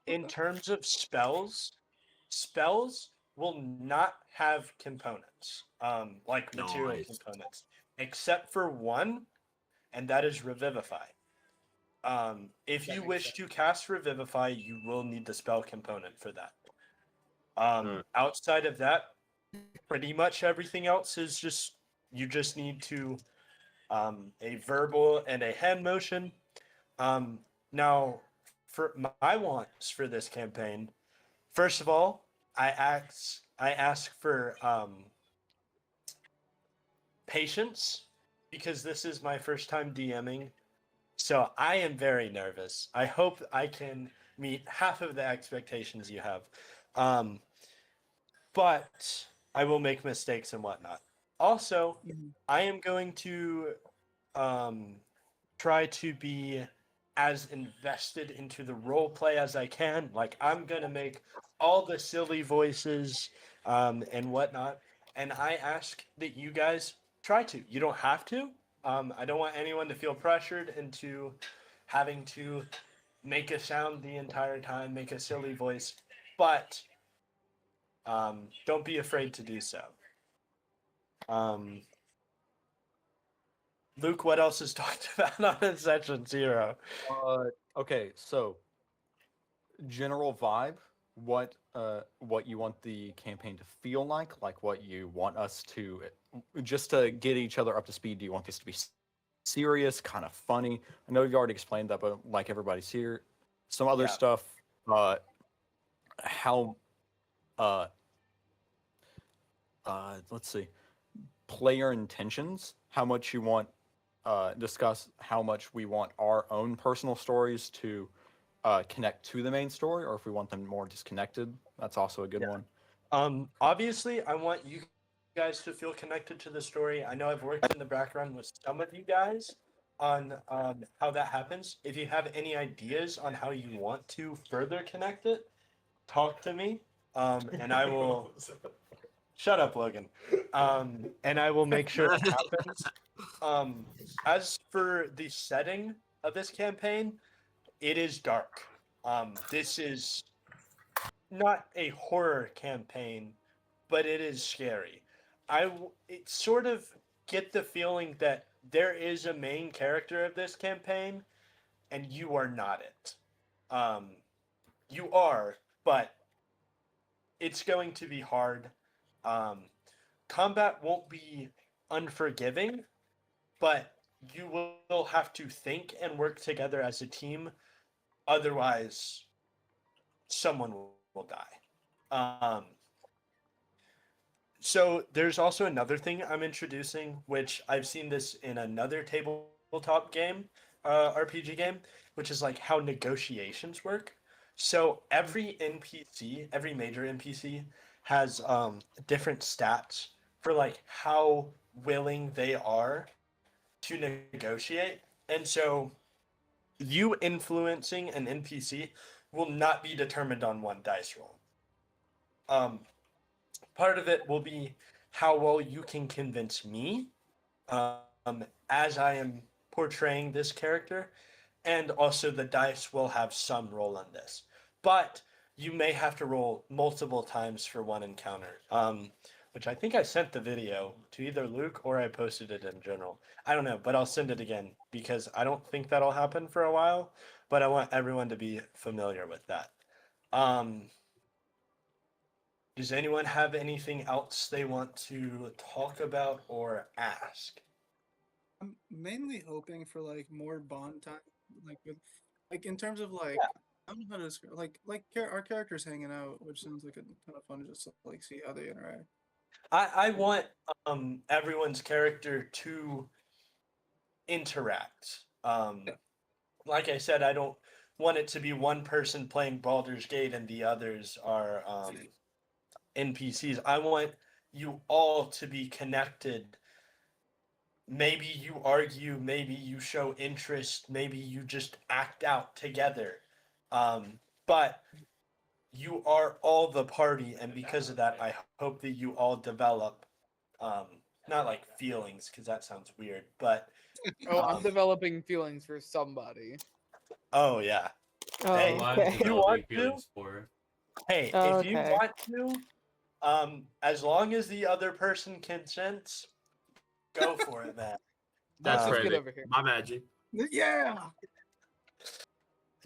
in terms of spells will not have components, like material Nice. components, except for one, and that is Revivify. If That you makes wish sense. to cast Revivify, you will need the spell component for that. Outside of that, pretty much everything else is just you just need to a verbal and a hand motion. Now, for my wants for this campaign, first of all, I ask for patience because this is my first time DMing. So I am very nervous. I hope I can meet half of the expectations you have. But I will make mistakes and whatnot. Also, I am going to try to be as invested into the role play as I can. Like, I'm going to make all the silly voices and whatnot. And I ask that you guys try to. You don't have to. I don't want anyone to feel pressured into having to make a sound the entire time, make a silly voice. But don't be afraid to do so. Luke, what else is talked about on Session 0? Okay, so general vibe, what you want the campaign to feel like what you want us to, just to get each other up to speed. Do you want this to be serious, kind of funny? I know you've already explained that, but like everybody's here, some other stuff. How let's see, player intentions. How much you want. Discuss how much we want our own personal stories to connect to the main story, or if we want them more disconnected. That's also a good one. Obviously, I want you guys to feel connected to the story. I know I've worked in the background with some of you guys on how that happens. If you have any ideas on how you want to further connect it, talk to me, and I will. Shut up, Logan. And I will make sure it happens. As for the setting of this campaign, it is dark. This is not a horror campaign, but it is scary. It sort of get the feeling that there is a main character of this campaign, and you are not it. You are, but it's going to be hard. Combat won't be unforgiving, but you will have to think and work together as a team. Otherwise, someone will die. So there's also another thing I'm introducing, which I've seen this in another tabletop game, RPG game, which is like how negotiations work. So every NPC, every major NPC has different stats for like how willing they are to negotiate. And so you influencing an NPC will not be determined on one dice roll. Part of it will be how well you can convince me as I am portraying this character, and also the dice will have some role in this. But you may have to roll multiple times for one encounter, which I think I sent the video to either Luke or I posted it in general. I don't know, but I'll send it again because I don't think that'll happen for a while, but I want everyone to be familiar with that. Does anyone have anything else they want to talk about or ask? I'm mainly hoping for like more bond time, like with, like in terms of like I don't know how to describe our characters hanging out, which sounds like a ton of fun just to like see how they interact. I want everyone's character to interact. Like I said, I don't want it to be one person playing Baldur's Gate and the others are NPCs. I want you all to be connected. Maybe you argue, maybe you show interest, maybe you just act out together. But you are all the party, and because of that, I hope that you all develop, not like feelings, because that sounds weird, but I'm developing feelings for somebody. oh yeah. Hey, I'm okay. if you developing want to, feelings for. hey, Oh, if you okay. want to, as long as the other person consents, go for it, man. That's Let's Um, get right. over here. My magic. Yeah.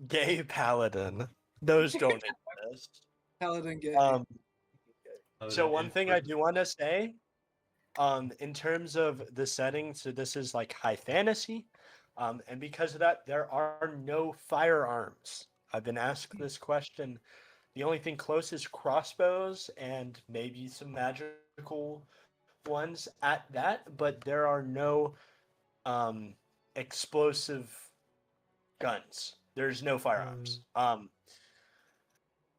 Gay paladin. Those don't exist. Paladin gay. So one thing I do want to say, in terms of the setting, so this is like high fantasy, and because of that, there are no firearms. I've been asked this question. The only thing close is crossbows and maybe some magical ones at that, but there are no um, explosive guns. There's no firearms.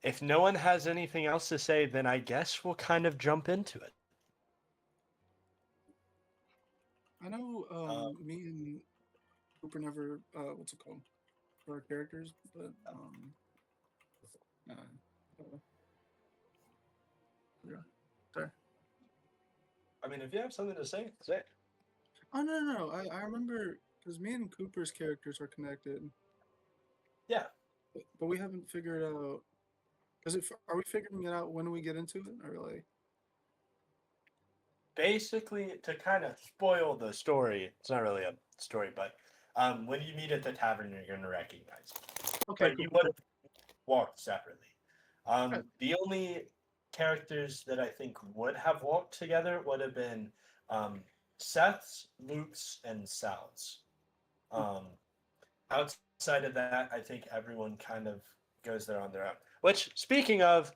If no one has anything else to say, then I guess we'll kind of jump into it. I know me and Cooper never what's it called for our characters, but yeah. Sorry. I mean, if you have something to say, say it. Oh no. I remember because me and Cooper's characters are connected. Yeah. But we haven't figured out. Are we figuring it out when we get into it, or like? Basically, to kind of spoil the story, it's not really a story, but when you meet at the tavern, you're going to recognize. Okay, But you cool. would have walked separately. Right. The only characters that I think would have walked together would have been Seth's, Luke's, and Sal's. Outside of that, I think everyone kind of goes there on their own. Which, speaking of,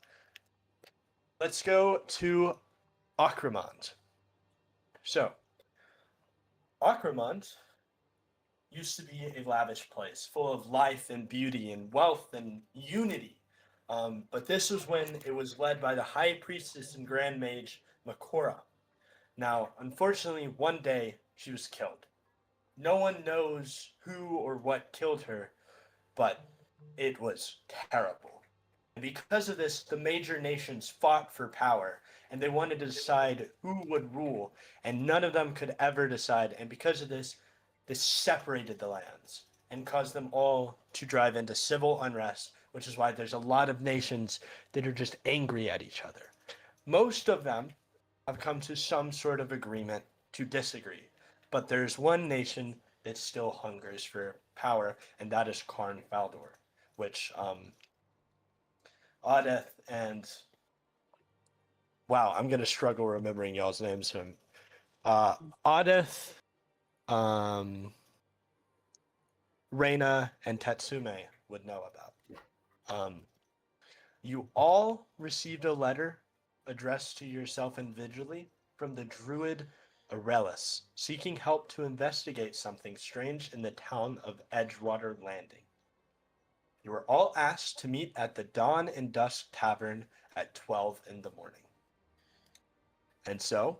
let's go to Akramant. So, Akramant used to be a lavish place, full of life and beauty and wealth and unity. But this was when it was led by the high priestess and grand mage Makora. Now, unfortunately, one day she was killed. No one knows who or what killed her, but it was terrible. And because of this, the major nations fought for power, and they wanted to decide who would rule, and none of them could ever decide. And because of this, this separated the lands and caused them all to drive into civil unrest, which is why there's a lot of nations that are just angry at each other. Most of them have come to some sort of agreement to disagree, but there's one nation that still hungers for power, and that is Karn Faldor, which Audeth and wow, I'm gonna struggle remembering y'all's names. Audeth, Ryana, and Tet'sumi would know about. You all received a letter addressed to yourself individually from the druid Aurelius, seeking help to investigate something strange in the town of Edgewater Landing. You were all asked to meet at the Dawn and Dusk Tavern at 12 in the morning. And so,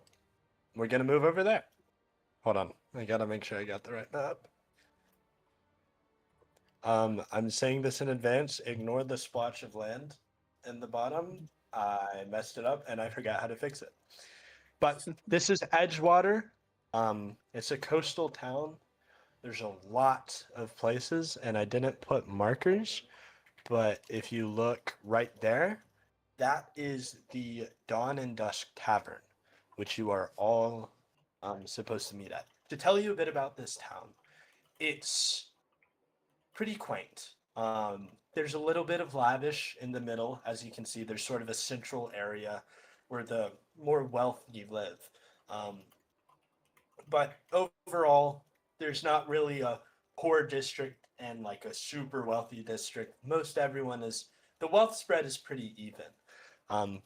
we're going to move over there. Hold on. I got to make sure I got the right map. I'm saying this in advance. Ignore the splotch of land in the bottom. I messed it up and I forgot how to fix it. But this is Edgewater. It's a coastal town. There's a lot of places, and I didn't put markers. But if you look right there, that is the Dawn and Dusk Tavern, which you are all supposed to meet at. To tell you a bit about this town, it's pretty quaint. There's a little bit of lavish in the middle. As you can see, there's sort of a central area where the more wealthy live. But overall, there's not really a poor district and like a super wealthy district. Most everyone is, the wealth spread is pretty even.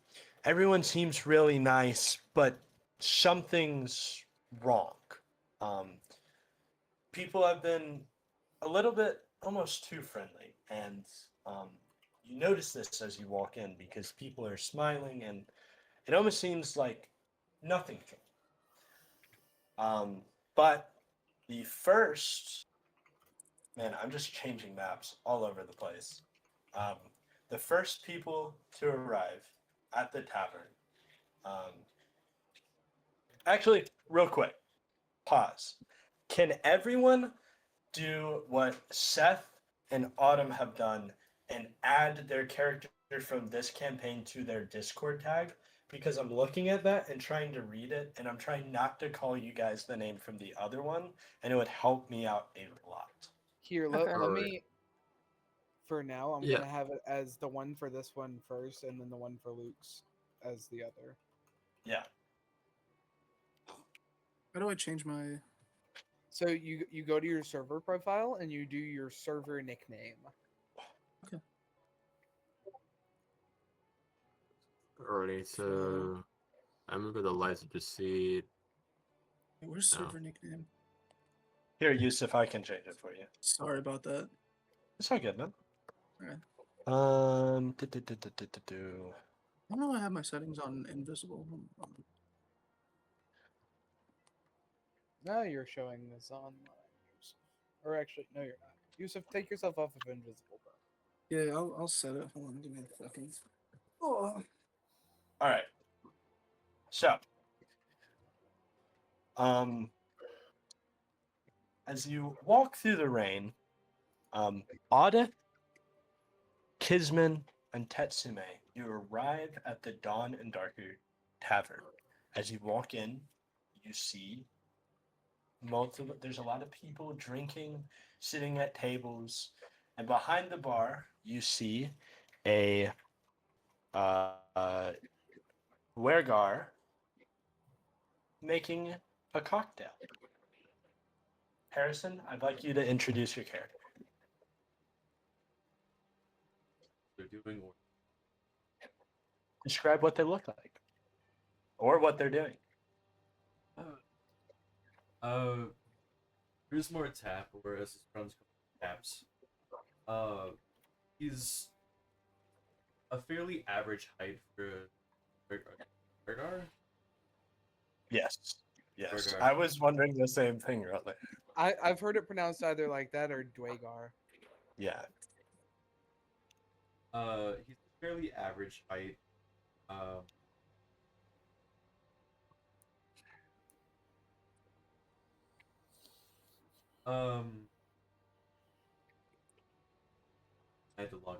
Everyone seems really nice, but something's wrong. People have been a little bit almost too friendly, and you notice this as you walk in because people are smiling, and it almost seems like nothing changed. But the first, man, I'm just changing maps all over the place. The first people to arrive at the tavern. Actually, real quick, pause. Can everyone do what Seth and Autumn have done and add their character from this campaign to their Discord tag, because I'm looking at that and trying to read it, and I'm trying not to call you guys the name from the other one, and it would help me out a lot. Here, Okay. let Alright. me. For now, I'm Yeah. gonna have it as the one for this one first, and then the one for Luke's as the other. Yeah. How do I change my? So you go to your server profile and you do your server nickname. Alrighty, so I remember the Lies and Deceit. Where's No. server nickname? Here, Youseff, I can change it for you. Sorry about that. It's all good, man. Alright. I don't know. I have my settings on invisible. Now you're showing this online, Youseff. Or actually, no, you're not. Youseff, take yourself off of invisible, bro. Yeah, I'll set it. Hold on, give me a second. Oh. All right. So, as you walk through the rain, Audeth, Kizmin, and Tet'sumi, you arrive at the Dawn and Darker Tavern. As you walk in, you see there's a lot of people drinking, sitting at tables, and behind the bar, you see a Wergar making a cocktail. Harrison, I'd like you to introduce your character. They're doing or Describe what they look like, or what they're doing. Grizmer Tapp, or as his friends call him, Taps. He's a fairly average height for a Wergar. Yes. Yes. Wergar. I was wondering the same thing earlier. I've heard it pronounced either like that or Dwagar. Yeah. He's a fairly average height. I had to log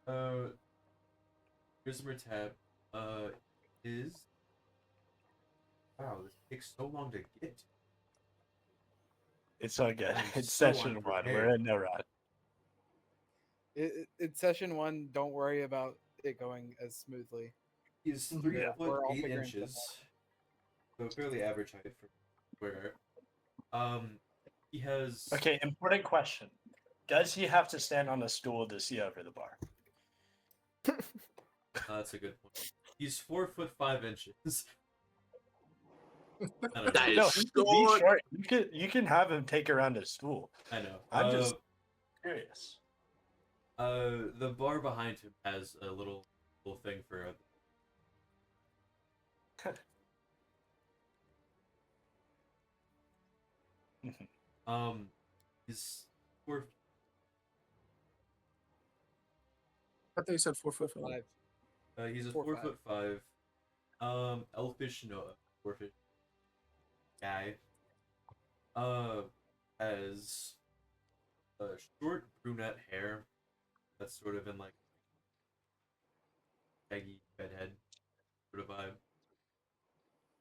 in. Grizmer Tapp, is. Wow, this takes so long to get to. It's all good. I'm It's so session one. We're unprepared. in no rush. It's session 1. Don't worry about it going as smoothly. He's Mhm. 3 Yeah. foot We're all 8 figuring inches, stuff so fairly average height for where. He has. Okay, important question. Does he have to stand on a stool to see over the bar? That's a good point. He's 4'5". I don't That know. is No, he can be short. short. You can have him take around his stool. I know. I'm just curious. The bar behind him has a little thing for a. He's 4. I thought you said 4'5". 5. He's a 4'5". 4'5". Elfish Noah, dwarfish guy. Has short brunette hair that's sort of in like shaggy bedhead sort of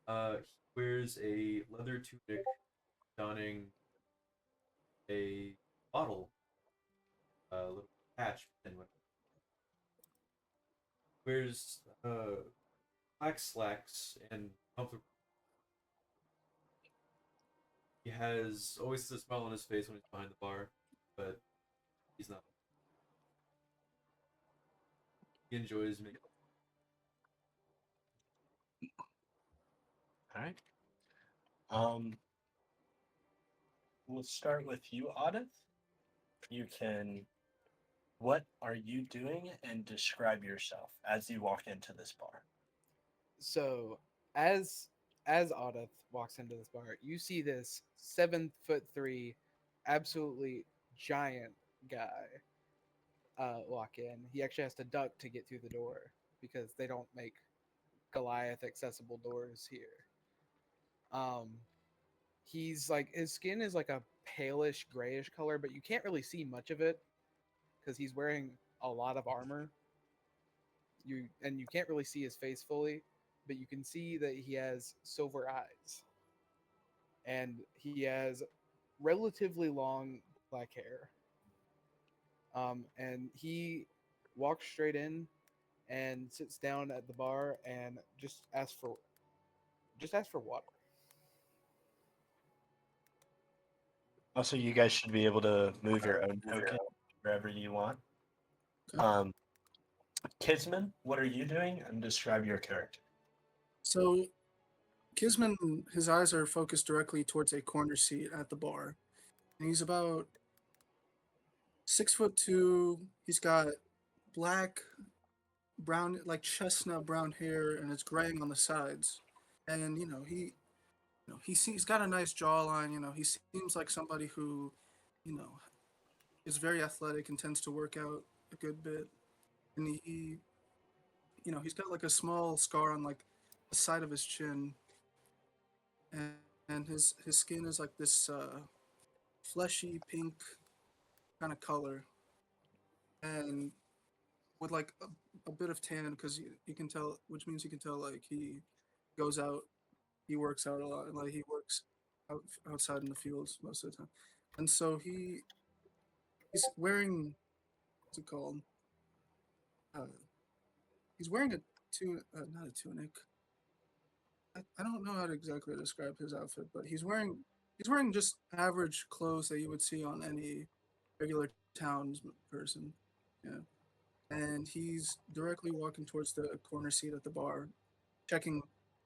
vibe. He wears a leather tunic, donning a bottle, little patch and wears black slacks and comfortable. He has always a smile on his face when he's behind the bar, but he's not. He enjoys making. All right. We'll start with you, Audeth. You can. What are you doing, and describe yourself as you walk into this bar. So as Audeth walks into this bar, you see this 7'3", absolutely giant guy walk in. He actually has to duck to get through the door because they don't make Goliath accessible doors here. he's like his skin is like a palish grayish color, but you can't really see much of it because he's wearing a lot of armor. You can't really see his face fully, but you can see that he has silver eyes, and he has relatively long black hair. And he walks straight in and sits down at the bar and just asks for water. Also, you guys should be able to move your own token wherever you want. Okay. Kizmin, what are you doing? And describe your character. So Kizmin, his eyes are focused directly towards a corner seat at the bar, and he's about 6'2". He's got black, brown, like chestnut brown hair, and it's graying on the sides. And he's got a nice jawline. He seems like somebody who, you know, is very athletic and tends to work out a good bit. And he's got like a small scar on like the side of his chin, and, and his skin is like this fleshy pink kind of color, and with like a bit of tan because you can tell, which means you can tell like goes out, he works out a lot, and like he works outside in the fields most of the time, and so he's wearing, what's it called? Uh, he's wearing not a tunic. I don't know how to exactly describe his outfit, but he's wearing just average clothes that you would see on any regular person. Yeah. And he's directly walking towards the corner seat at the bar, checking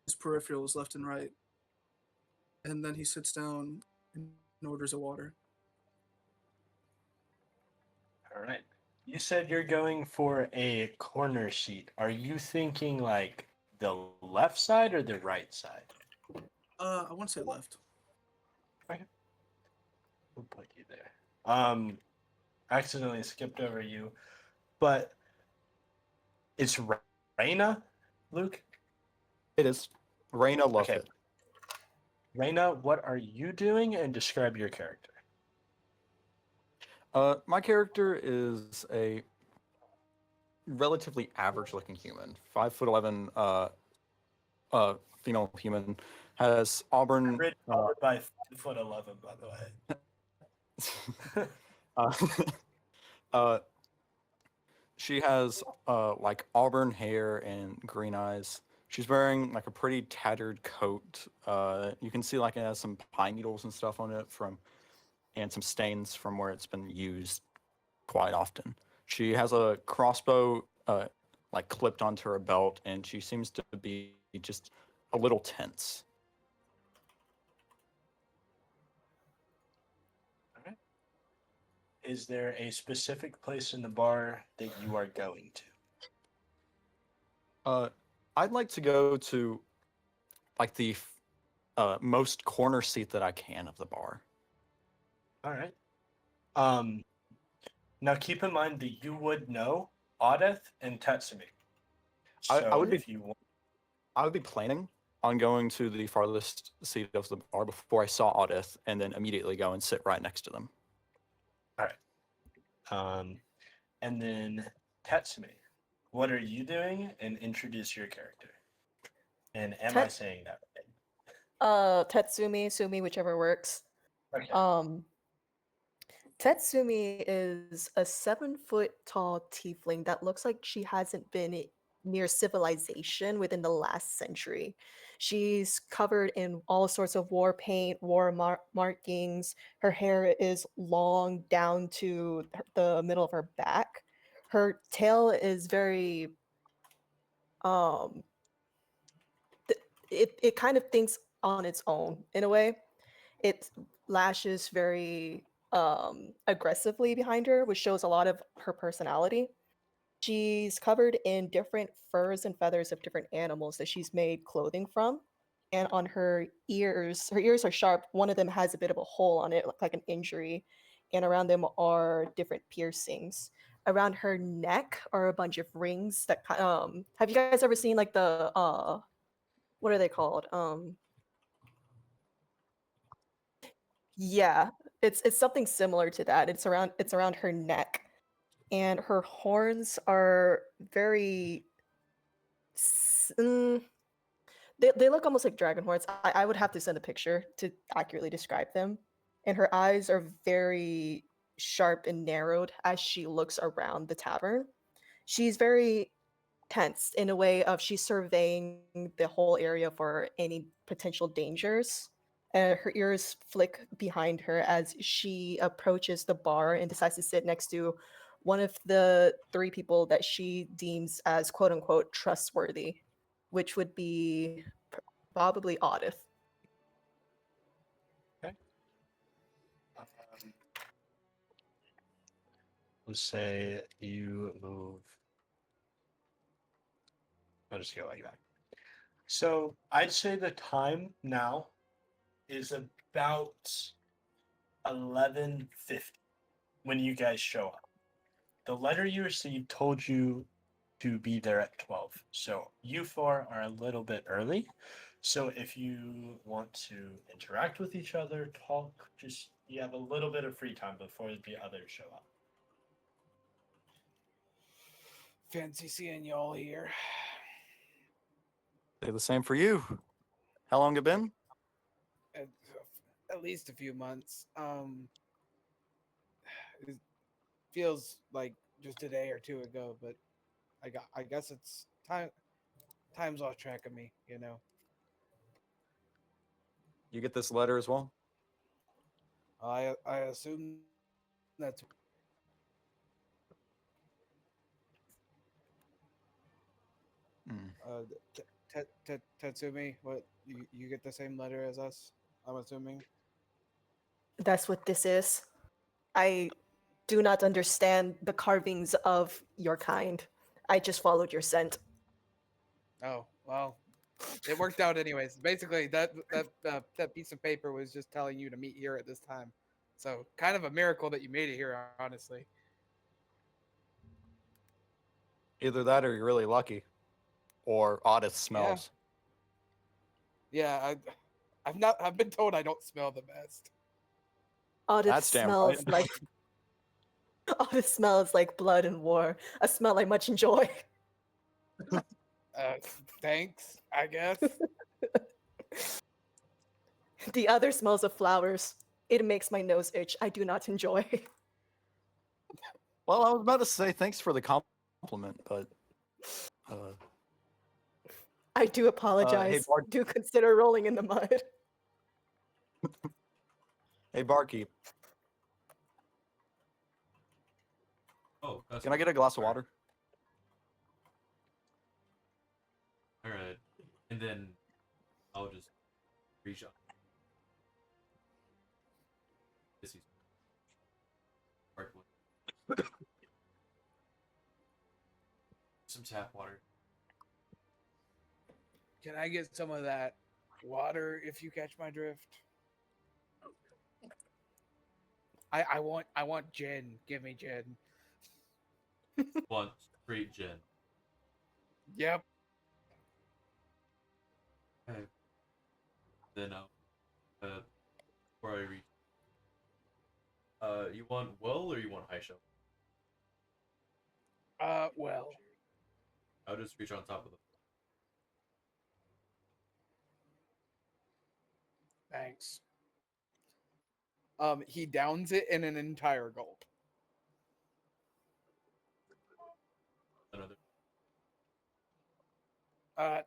his peripherals left and right. And then he sits down and orders a water. All right. You said you're going for a corner seat. Are you thinking like the left side or the right side? I want to say left. Okay. We'll put you there. Accidentally skipped over you, but it's Ryana, Luke? It is. Ryana Lovehitch. Okay. Ryana, what are you doing? And describe your character. My character is a relatively average-looking human, 5'11", female human, has auburn. By 5'11", by the way. She has like auburn hair and green eyes. She's wearing like a pretty tattered coat. You can see like it has some pine needles and stuff on it and some stains from where it's been used quite often. She has a crossbow like clipped onto her belt, and she seems to be just a little tense. Okay. Is there a specific place in the bar that you are going to? I'd like to go to like the most corner seat that I can of the bar. All right. Now keep in mind that you would know Audeth and Tet'sumi. So I would be if you want, I would be planning on going to the farthest seat of the bar before I saw Audeth, and then immediately go and sit right next to them. all right. And then Tet'sumi, what are you doing? And introduce your character. And am I saying that right? Tet'sumi, Sumi, whichever works. Okay. Tet'sumi is a 7-foot tall tiefling that looks like she hasn't been near civilization within the last century. She's covered in all sorts of war paint, war markings. Her hair is long down to the middle of her back. Her tail is very it kind of thinks on its own in a way. It lashes very aggressively behind her, which shows a lot of her personality. She's covered in different furs and feathers of different animals that she's made clothing from. And on her ears are sharp. One of them has a bit of a hole on it, like an injury. And around them are different piercings. Around her neck are a bunch of rings that have you guys ever seen like the what are they called? Yeah, it's something similar to that. It's around her neck, and her horns are very. They look almost like dragon horns. I would have to send a picture to accurately describe them. And her eyes are very sharp and narrowed as she looks around the tavern. She's very tense in a way of she's surveying the whole area for any potential dangers. Her ears flick behind her as she approaches the bar and decides to sit next to one of the three people that she deems as quote unquote trustworthy, which would be probably Audeth. Um, let's say you move. I'll just go like that. So I'd say the time now is about 11:50 when you guys show up. The letter you received told you to be there at 12. So you four are a little bit early. So if you want to interact with each other, talk, just you have a little bit of free time before the others show up. Fancy seeing y'all here. Say the same for you. How long it been? At, at least a few months. It feels like just a day or two ago, but I guess it's time. Time's off track of me, you know. You get this letter as well? I assume that's Mm. Tet'sumi. What you get the same letter as us? I'm assuming. That's what this is. I do not understand the carvings of your kind. I just followed your scent. Oh well, it worked out anyways. Basically, that piece of paper was just telling you to meet here at this time. So kind of a miracle that you made it here, honestly. Either that or you're really lucky. Or Audeth smells. Yeah, I've been told I don't smell the best. Audit That's damn smells right. like audit smells like blood and war. A smell I much enjoy. Thanks, I guess. The other smells of flowers. It makes my nose itch. I do not enjoy. Well, I was about to say thanks for the compliment, but I do apologize. Bard- Do consider rolling in the mud. hey barkeep, Oh, that's can I get a glass of water? All right, and then I'll just reach up. This is some tap water. Can I get some of that water if you catch my drift? I want gin. Give me gin. Want straight gin. Yep. Okay. Then before I reach, you want well or you want high shelf? Well. I'll just reach on top of the. Thanks. He downs it in an entire gulp. Another.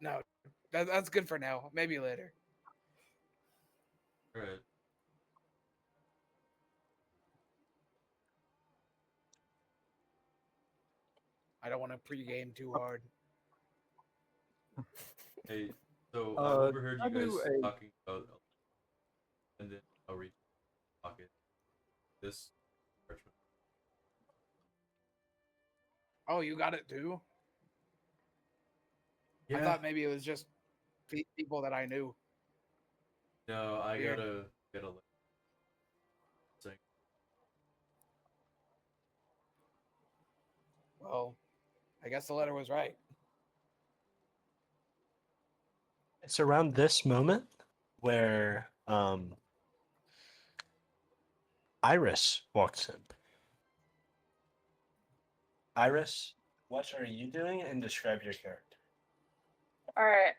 No, that's good for now. Maybe later. All right. I don't want to pregame too hard. Hey, so I Uh, overheard I you guys do a- talking about, and then I'll read pocket this parchment. Oh, you got it too? I Yeah. thought maybe it was just people that I knew. No, I Weird. gotta sing. Well, I guess the letter was right. It's around this moment where Iris walks in. Iris, what are you doing, and describe your character? Alright.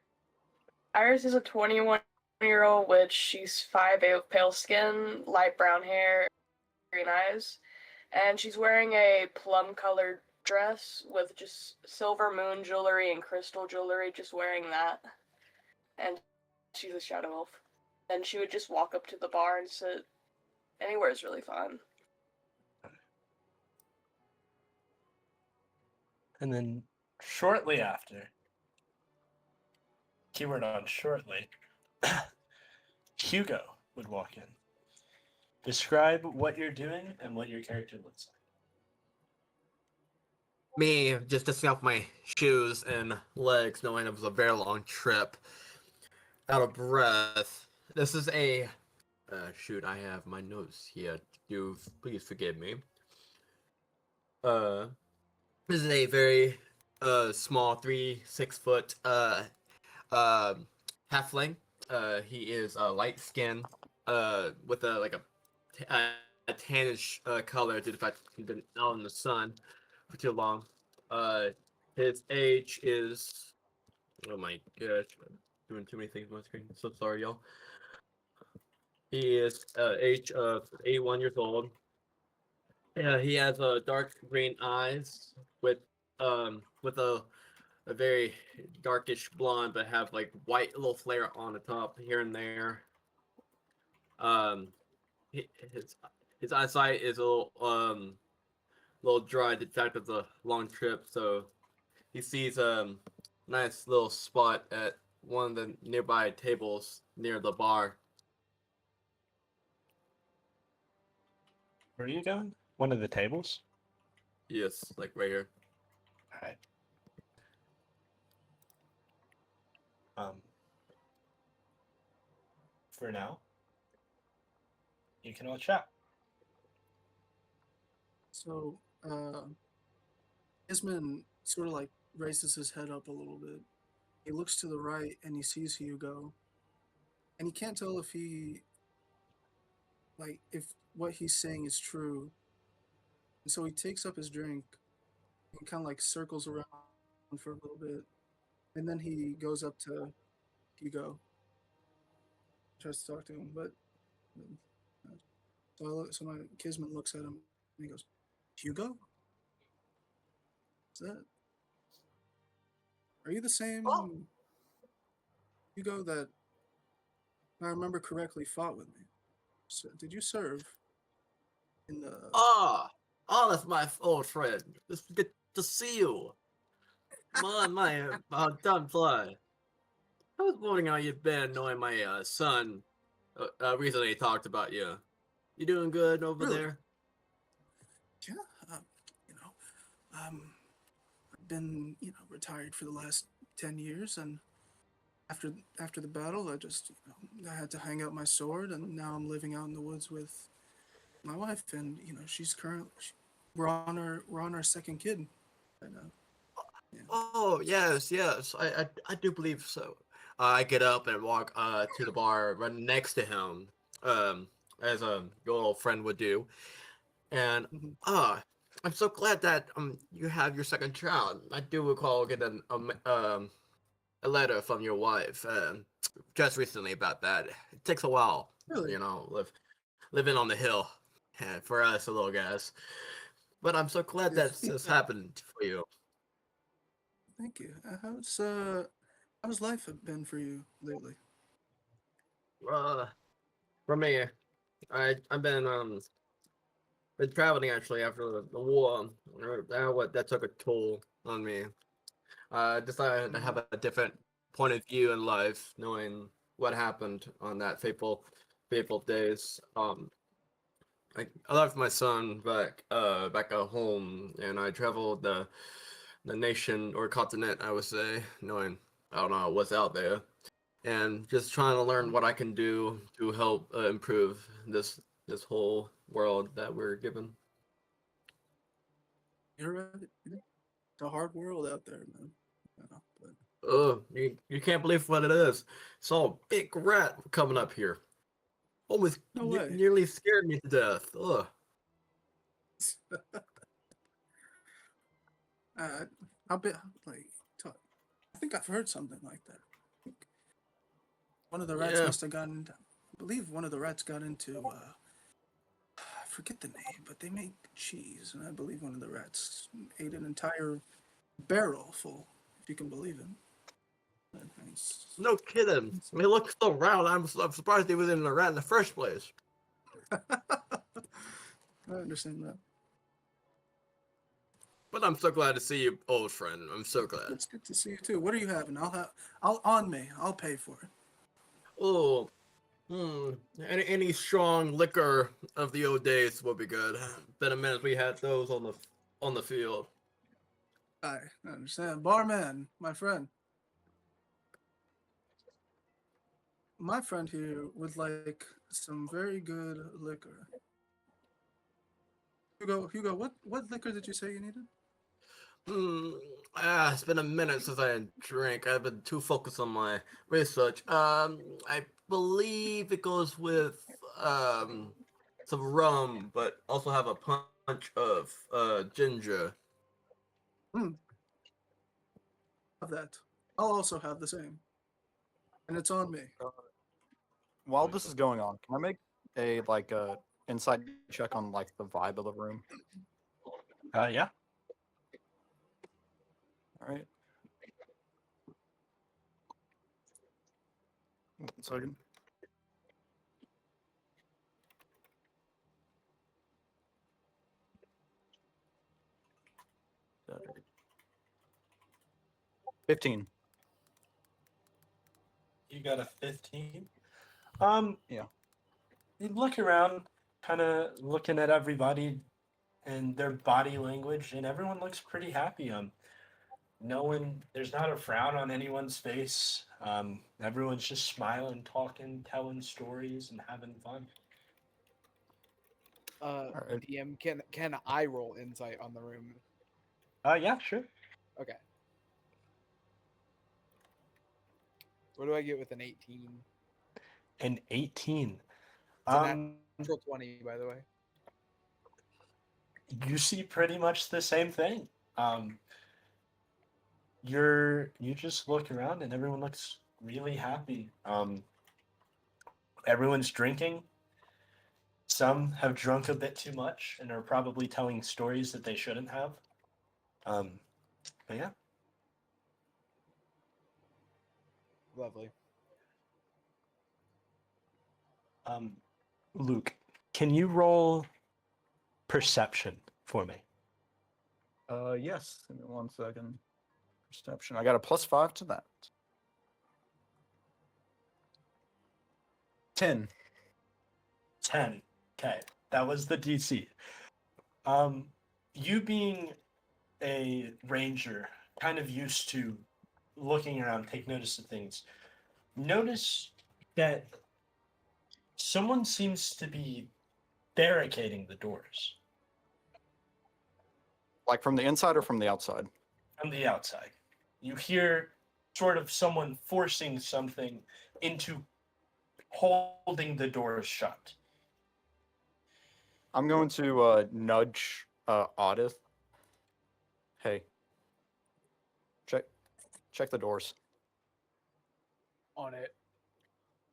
Iris is a 21-year-old witch. She's 5'8" with pale skin, light brown hair, green eyes. And she's wearing a plum-colored dress with just silver moon jewelry and crystal jewelry, just wearing that. And she's a shadow elf. And she would just walk up to the bar and sit. Anywhere is really fun. And then shortly after, keyword on shortly, Hugo would walk in. Describe what you're doing and what your character looks like. Me just dusting off my shoes and legs, knowing it was a very long trip. Out of breath. This is a shoot. I have my notes here. You please forgive me. This is a very small 3-6 foot halfling. He is light skinned with a tannish color due to the fact he's been out in the sun for too long. His age is, oh my gosh, I'm doing too many things on my screen. So sorry, y'all. He is age of 81 years old. Yeah, he has dark green eyes with a very darkish blonde, but have like white little flare on the top here and there. His eyesight is a little dry due to the fact of the long trip, so he sees a nice little spot at one of the nearby tables near the bar. Where are you going? One of the tables? Yes, like right here. All right. For now, you can all chat. So, Kizmin sort of like raises his head up a little bit. He looks to the right and he sees Hugo. And he can't tell if if what he's saying is true. And so he takes up his drink and kind of like circles around for a little bit. And then he goes up to Hugo. Tries to talk to him, but so my Kizmin looks at him and he goes, "Hugo? Is that? Are you the same Hugo that, if I remember correctly, fought with me? So, did you serve in the?" Oh, that's my old friend. It's good to see you. My dumb fly. I was wondering how you've been, knowing my son recently talked about you. You doing good over Really? there? Yeah, I've been retired for the last 10 years, and after the battle, I just I had to hang out my sword, and now I'm living out in the woods with my wife, and we're on our second kid right now. Yeah. Oh, yes. I do believe so. I get up and walk to the bar right next to him, as your old friend would do. And Mhm. I'm so glad that you have your second child. I do recall getting a letter from your wife just recently about that. It takes a while, Really? living on the hill for us little guys. But I'm so glad that this happened for you. Thank you. How's life been for you lately? For me, I've been traveling actually after the war. That took a toll on me. I decided to have a different point of view in life, knowing what happened on that fateful days. I left my son back at home, and I traveled the nation or continent, I would say, knowing I don't know what's out there, and just trying to learn what I can do to help improve this whole world that we're given. You're right. It's a hard world out there, man. But You can't believe what it is. Saw a big rat coming up here. Almost No way. nearly scared me to death. Ugh. I'll bet, like, I think I've heard something like that. I think one of the rats Yeah. must have gotten, I believe one of the rats got into, I forget the name, but they make cheese, and I believe one of the rats ate an entire barrel full, if you can believe it. No kidding. I mean, it looks so round. I'm surprised he was in a rat in the first place. I understand that. But I'm so glad to see you, old friend. I'm so glad. It's good to see you too. What are you having? I'll pay for it. Oh, any strong liquor of the old days would be good. Been a minute we had those on the field. I understand. Barman, my friend. My friend here would like some very good liquor. Hugo, what liquor did you say you needed? It's been a minute since I drank. I've been too focused on my research. I believe it goes with some rum, but also have a punch of ginger. Have that. I'll also have the same. And it's on me. While this is going on, can I make a insight check on like the vibe of the room? Yeah. All right. 1 second. Uh, 15. You got a 15. Yeah. You look around, kind of looking at everybody and their body language, and everyone looks pretty happy. No one, there's not a frown on anyone's face. Everyone's just smiling, talking, telling stories, and having fun. Alright. DM, can I roll insight on the room? Yeah, sure. Okay. What do I get with an 18? An 18. It's a natural 20, by the way. You see pretty much the same thing. You just look around and everyone looks really happy. Everyone's drinking. Some have drunk a bit too much and are probably telling stories that they shouldn't have. But yeah. Lovely. Luke, can you roll perception for me? Yes. Give me 1 second. Perception. I got a +5 to that. 10. 10. Okay, that was the DC. You being a ranger, kind of used to looking around, take notice of things. Notice that someone seems to be barricading the doors Like from the inside or from the outside? from the outside. You hear sort of someone forcing something into holding the doors shut. I'm going to nudge Audeth. Hey. Check the doors. On it.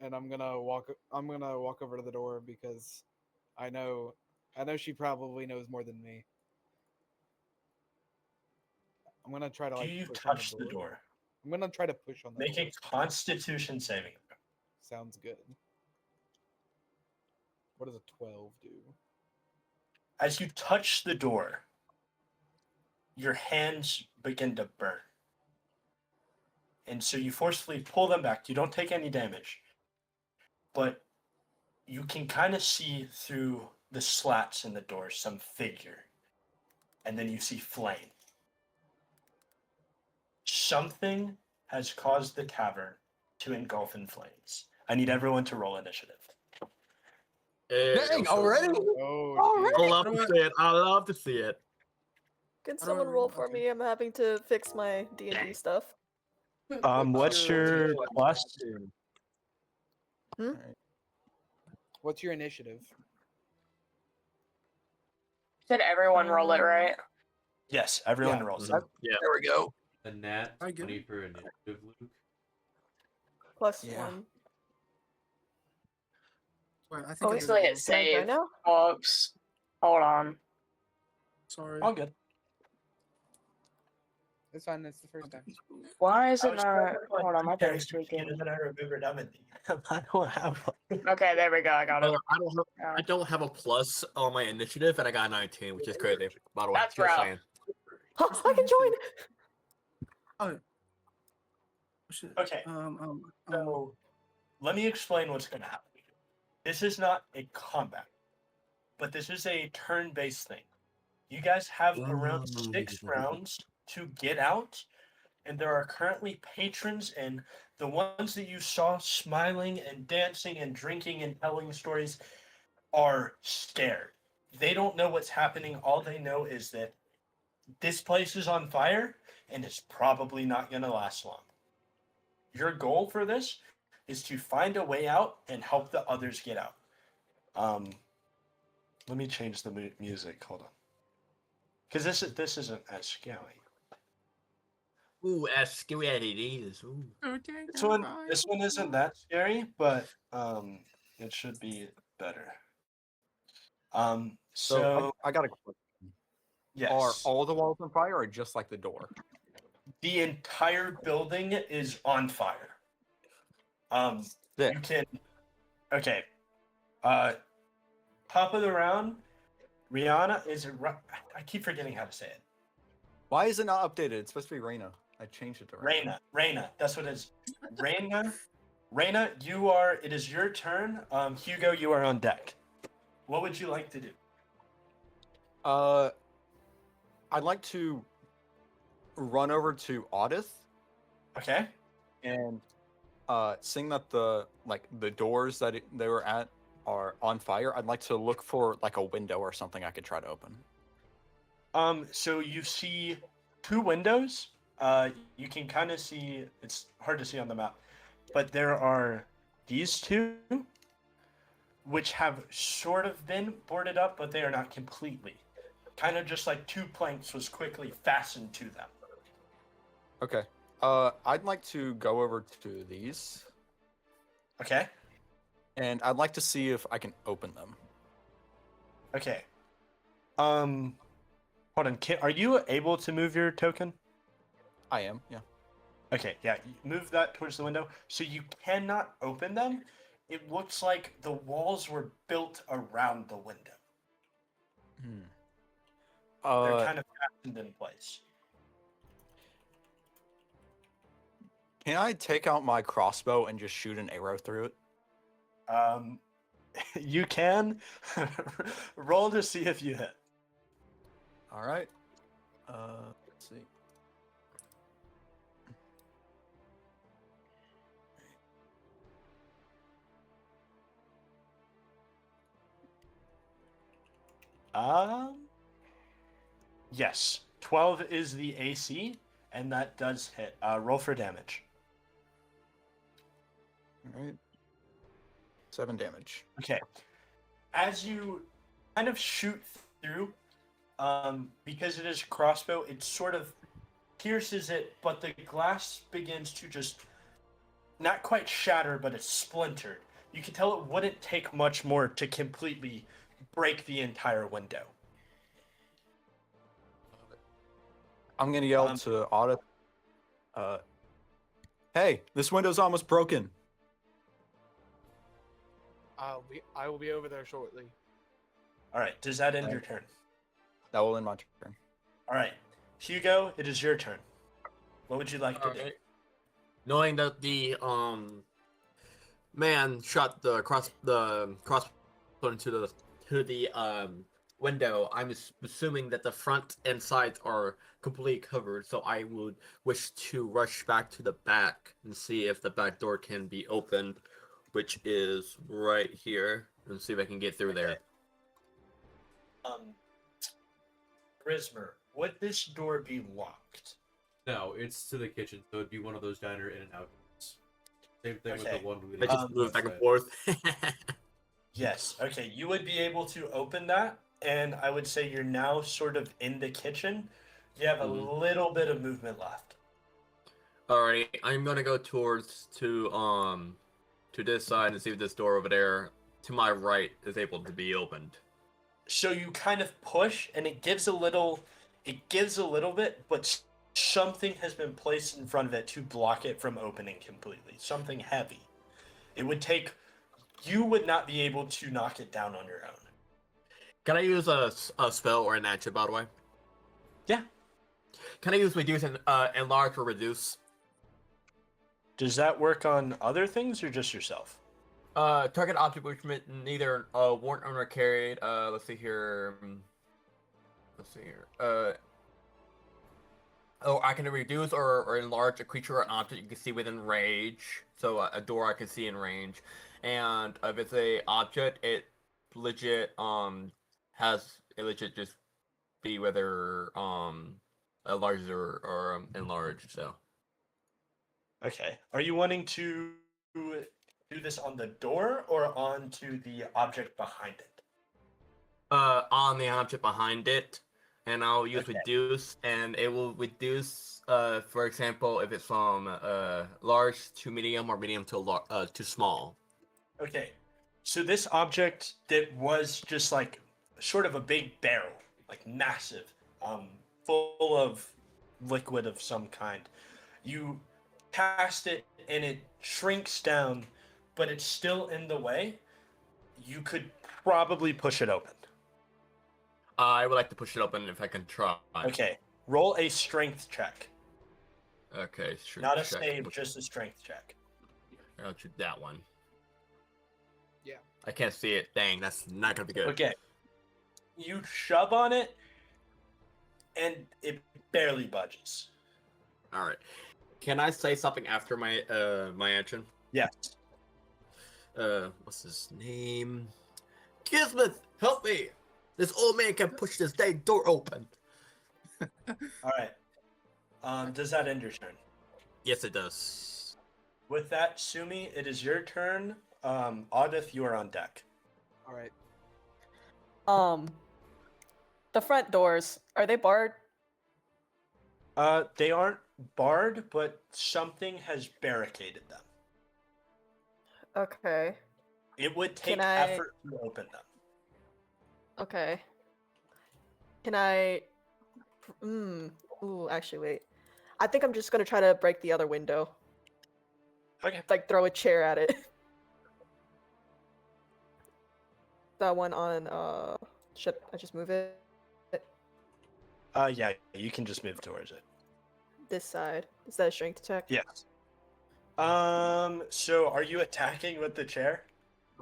And I'm gonna walk over to the door because I know she probably knows more than me. I'm gonna try to Do like you push on touch the door? I'm gonna try to push on the Make door. a Constitution saving throw. Sounds good. What does a 12 do? As you touch the door, your hands begin to burn. And so you forcefully pull them back. You don't take any damage. But you can kind of see through the slats in the door some figure. And then you see flame. Something has caused the cavern to engulf in flames. I need everyone to roll initiative. Dang, already? Oh, I love to see it. I love to see it. Can How do I someone roll? roll for Okay. me? I'm having to fix my D&D stuff. What's your plus? Hmm? What's your initiative? Said everyone roll it, right? Yes, everyone Yeah. rolls. Yeah. There we go. A nat I get 20 it. for initiative, Luke. Plus Yeah. 1. Wait, I think Oh, I wait. did Still it hit wrong. Can I go save. now? Oops. Hold on. Sorry. All good. It's fine. It's the first time. Why is I it was trying not? to find Hold on, my one thing's character sheet, tweaking. and then I remembered I'm in the. I don't have one. Okay, there we go. I got it. I don't have a plus on my initiative, and I got 19, which is crazy. By the way, That's just rough. saying. Huh, I can join. Oh shit. Okay. So, let me explain what's going to happen. This is not a combat, but this is a turn-based thing. You guys have around 6 rounds to get out, and there are currently patrons, and the ones that you saw smiling and dancing and drinking and telling stories are scared. They don't know what's happening. All they know is that this place is on fire, and it's probably not going to last long. Your goal for this is to find a way out and help the others get out. Let me change the music. Hold on, because this isn't as scary. Ooh, as scary as it is. Ooh. This one isn't that scary, but it should be better. So I got a question. yes, Are all the walls on fire, or just like the door? the entire building is on fire. Sick. You can. Okay. Top of the round, Ryana is. I keep forgetting how to say it. Why is it not updated? It's supposed to be Reyna. I changed it to Reyna. Reyna. That's what it is. Reyna, you are. It is your turn. Hugo, you are on deck. What would you like to do? I'd like to run over to Audeth Okay. and seeing that the doors that they were at are on fire, I'd like to look for like a window or something I could try to open. So you see 2 windows. You can kind of see. It's hard to see on the map, but there are these 2, which have sort of been boarded up, but they are not completely. Kind of just like 2 planks was quickly fastened to them. Okay. I'd like to go over to these, Okay. and I'd like to see if I can open them. Okay. Hold on. Are you able to move your token? I am, yeah. Okay, yeah. Move that towards the window. So you cannot open them. It looks like the walls were built around the window. They're kind of fastened in place. Can I take out my crossbow and just shoot an arrow through it? You can. Roll to see if you hit. All right. Let's see. Yes. 12 is the AC, and that does hit. Roll for damage. All right. 7 damage. Okay. As you kind of shoot through, because it is crossbow, it sort of pierces it, but the glass begins to just not quite shatter, but it's splintered. You can tell it wouldn't take much more to completely break the entire window. I'm gonna yell to Audeth. Hey, this window's almost broken. I will be over there shortly. All right. Does that end your turn? That will end my turn. All right. Hugo, it is your turn. What would you like to do? Alright. Knowing that the man shot the crossbow into the window, I'm assuming that the front and sides are completely covered. So I would wish to rush back to the back and see if the back door can be opened, which is right here, and see if I can get through there. Grizmer, would this door be locked? No, it's to the kitchen, so it'd be one of those diner in and out. Same thing with Okay. the one we I just move back and forth. Yes. Okay. You would be able to open that, and I would say you're now sort of in the kitchen. You have a Mhm. little bit of movement left. Alrighty, I'm gonna go to this side and see if this door over there to my right is able to be opened. So you kind of push, and it gives a little. It gives a little bit, but something has been placed in front of it to block it from opening completely. Something heavy. It would take. You would not be able to knock it down on your own. Can I use a spell or an action, by the way? Yeah. Can I use reduce and enlarge or reduce? Does that work on other things or just yourself? Target object which neither worn or carried. Let's see here. Let's see here. Oh, I can reduce or enlarge a creature or object you can see within range. So a door I can see in range, and if it's a object, it legit has it legit just be whether enlarged or enlarged. So Okay. Are you wanting to do this on the door or onto the object behind it? on the object behind it, and I'll use Okay. reduce, and it will reduce. For example, if it's from large to medium or medium to small. Okay. So this object that was just like sort of a big barrel, like massive, full of liquid of some kind. You cast it and it shrinks down, but it's still in the way. You could probably push it open. I would like to push it open if I can try. Okay. Roll a strength check. Okay, sure. Not a check. save, just a strength check. I'll choose that one. Yeah. I can't see it. Dang, that's not gonna be good. Okay. You shove on it, and it barely budges. All right. Can I say something after my my action? Yes. What's his name? Kizmin, help me! This old man can push this dang door open. All right. Does that end your turn? Yes, it does. With that, Sumi, it is your turn. Audeth, you are on deck. All right. The front doors, are they barred? They aren't barred, but something has barricaded them. Okay. It would take Can I- effort to open them. Okay. Can I? Ooh, actually, wait. I think I'm just gonna try to break the other window. Okay. Like throw a chair at it. That one on. Should I just move it? Yeah, you can just move towards it. This side. Is that a strength check? Yes. So are you attacking with the chair?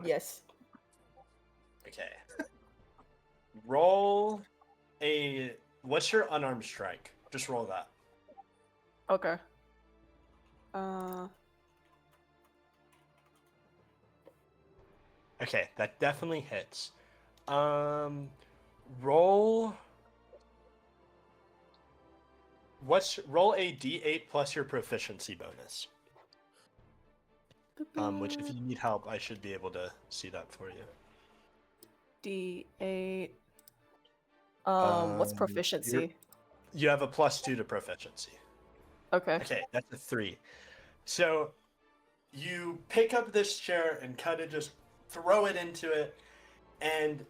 Yes. Okay. Roll a. What's your unarmed strike? Just roll that. Okay. Okay, that definitely hits. Roll. Roll a d8 plus your proficiency bonus. Which if you need help, I should be able to see that for you. D8. What's Um, proficiency? You have a +2 to proficiency. Okay. Okay, that's a 3. So you pick up this chair and kind of just throw it into it, and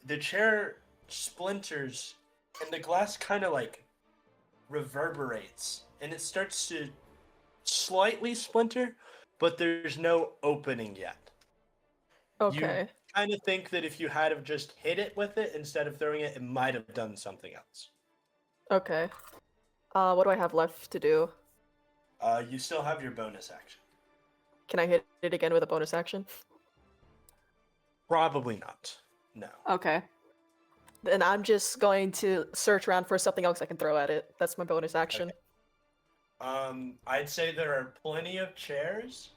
the chair splinters, and the glass kind of like reverberates, and it starts to slightly splinter, but there's no opening yet. Okay. Kind of think that if you had have just hit it with it instead of throwing it, it might have done something else. Okay. What do I have left to do? You still have your bonus action. Can I hit it again with a bonus action? Probably not. No. Okay. Then I'm just going to search around for something else I can throw at it. That's my bonus action. I'd say there are plenty of chairs,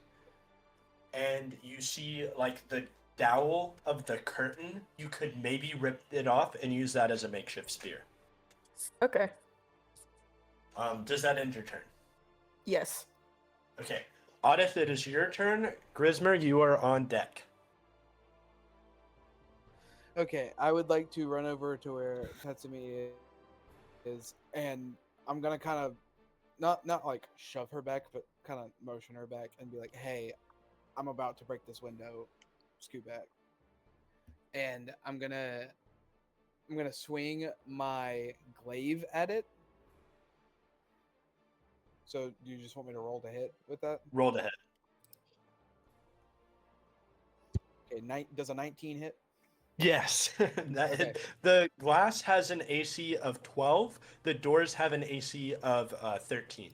and you see like the dowel of the curtain. You could maybe rip it off and use that as a makeshift spear. Okay. Does that end your turn? Yes. Okay. Audeth, it is your turn. Grizmer, you are on deck. Okay, I would like to run over to where Tet'sumi is, and I'm gonna kind of not like shove her back, but kind of motion her back and be like, "Hey, I'm about to break this window. Scoot back." And I'm gonna swing my glaive at it. So, do you just want me to roll to hit with that? Roll to hit. Okay, does a 19 hit? Yes. Okay. The glass has an AC of 12. The doors have an AC of 13.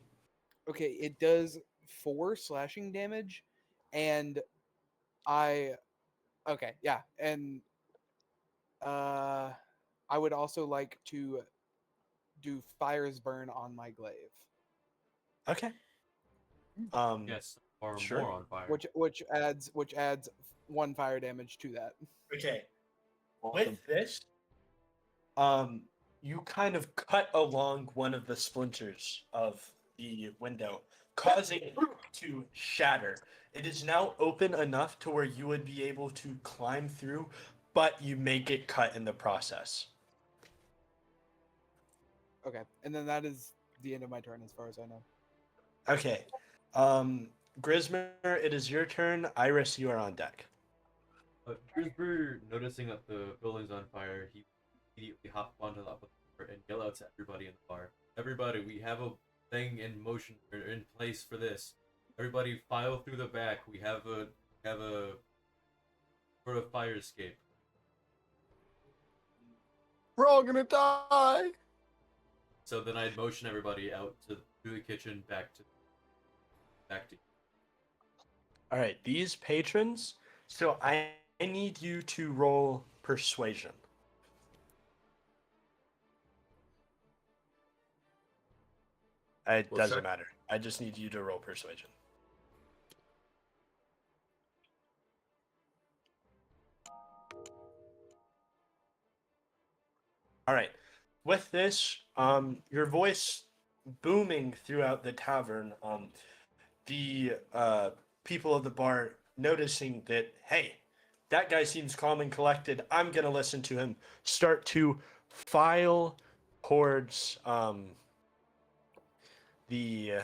Okay, it does 4 slashing damage, and I okay, yeah, and I would also like to do fire's burn on my glaive, Okay. Yes, or Sure. more on fire. which adds 1 fire damage to that. Okay. Awesome. With this, you kind of cut along one of the splinters of the window, causing it to shatter. It is now open enough to where you would be able to climb through, but you may get cut in the process. Okay, and then that is the end of my turn as far as I know. Okay. Grizmer, it is your turn. Iris, you are on deck. Grizmer, noticing that the building's on fire, he immediately hopped onto the bar and yelled out to everybody in the bar, "Everybody, we have a thing in motion or in place for this. Everybody, file through the back. We have a sort of fire escape." We're all gonna die. So then I'd motion everybody out through the kitchen back to. All right, these patrons. So I need you to roll persuasion. It What's doesn't that? matter. I just need you to roll persuasion. All right. With this, your voice booming throughout the tavern, the people of the bar noticing that, hey, that guy seems calm and collected. I'm gonna listen to him. Start to file towards the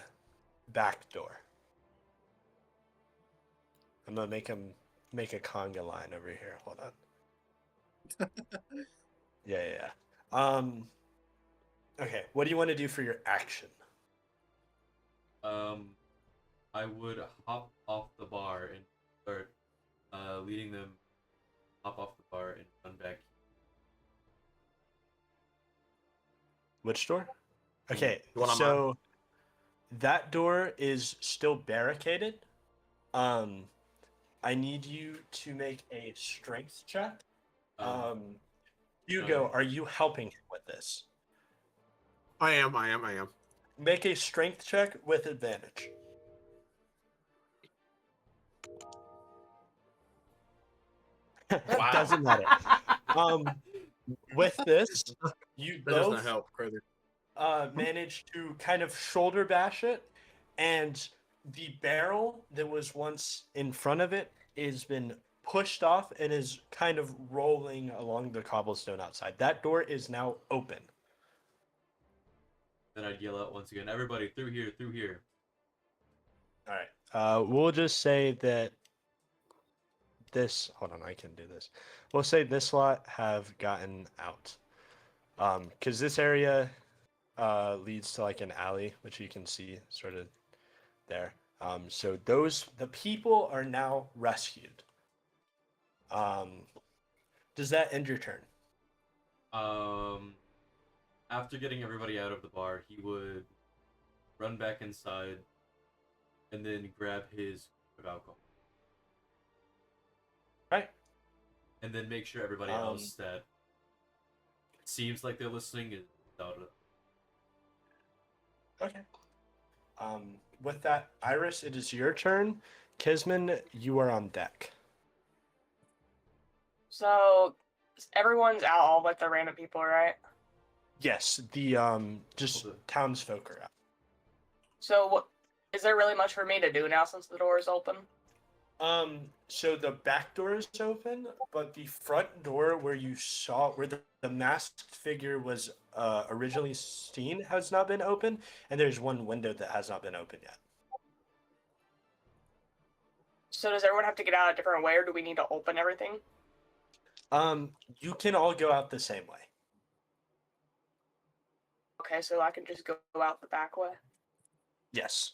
back door. I'm gonna make a conga line over here. Hold on. Yeah. Okay. What do you want to do for your action? I would hop off the bar and start leading them hop off the bar and run back. Which door? Okay, The one I'm on. so that door is still barricaded. I need you to make a strength check. Hugo, are you helping him with this? I am. Make a strength check with advantage. Wow. Doesn't matter. With this, you That does both not help, Crazy. managed to kind of shoulder bash it, and the barrel that was once in front of it has been pushed off and is kind of rolling along the cobblestone outside. That door is now open. Then I'd yell out once again, "Everybody, through here, through here." All right. We'll just say that this. Hold on, I can do this. We'll say this lot have gotten out. Because this area leads to like an alley, which you can see sort of there. So the people are now rescued. Does that end your turn? After getting everybody out of the bar, he would run back inside and then grab his of alcohol. Right. And then make sure everybody else that seems like they're listening is out of it. Okay. With that, Iris, it is your turn. Kizmin, you are on deck. So everyone's out, all but the random people, right? Yes, the just townsfolk are out. So what is there really much for me to do now since the door is open? So the back door is open, but the front door where you saw where the masked figure was originally seen has not been open, and there's one window that has not been open yet. So does everyone have to get out a different way, or do we need to open everything? You can all go out the same way. Okay, so I can just go out the back way. Yes.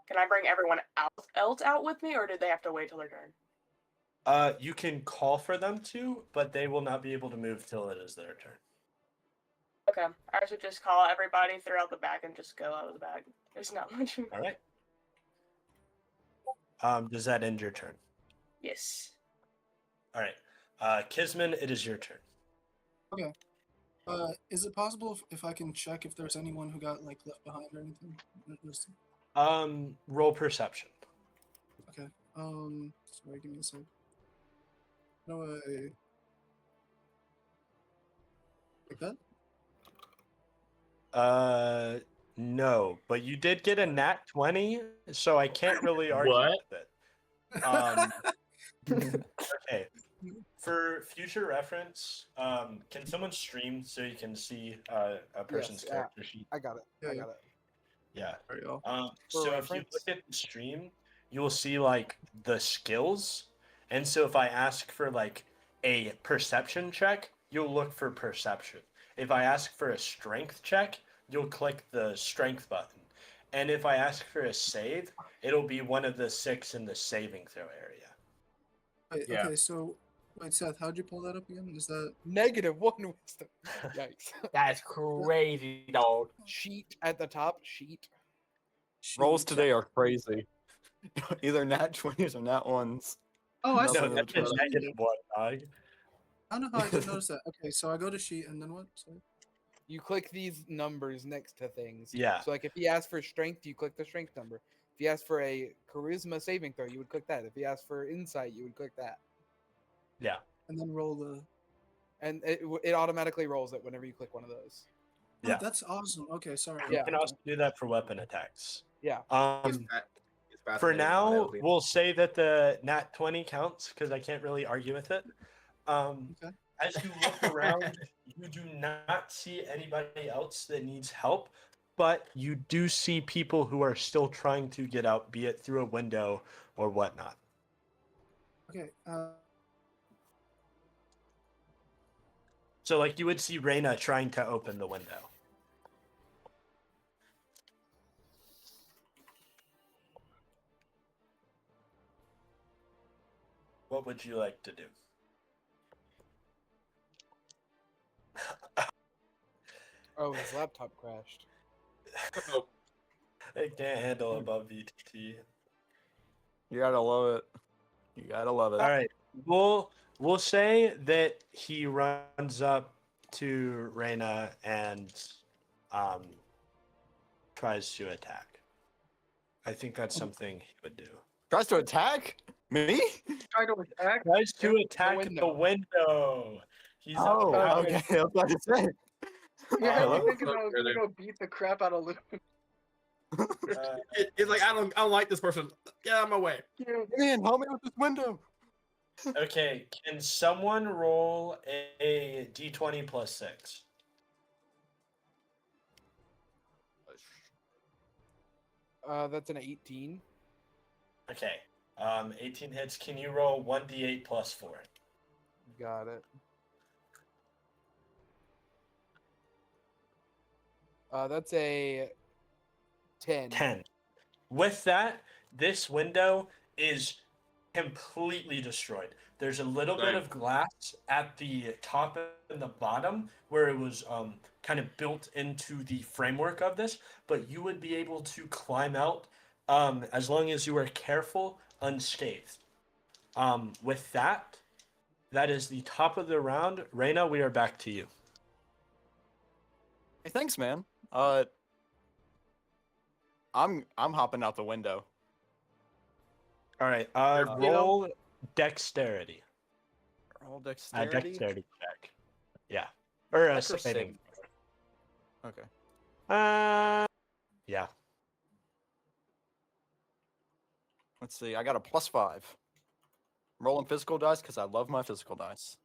Can I bring everyone else out with me, or do they have to wait till their turn? You can call for them to, but they will not be able to move till it is their turn. Okay, I should just call everybody throughout the back and just go out of the back. There's not much. All right. Does that end your turn? Yes. All right. Kizmin, it is your turn. Okay. Is it possible if I can check if there's anyone who got like left behind or anything? Just- Roll perception. Okay. Sorry, give me a sec. No way. Like that? No, but you did get a nat 20, so I can't really argue What? with it. Okay. For future reference, can someone stream so you can see a person's Yes, character sheet? I got it. Yeah, I yeah. got it. Yeah. There you go. So if you reference? look at the stream, you'll see like the skills. And so if I ask for like a perception check, you'll look for perception. If I ask for a strength check, you'll click the strength button. And if I ask for a save, it'll be one of the 6 in the saving throw area. Wait, Yeah. Okay, so wait, Seth, how'd you pull that up again? Is that -1 wisdom. Yikes. That's crazy, dog. Sheet at the top. Sheet. Rolls sheet? today are crazy. Either nat 20s or nat 1s. Oh, I No, see. No, Nothing that's in a between. negative one, dog. I don't know how I didn't notice that. Okay, so I go to sheet and then what? Sorry. You click these numbers next to things. Yeah. So like if he asks for strength, you click the strength number. If he asks for a charisma saving throw, you would click that. If he asks for insight, you would click that. Yeah. And then roll the. And it automatically rolls it whenever you click one of those. Oh, Yeah. that's awesome. Okay, sorry. You Yeah. can also do that for weapon attacks. Yeah. He's For fascinated by now, it. we'll say that the nat 20 counts because I can't really argue with it. Okay. As you look around, you do not see anybody else that needs help, but you do see people who are still trying to get out, be it through a window or whatnot. Okay. So, like, you would see Reyna trying to open the window. What would you like to do? Oh, his laptop crashed. Oh, I can't handle above VTT. You gotta love it. You gotta love it. All right, we'll say that he runs up to Reyna and tries to attack. I think that's something he would do. Tries to attack me? try to attack. Tries to attack the window. window. He's Oh, up okay. I was about to say. Yeah, Oh, I'm thinking so I was good. gonna go beat the crap out of Luke. It's like I don't like this person. Get out of my way. Man, help me with this window. Okay, can someone roll a d20 plus 6? That's an 18. Okay, 18 hits. Can you roll 1d8 plus 4? Got it. That's a 10. 10. With that, this window is completely destroyed. There's a little bit Dang. of glass at the top and the bottom where it was kind of built into the framework of this, but you would be able to climb out as long as you were careful, unscathed. With that, that is the top of the round. Reyna, we are back to you. Hey, thanks, man. I'm hopping out the window. All right, You know- roll dexterity. Roll A dexterity. dexterity check. Yeah. Or a Dex or saving. Okay. Yeah. Let's Let's see. I got a +5. I'm rolling physical dice because I love my physical dice.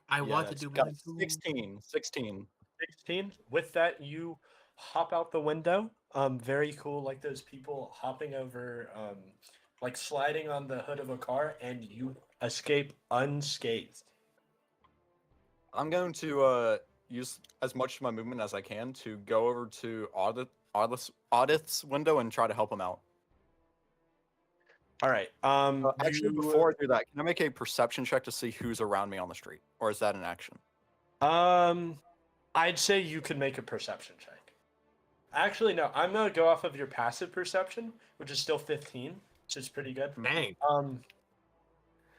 I want to Yes, do got mine too. 16. 16. 16. With that, you hop out the window. Very cool, like those people hopping over, like sliding on the hood of a car, and you escape unscathed. I'm going to use as much of my movement as I can to go over to Audeth's window and try to help him out. All right. Actually, before I do that, can I make a perception check to see who's around me on the street, or is that an action? I'd say you could make a perception check. Actually, no. I'm gonna go off of your passive perception, which is still 15, which is pretty good. Dang.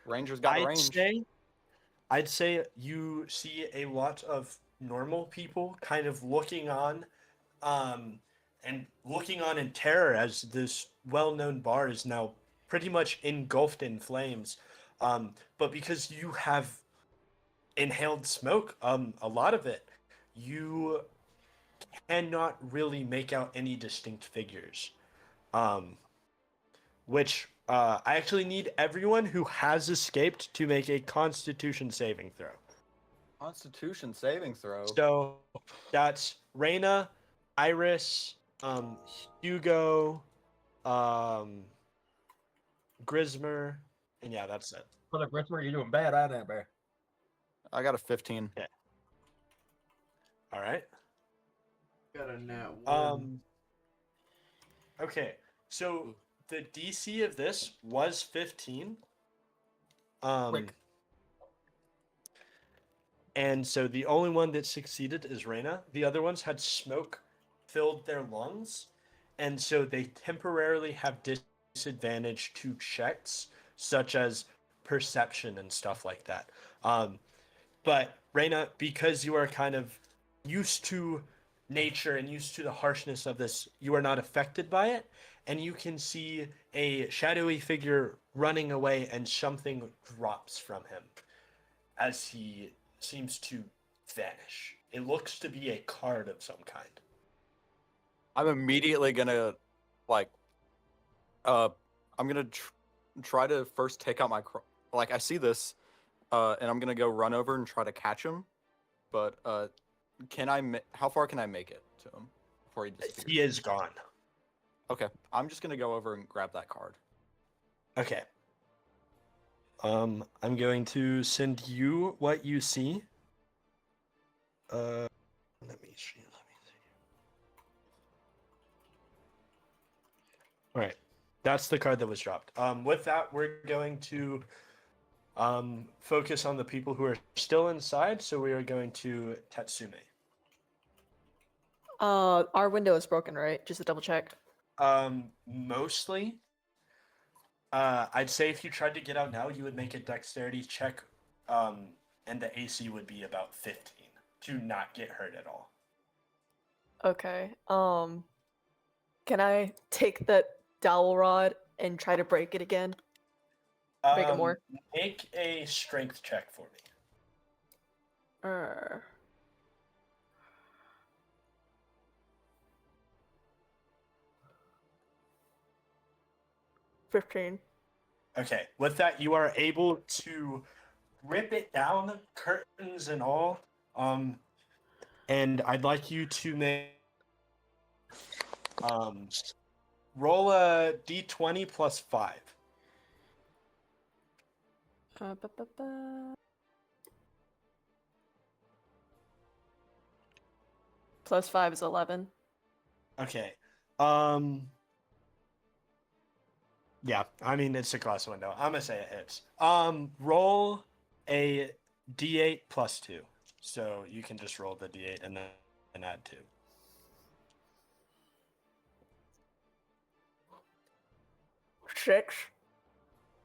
Ranger's got a range. I'd say you see a lot of normal people kind of looking on, and looking on in terror as this well-known bar is now pretty much engulfed in flames. But because you have inhaled smoke, a lot of it, you cannot really make out any distinct figures. Which I actually need everyone who has escaped to make a Constitution saving throw. Constitution saving throw. So that's Reyna, Iris, Hugo, Grizmer, and yeah, that's it. For the Grizmer, you're doing bad, I know, bear. I got a 15. All right. Got a nat 1. Okay, so the DC of this was 15. Quick. And so the only one that succeeded is Reyna. The other ones had smoke filled their lungs, and so they temporarily have disadvantage to checks such as perception and stuff like that. But Reyna, because you are kind of used to nature and used to the harshness of this, you are not affected by it, and you can see a shadowy figure running away, and something drops from him as he seems to vanish. It looks to be a card of some kind. I'm immediately gonna, like, I'm gonna try to first take out my, I see this, and I'm gonna go run over and try to catch him, but, how far can I make it to him before he disappears? He is gone. Okay, I'm just gonna go over and grab that card. Okay. I'm going to send you what you see. Let me see. All right, that's the card that was dropped. With that, we're going to focus on the people who are still inside. So we are going to Tet'sumi. Our window is broken, right? Just to double check. Mostly. I'd say if you tried to get out now, you would make a dexterity check, and the AC would be about 15 to not get hurt at all. Okay. Can I take the dowel rod and try to break it again? Break it more? Make a strength check for me. 15. Okay, with that, you are able to rip it down, curtains and all. And I'd like you to make roll a d20 plus 5. Plus 5 is 11. Okay. Yeah, I mean it's a glass window. I'm gonna say it hits. Roll a d8 plus 2. So you can just roll the d8 and then add 2. Six.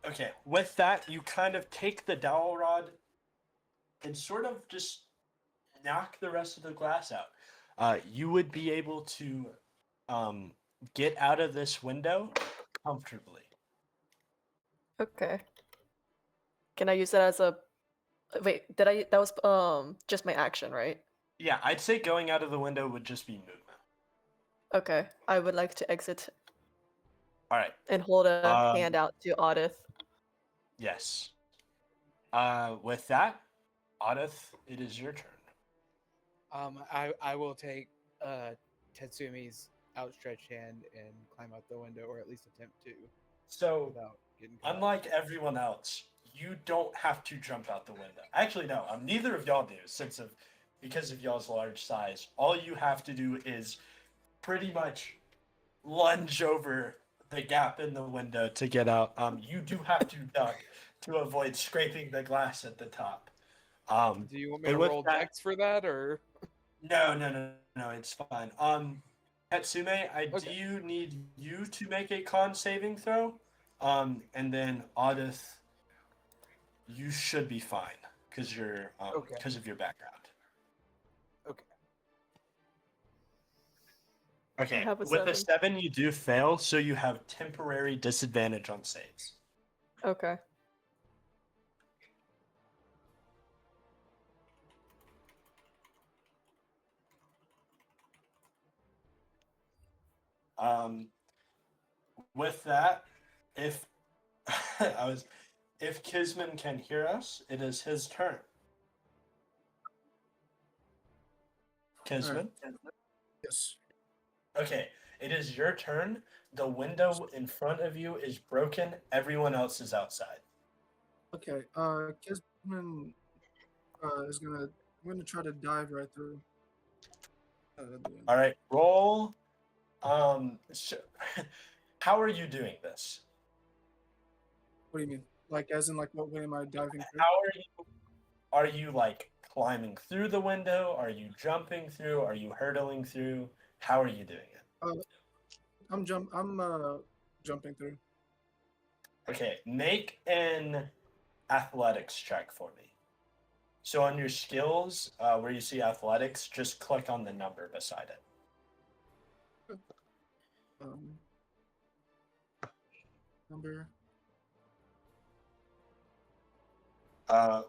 Okay, with that, you kind of take the dowel rod and sort of just knock the rest of the glass out. You would be able to get out of this window comfortably. Okay. Can I use that as a... Wait, did I... That was just my action, right? Yeah, I'd say going out of the window would just be movement. Okay. I would like to exit All right. and hold a Um, hand out to Audeth. Yes. With that, Audeth, it is your turn. I will take Tetsumi's outstretched hand and climb out the window, or at least attempt to, So, without getting caught. unlike everyone else, you don't have to jump out the window. Actually, no. Neither of y'all do, because of y'all's large size. All you have to do is pretty much lunge over the gap in the window to get out. You do have to duck to avoid scraping the glass at the top. Do you want me but to with roll that- dex for that, or? No, it's fine. Tetsume, I Okay. do need you to make a con saving throw. And then Audeth, you should be fine because you're Okay. because of your background. Okay. Okay. have a With a 7. 7, you do fail, so you have temporary disadvantage on saves. Okay. With that, if if Kizmin can hear us, it is his turn. Kizmin? Yes. Okay, it is your turn. The window in front of you is broken. Everyone else is outside. Okay. Kizmin is gonna. I'm gonna try to dive right through. The window. All right, roll. How are you doing this? What do you mean? Like, as in, like, what way am I diving through? How are you? Are you like climbing through the window? Are you jumping through? Are you hurdling through? How are you doing it? I'm jumping through. Okay, make an athletics check for me. So on your skills, where you see athletics, just click on the number beside it. Number.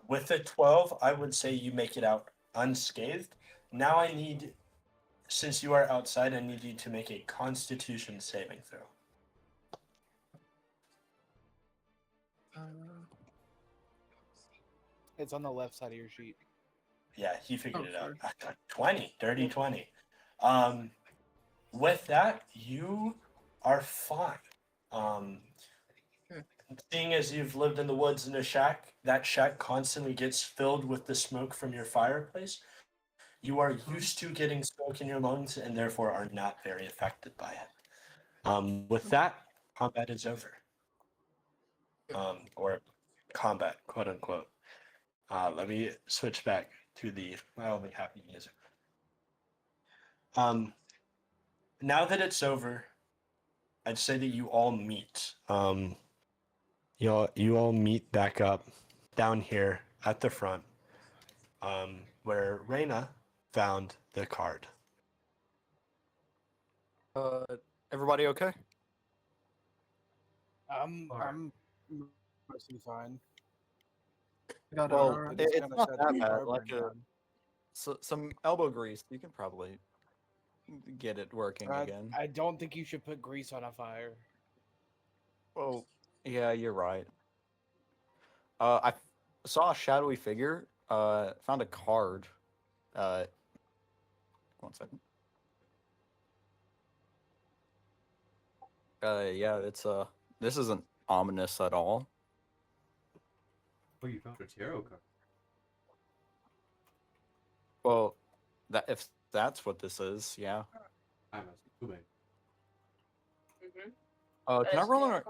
With a 12, I would say you make it out unscathed. Now I need, since you are outside, I need you to make a Constitution saving throw. It's on the left side of your sheet. Yeah, he figured it sorry. out. 20, dirty 20. With that, you are fine. Seeing as you've lived in the woods in a shack, that shack constantly gets filled with the smoke from your fireplace. You are used to getting smoke in your lungs and therefore are not very affected by it. With that, combat is over. Or combat, quote unquote. Let me switch back to the mildly happy music. Now that it's over, I'd say that you all meet. You all meet back up down here at the front, where Ryana found the card. Everybody okay? I'm mostly fine. I got Well, alright. Just it's kinda not set that the bad. car Like burn down. some elbow grease, you can probably get it working again. I don't think you should put grease on a fire. Oh, yeah, you're right. I saw a shadowy figure. Found a card. 1 second. Yeah, it's this isn't ominous at all. Oh, you found a tarot card. Well, if that's what this is, yeah. I'm assuming. Can I Is roll tarot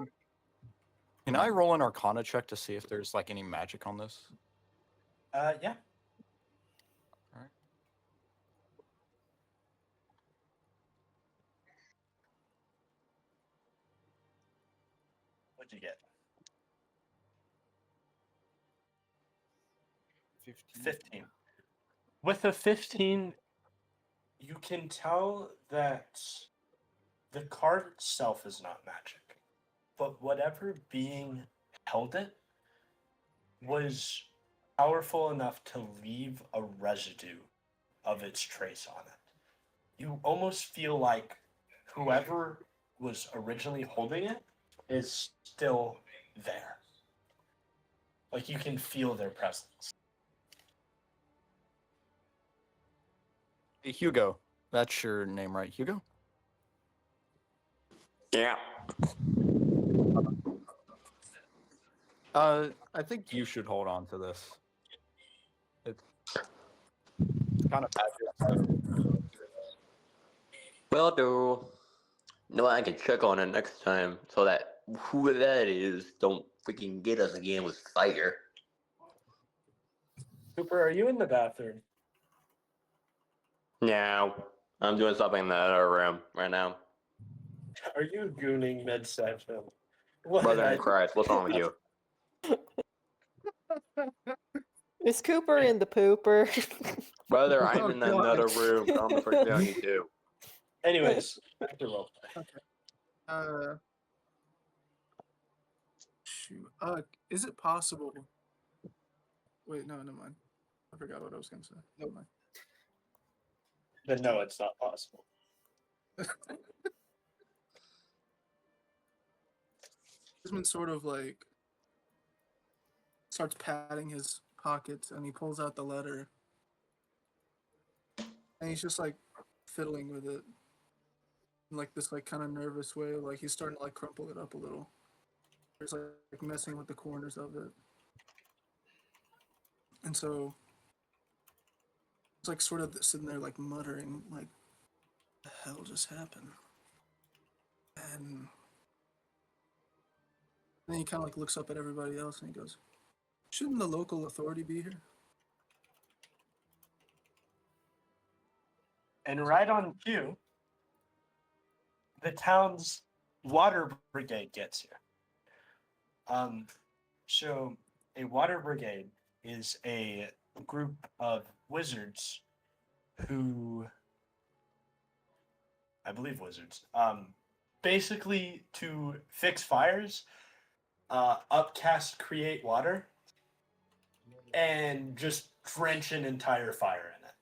Can I roll an Arcana check to see if there's like any magic on this? Yeah. Alright. What'd you get? 15. With a 15, you can tell that the card itself is not magic, but whatever being held it was powerful enough to leave a residue of its trace on it. You almost feel like whoever was originally holding it is still there. Like you can feel their presence. Hey, Hugo, that's your name, right? Hugo? Yeah. I think you should hold on to this. It's kind of bad. Will do. No, I can check on it next time so that who that is don't freaking get us again with fire. Cooper, are you in the bathroom? Now, I'm doing something in the other room right now. Are you gooning mid-session? What Brother did in Christ, what's wrong with you? Is Cooper in the pooper? Brother, I'm Oh, in God. another room. Calm the frick down, you two. Anyways, back to roleplay. Shoot. Is it possible? Wait, no, never mind. I forgot what I was gonna say. Never mind. Then no, it's not possible. Kizmin sort of like starts patting his pockets and he pulls out the letter. And he's just like fiddling with it in like this like kind of nervous way. Like he's starting to like crumple it up a little. He's like messing with the corners of it. And so it's like sort of sitting there like muttering like, the hell just happened? And then he kind of like looks up at everybody else and he goes, shouldn't the local authority be here? And right on cue, the town's water brigade gets here. So a water brigade is a group of wizards who, I believe wizards, basically to fix fires, upcast create water, and just drench an entire fire in it.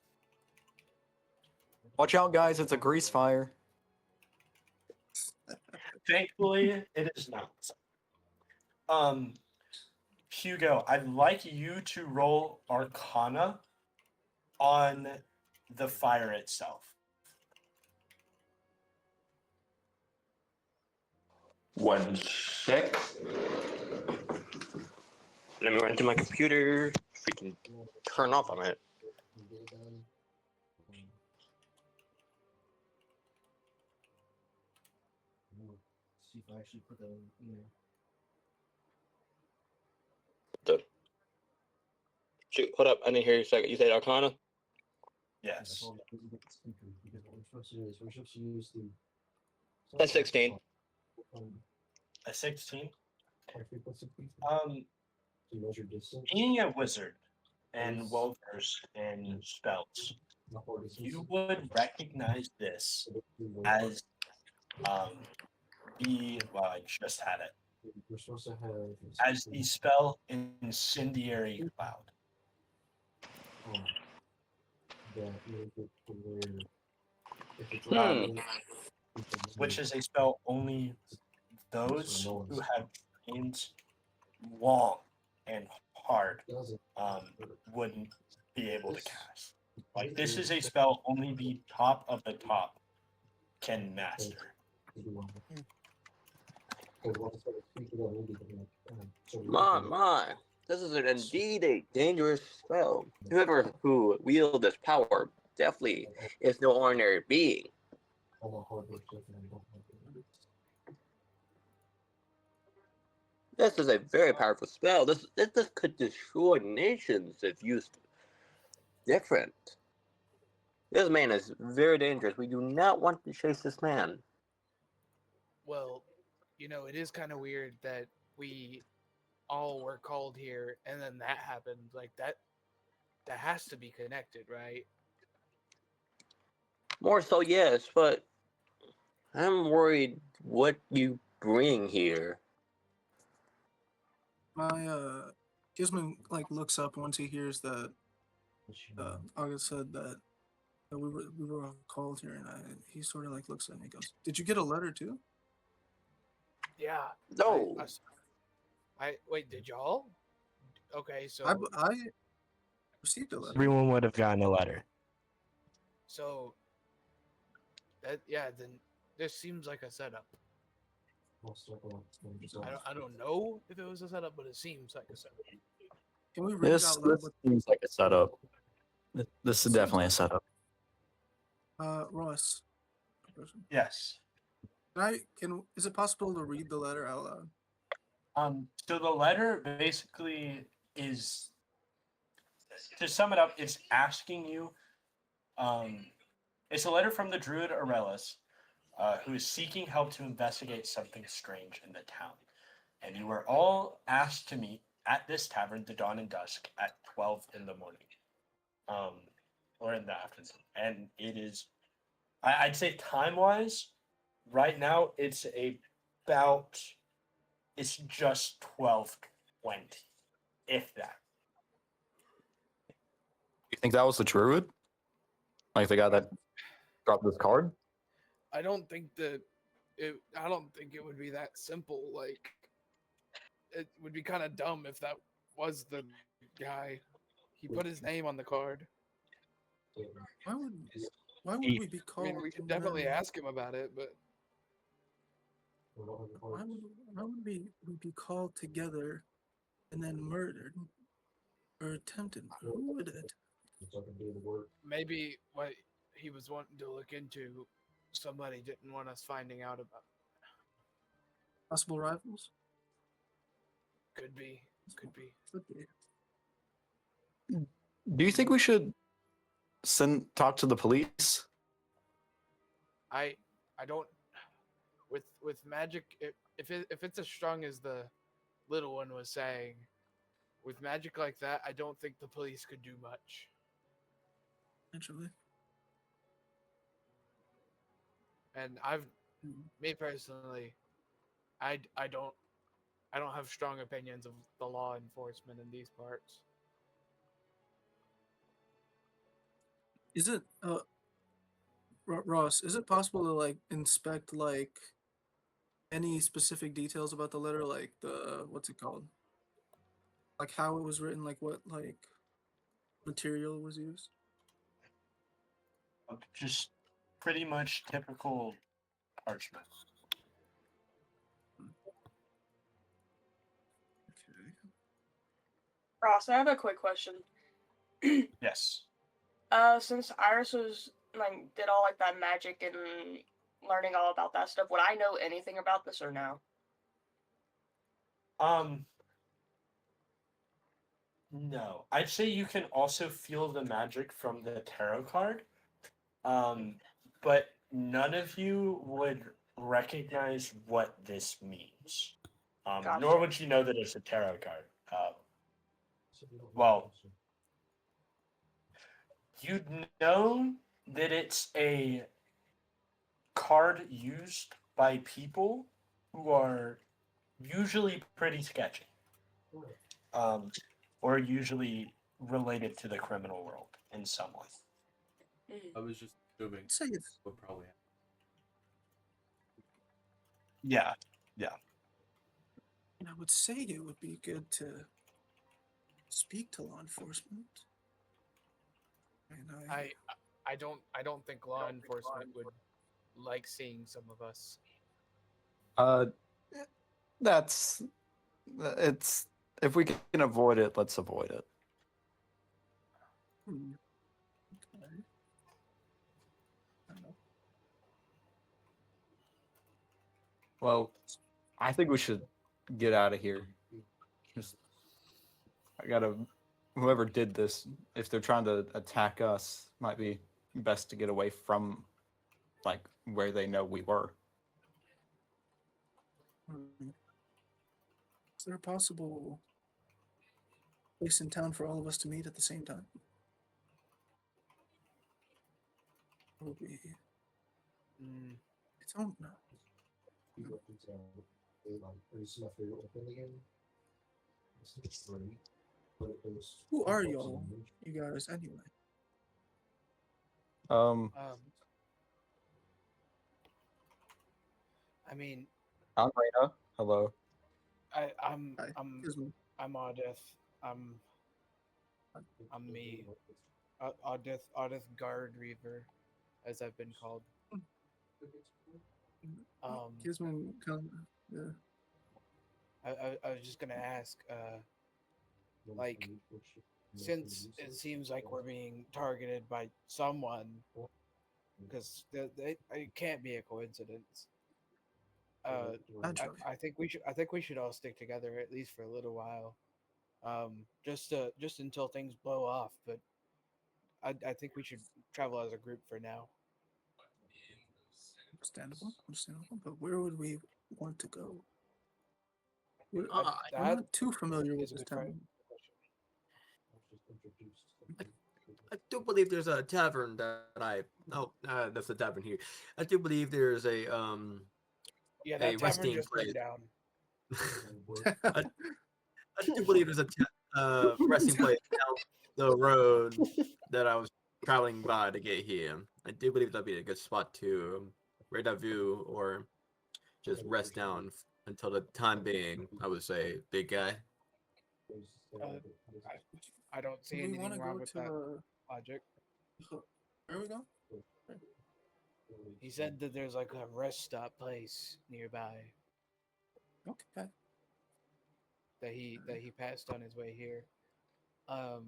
Watch out, guys! It's a grease fire. Thankfully, it is not. Hugo, I'd like you to roll Arcana on the fire itself. 1 sec. Let me run to my computer. Freaking turn off on it. See if I actually put that in there. Shoot, hold up. I didn't hear you a second. You said Arcana? Yes. Because what we're supposed to do is we're supposed to use the. That's 16. A 16. To measure distance. Being a wizard and well-versed in spells, you would recognize this as I just had it. We're supposed to have As the spell Incendiary Cloud. that make it to where if it's Which is a spell only those who have trained long and hard wouldn't be able to cast. Like this is a spell only the top of the top can master. My. This is indeed a dangerous spell. Whoever who wields this power definitely is no ordinary being. This is a very powerful spell. This could destroy nations if used different. This man is very dangerous. We do not want to chase this man. Well, it is kind of weird that we all were called here and then that happened. Like that has to be connected, right? More so, yes, but I'm worried what you bring here. My Gizmin like looks up once he hears that August said that we were all called here, and he sort of like looks at me and he goes, "Did you get a letter too?" Yeah. No. Wait. Did y'all? Okay, so I received a letter. Everyone would have gotten a letter. so then this seems like a setup. I don't know if it was a setup, but it seems like a setup. Can we read This out loud what seems like a setup. This is Seems definitely a like- setup. Ross? Yes. Is it possible to read the letter out loud? So the letter basically is, to sum it up, it's asking you. It's a letter from the druid Aurelius, who is seeking help to investigate something strange in the town, and you are all asked to meet at this tavern, the Dawn and Dusk, at 12 in the morning, or in the afternoon. And it is, I'd say time-wise, right now it's just 12:20, if that. You think that was the druid? Like the guy that dropped this card? I don't think it would be that simple. Like, it would be kind of dumb if that was the guy. He put his name on the card. Why would we be I called? mean, we could definitely men? ask him about it, but Why would we be called together and then murdered or attempted? Who would it? maybe what he was wanting to look into, somebody didn't want us finding out about. Possible rivals? Could be. Could be. Could be. Do you think we should talk to the police? I don't. With magic, if it's as strong as the little one was saying, with magic like that, I don't think the police could do much. Actually, And Hmm. me personally, I don't have strong opinions of the law enforcement in these parts. Is it Ross? Is it possible to like inspect like any specific details about the letter, like the what's it called? Like how it was written, like what like material was used? Just pretty much typical parchment. Okay. Ross, I have a quick question. Yes. Since Iris was did all like that magic and learning all about that stuff, would I know anything about this or no? No. I'd say you can also feel the magic from the tarot card. But none of you would recognize what this means. Gotcha. Nor would you know that it's a tarot card. Well, you'd know that it's a card used by people who are usually pretty sketchy, or usually related to the criminal world in some way. I was just assuming Say it's what probably happened. Yeah. I would say it would be good to speak to law enforcement. And I don't think law enforcement would like seeing some of us. It's if we can avoid it, let's avoid it. Okay. I don't know. Well, I think we should get out of here. Whoever did this, if they're trying to attack us, might be best to get away from, like, where they know we were. Is there a possible place in town for all of us to meet at the same time? Probably. I don't know. Who are y'all? You guys, anyway. I mean, I'm Reyna. Hello. I'm Hi, Kizmin. Audeth. I'm me. Audeth Guardreaver, as I've been called. Kizmin, yeah. I was just gonna ask, like, since it seems like we're being targeted by someone, because it can't be a coincidence. Naturally. I think we should all stick together at least for a little while, just until things blow off. But I think we should travel as a group for now. Understandable. But where would we want to go? We're That not too familiar with is a this good question. town. I do believe there's a tavern that's the tavern here. I do believe there's a Yeah, a that tavern resting just place. burned down. I, I do believe there's a resting place down the road that I was traveling by to get here. I do believe that'd be a good spot to rendezvous or just rest down until the time being. I would say, big guy. I don't see We want anything to wrong go with to that logic. where we go? He said that there's like a rest stop place nearby Okay. that he passed on his way here. I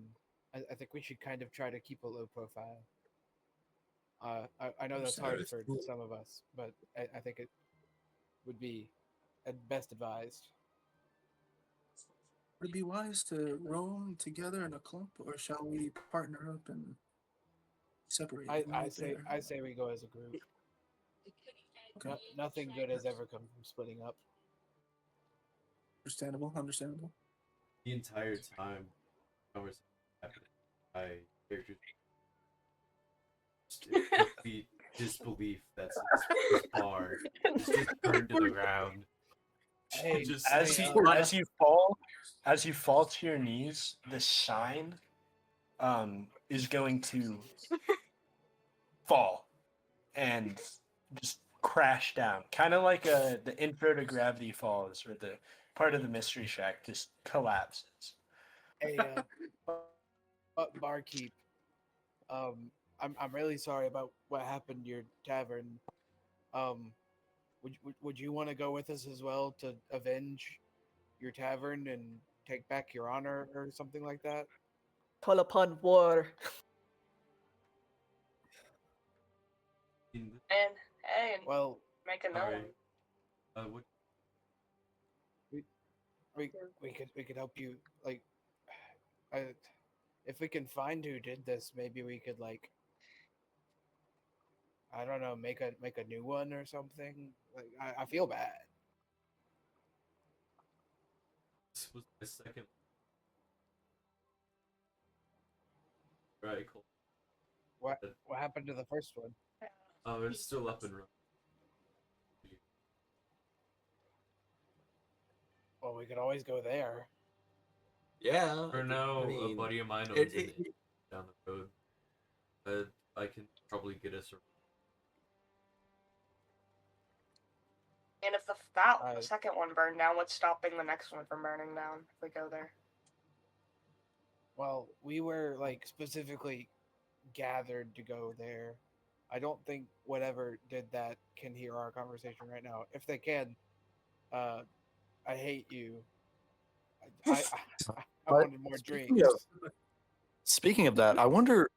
think we should kind of try to keep a low profile. I know that's hard for some of us, but I think it would be at best advised. Would it be wise to roam together in a clump, or shall we partner up and separate? when we get there? I say we go as a group. Okay. Nothing good has ever come from splitting up. Understandable. The entire time conversation happening, my characters just in complete disbelief that this bar is just burned to the ground. Hey, Just As saying, you fall to your knees, the sign is going to fall and just crash down, kind of like the intro to Gravity Falls, where the part of the Mystery Shack just collapses. Hey, barkeep. I'm really sorry about what happened to your tavern. Would you want to go with us as well to avenge your tavern and take back your honor or something like that? Call upon war. And hey, Well, make a sorry. note. What we could help you. Like, if we can find who did this, maybe we could, like, I don't know, make a new one or something. Like, I feel bad. this was my second. Right, cool. What happened to the first one? Oh, it's still up and running. Well, we could always go there. Yeah. For now, I mean, a buddy of mine owns it- it down the road. I can probably get us. And if the second one burned down, what's stopping the next one from burning down if we go there? Well, we were, like, specifically gathered to go there. I don't think whatever did that can hear our conversation right now. If they can, I hate you. I wanted more drinks. Speaking of that, I wonder,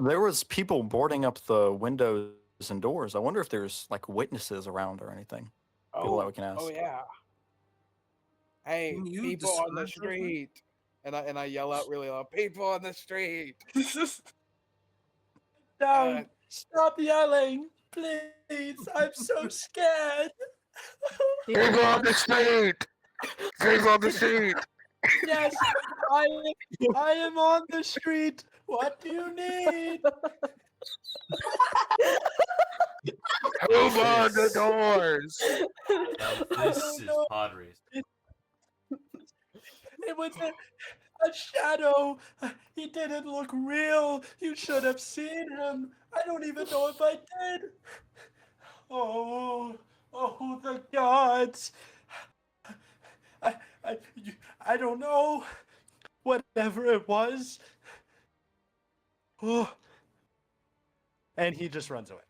there was people boarding up the windows and doors. I wonder if there's like witnesses around or anything. People that we can ask. Oh yeah. Hey, Can you people on the describe those street, and I yell out really loud, people on the street. Down! Stop yelling, please! I'm so scared. People on the street! People on the street! Yes, I am on the street. What do you need? Open the doors! Now this is pod race. It was a shadow. He didn't look real. You should have seen him. I don't even know if I did. Oh, the gods. I don't know. Whatever it was. Oh. And he just runs away.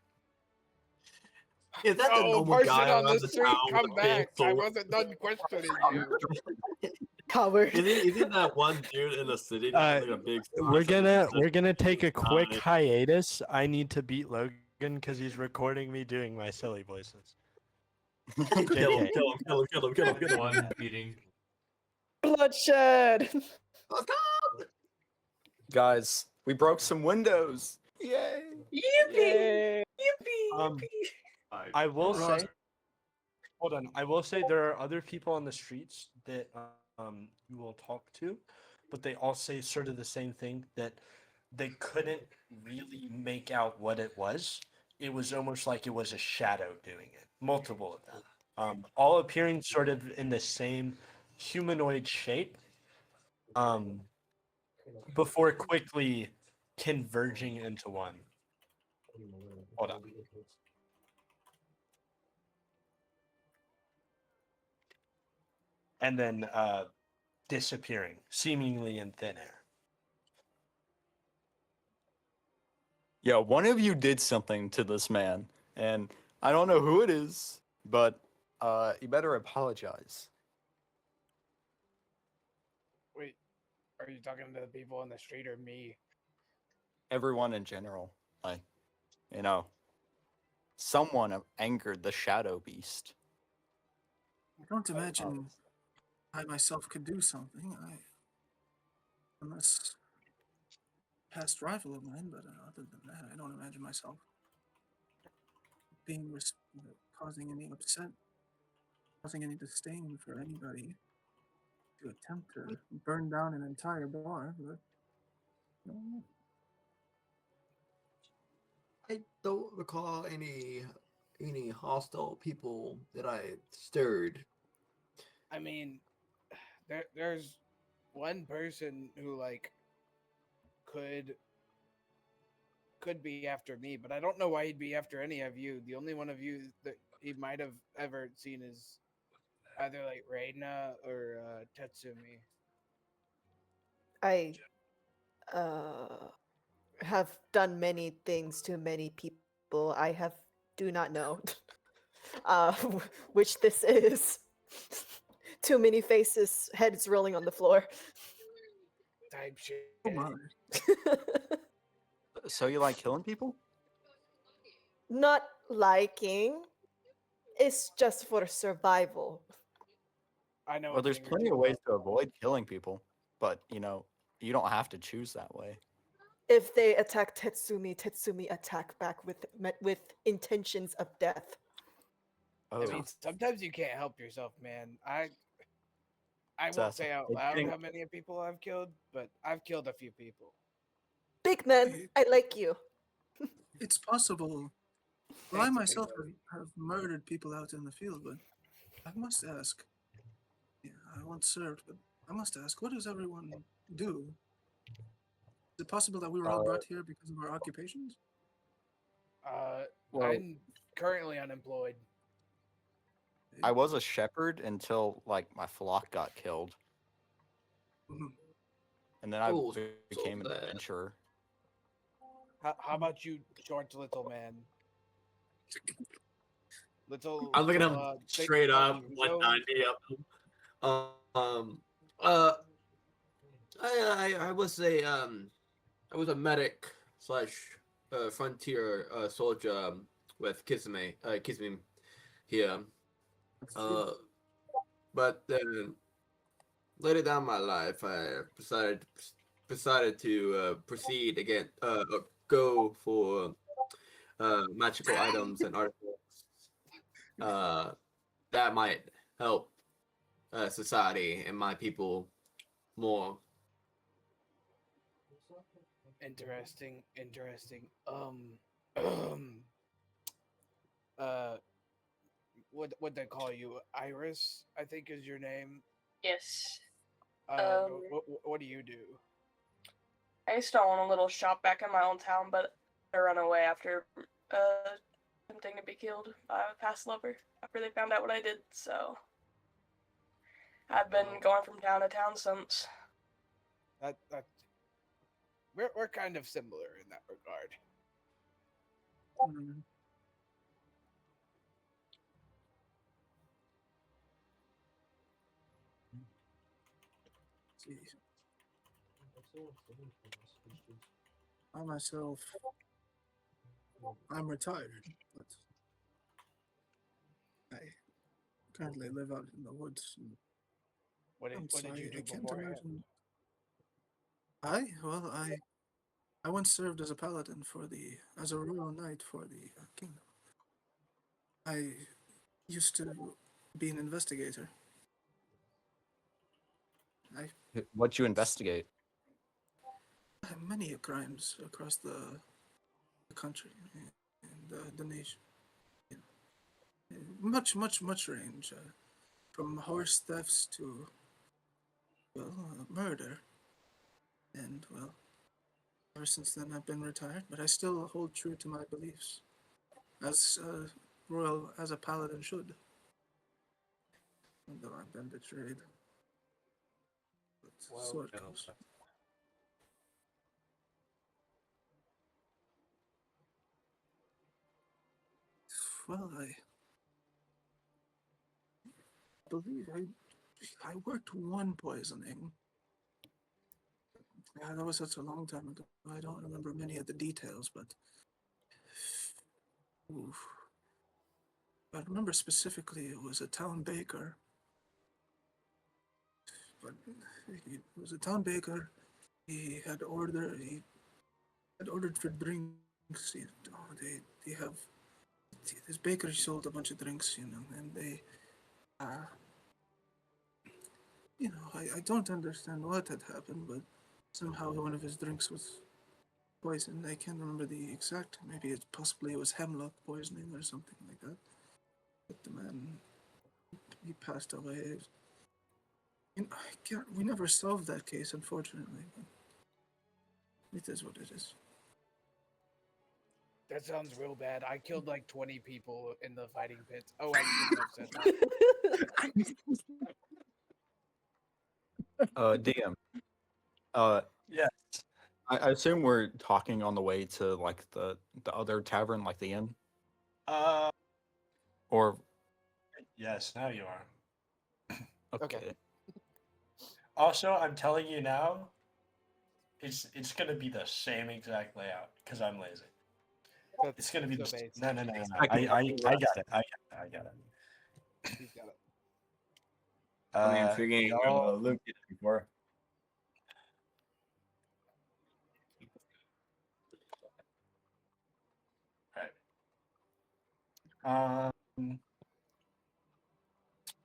Is that the Oh, normal person guy on around the the street, town come with a big back. I sword? wasn't done questioning you. Coward. Isn't that one dude in the city that has like a big sign We're gonna take a quick Hi. hiatus. I need to beat Logan because he's recording me doing my silly voices. kill him, JK. kill him, kill him, kill him, kill him, kill him. One beating. Bloodshed. Let's go! Guys, we broke some windows. Yay! Yippee! Yay. Yippee! Um, Five. I will Right. say, hold on. I will say there are other people on the streets that you will talk to, but they all say sort of the same thing, that they couldn't really make out what it was. It was almost like it was a shadow doing it. Multiple of them, all appearing sort of in the same humanoid shape, before quickly converging into one. Hold on. And then disappearing, seemingly in thin air. Yeah, one of you did something to this man, and I don't know who it is, but you better apologize. Wait, are you talking to the people on the street or me? Everyone in general, like, you know, someone angered the shadow beast. I don't imagine I myself could do something. Unless past rival of mine, but other than that, I don't imagine myself being causing any upset, causing any disdain for anybody to attempt to burn down an entire bar. But no, I don't recall any hostile people that I stirred. I mean, there's one person who like could be after me, but I don't know why he'd be after any of you. The only one of you that he might have ever seen is either like Ryana or Tet'sumi. I have done many things to many people. I do not know which this is. Too many faces, heads rolling on the floor. Type shit. oh my. So you like killing people? Not liking. It's just for survival. I know. Well, a there's thing or plenty two of ways about- to avoid killing people, but you know, you don't have to choose that way. If they attack Tet'sumi attack back with intentions of death. Oh, I mean, sometimes you can't help yourself, man. I won't Seth, say out I loud think- how many people I've killed, but I've killed a few people. Big man, I like you. It's possible. Well, I Thanks, myself Hugo. have murdered people out in the field, but I must ask. Yeah, I once served, but I must ask, what does everyone do? Is it possible that we were all brought here because of our occupations? Well- I'm currently unemployed. I was a shepherd until like my flock got killed, Mhm. and then I Oh, so became an sad. adventurer. How about you, short little man? Little. I'm looking at him thick straight butt up, Hugo? 190 up. I was I was a medic slash frontier soldier with Kizmin here. But then later down my life, I decided to proceed again, go for magical items and artifacts that might help society and my people more. Interesting. What they call you? Iris, I think is your name. Yes. What do you do? I used to own a little shop back in my own town, but I ran away after attempting to be killed by a past lover after they found out what I did, so I've been going from town to town since. That we're kind of similar in that regard. Mm. See, I myself, I'm retired, but I currently live out in the woods. And What did you do I can't beforehand? imagine. Well, I once served as a paladin as a royal knight for the kingdom. I used to be an investigator. I What'd you investigate? many crimes across the country and the nation. Much range, from horse thefts to murder. And well, ever since then I've been retired, but I still hold true to my beliefs, as as a paladin should. Though I've been betrayed. But so it goes. Well, I believe I worked one poisoning. Yeah, that was such a long time ago. I don't remember many of the details, but oof. I remember specifically it was a town baker. But it was a town baker. He had ordered for drinks. They have this bakery sold a bunch of drinks, and they I don't understand what had happened, but somehow one of his drinks was poisoned. I can't remember the exact. Maybe it was hemlock poisoning or something like that. But the man, he passed away. We never solved that case, unfortunately. But it is what it is. That sounds real bad. I killed like 20 people in the fighting pits. Oh, I shouldn't have said that. DM. Yeah. I assume we're talking on the way to like the other tavern, like the inn, Uh, or yes, now you are. okay. Also, I'm telling you now, it's gonna be the same exact layout because I'm lazy. It's gonna be so the basic. no. I got it. I got it. He's got it. I mean, figuring y'all- Luke did it before.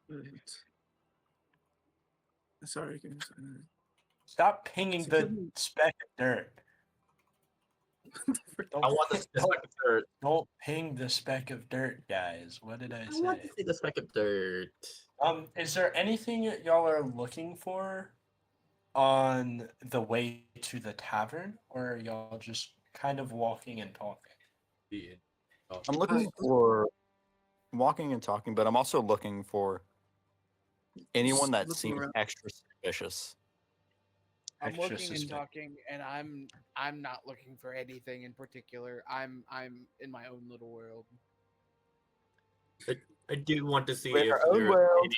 Right. Sorry, guys. Stop pinging the speck of dirt. I want the speck of dirt. Don't ping the speck of dirt, guys. What did I I want to say? see the speck of dirt. Is there anything y'all are looking for on the way to the tavern, or are y'all just kind of walking and talking? I'm looking for walking and talking, but I'm also looking for anyone that looking seems around. extra suspicious. I'm Extra looking and suspicious. talking, and I'm not looking for anything in particular. I'm in my own little world. I do want to see We're if our own there world.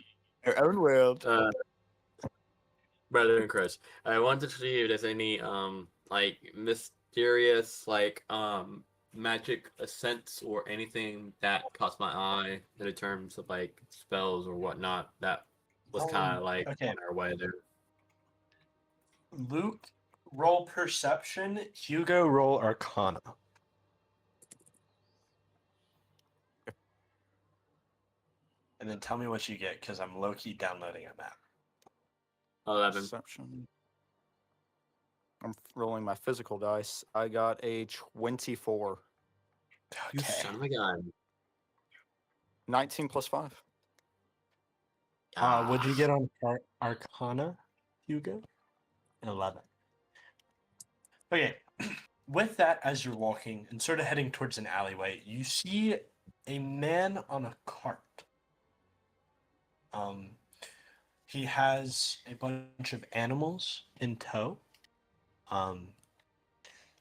Our own world. Brother and Chris. I wanted to see if there's any like mysterious magic scents or anything that caught my eye in terms of like spells or whatnot that was kind of like okay. on our way there. Luke, roll perception. Hugo, roll arcana. And then tell me what you get, because I'm low-key downloading a map. 11. Perception. I'm rolling my physical dice. I got a 24. You son of a gun. 19 plus 5. What'd you get on arcana, Hugo? 11. Okay. With that, as you're walking and sort of heading towards an alleyway, you see a man on a cart. he has a bunch of animals in tow.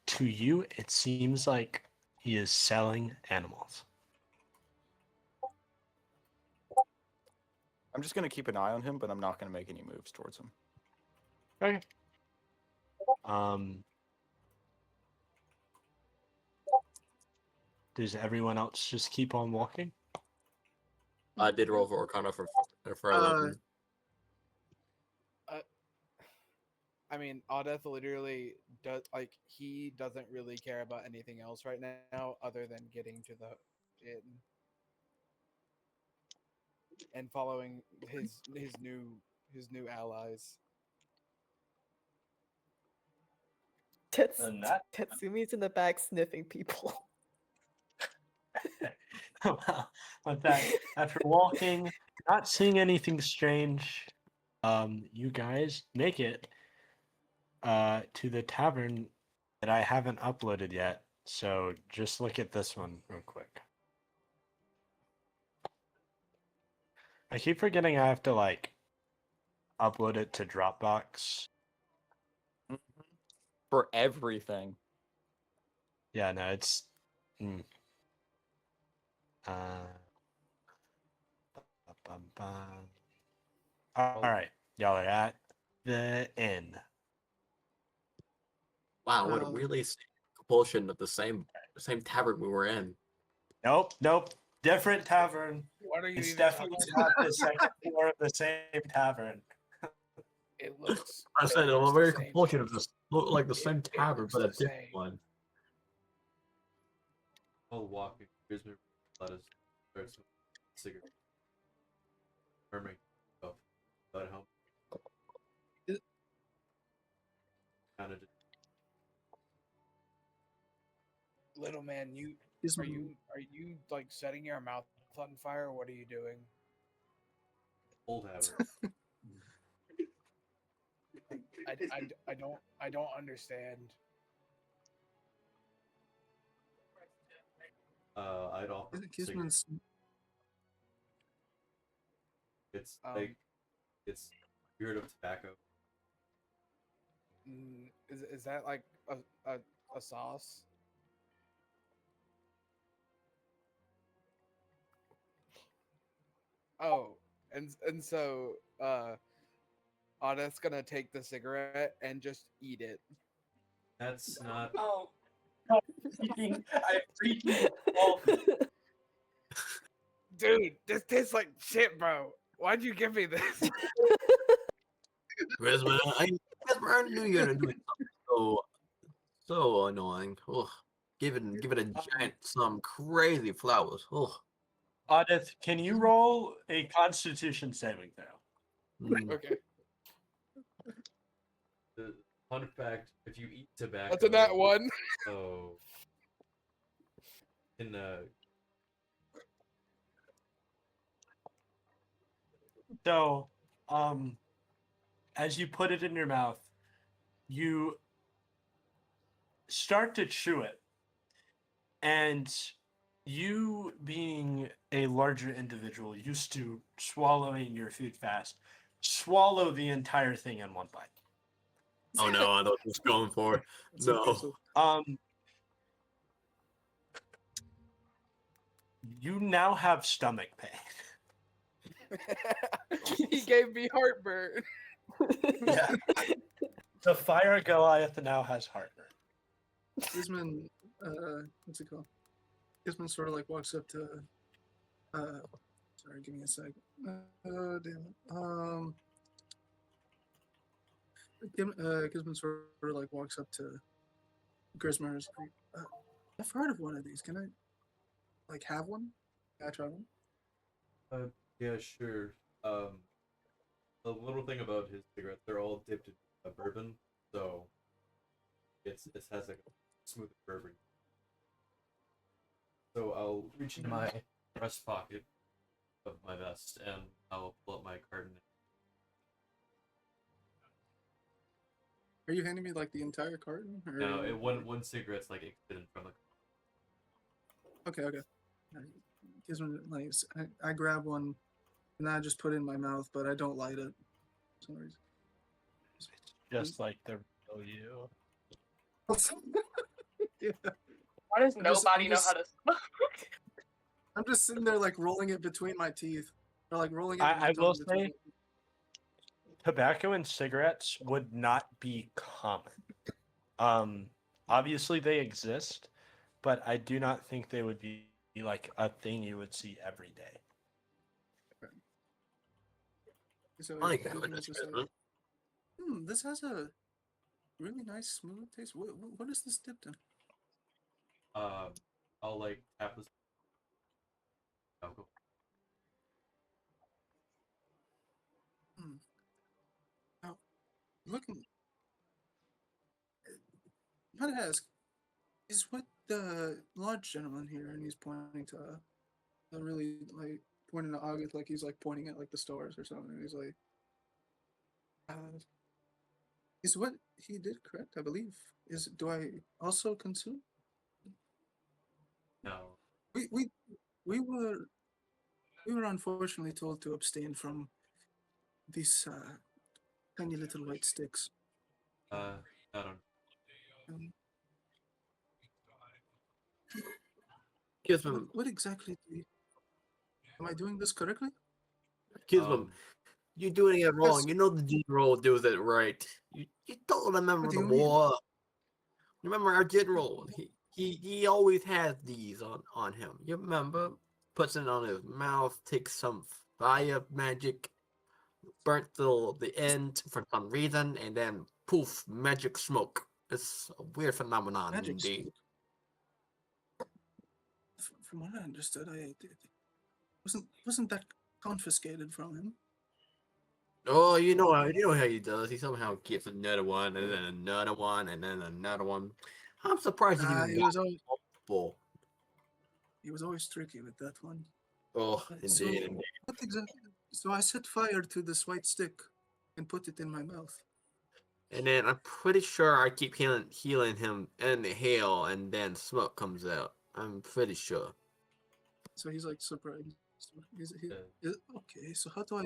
To you, it seems like he is selling animals. I'm just gonna keep an eye on him, but I'm not gonna make any moves towards him. Okay. Does everyone else just keep on walking? I did roll for Arcana for 11. I mean, Audeth literally does he doesn't really care about anything else right now other than getting to the inn and following his new allies. And that- Tetsumi's in the back sniffing people. With that, after walking, not seeing anything strange, you guys make it to the tavern that I haven't uploaded yet. So just look at this one real quick. I keep forgetting I have to like upload it to Dropbox. For everything. Yeah, no, it's all right, y'all are at the inn. Wow, what a really compulsion of the same tavern we were in. Nope, different tavern. What are you It's even definitely talking not the second floor of the same tavern. It looks. I said it a looks very the same. compulsion of this look like the It- same it tavern, looks but a the different same. one. While walking, Grizmer let us start some cigarette. Murmuring stuff about how kind of Little man, you Is are you like setting your mouth on fire? What are you doing? old habit. I don't understand. I'd offer Is it a cigarette. Kizmin's? It's Um, like it's weird of tobacco. Is that like a sauce? Oh, and so Audeth's gonna take the cigarette and just eat it. That's not. Oh, I freaking Dude, this tastes like shit, bro. Why'd you give me this? Grizmer, I knew you were gonna do something so annoying. Ugh. Give it a giant some crazy flowers. Ugh. Audeth, can you roll a Constitution saving throw? Okay, The fun fact: if you eat tobacco, that's a nat one. So, in So, as you put it in your mouth, you start to chew it, and you, being a larger individual, used to swallowing your food fast, swallow the entire thing in one bite. Oh no, I know what I was going for. No. You now have stomach pain. He gave me heartburn. Yeah. The fire Goliath now has heartburn. Kizmin, what's it called? Kizmin sort of like walks up to. Sorry, give me a sec. Damn it. Kizmin sort of like walks up to Grizmer's. I've heard of one of these. Can I, like, have one? Can I try one? yeah, sure. The little thing about his cigarettes, they're all dipped in bourbon, so it has like a smooth bourbon. So I'll reach into my breast pocket of my vest and I'll pull up my carton. Are you handing me like the entire carton? Or... No, one cigarette's like hidden from the. Okay. Kizmin, like, I grab one and I just put it in my mouth, but I don't light it. some reason. Just like the real you. Yeah. Why does I'm just- nobody I'm know just- how to smoke? I'm just sitting there like rolling it between my teeth, or like rolling it. I will between say, tobacco and cigarettes would not be common. Obviously they exist, but I do not think they would be like a thing you would see every day. So I like it that was just like, this has a really nice smooth taste. What is this dipped in? I'll like tap this alcohol. Now, looking, I gotta ask, is what the large gentleman here, and he's pointing to really like pointing to August, like he's like pointing at like the stores or something. And he's like, is what he did correct? I believe. Do I also consume? No. We were unfortunately told to abstain from these tiny little white sticks. I don't. Um, Kizmin, what exactly am I doing this correctly? Kizmin, you're doing it wrong. Yes. You know the general does it right. You don't remember What do the you mean? war. Remember our general? He always has these on him. You remember? Puts it on his mouth, takes some fire magic, burnt the end for some reason, and then poof, magic smoke. It's a weird phenomenon Magic indeed. smoke. From what I understood, wasn't that confiscated from him? Oh, you know how he does. He somehow gets another one, and then another one, and then another one. I'm surprised he He didn't was got always multiple. tricky with that one. Oh, So indeed, indeed. what exactly? So I set fire to this white stick and put it in my mouth. And then I'm pretty sure I keep healing him in the hail, and then smoke comes out. I'm pretty sure. So he's like surprised. Yeah. Okay, so how do I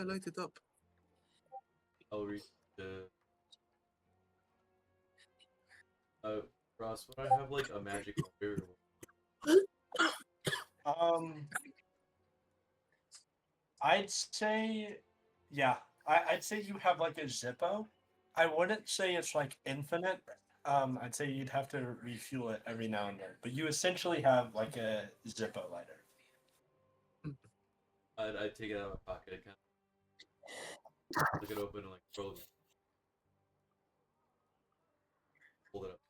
light it up? I'll read the. Ross, would I have like a magic wire? I'd say, yeah, I'd say you have like a Zippo. I wouldn't say it's like infinite. I'd say you'd have to refuel it every now and then, but you essentially have like a Zippo lighter. I'd take it out of my pocket and kind of look it open and like roll it. Hold it up.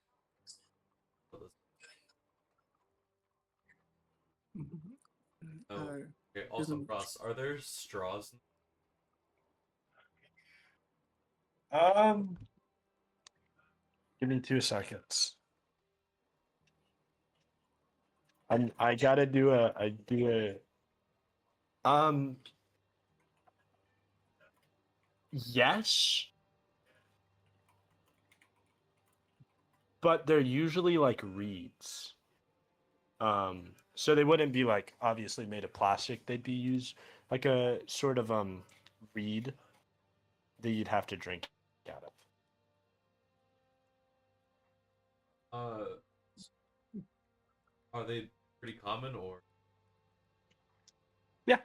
Oh, okay. Also, isn't- Ross, are there straws? Give me 2 seconds. I gotta do yes, but they're usually like reeds. So they wouldn't be like obviously made of plastic. They'd be used like a sort of reed that you'd have to drink out of. Are they pretty common or? Yeah.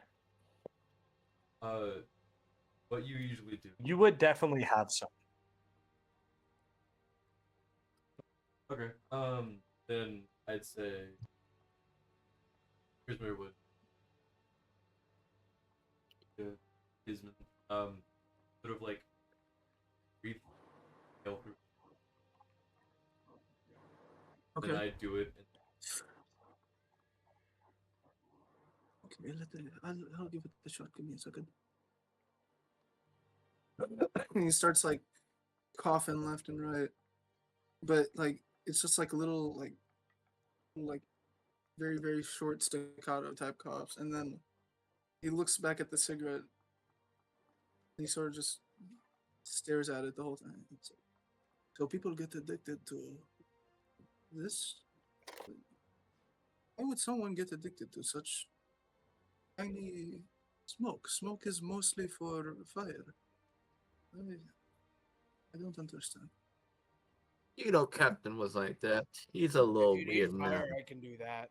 What you usually do? You would definitely have some. Okay. Then I'd say. Here's where would. Kizmin. Sort of like. Breathe. Through. Okay. Then I do it. Okay, I'll give it a shot. Give me a second. He starts like coughing left and right, but like it's just like a little like very very short staccato type coughs, and then he looks back at the cigarette. And he sort of just stares at it the whole time. So people get addicted to this. Why would someone get addicted to such Smoke. Smoke is mostly for fire. I don't understand. You know, Captain was like that. He's a If little you need weird man. fire, I can do that.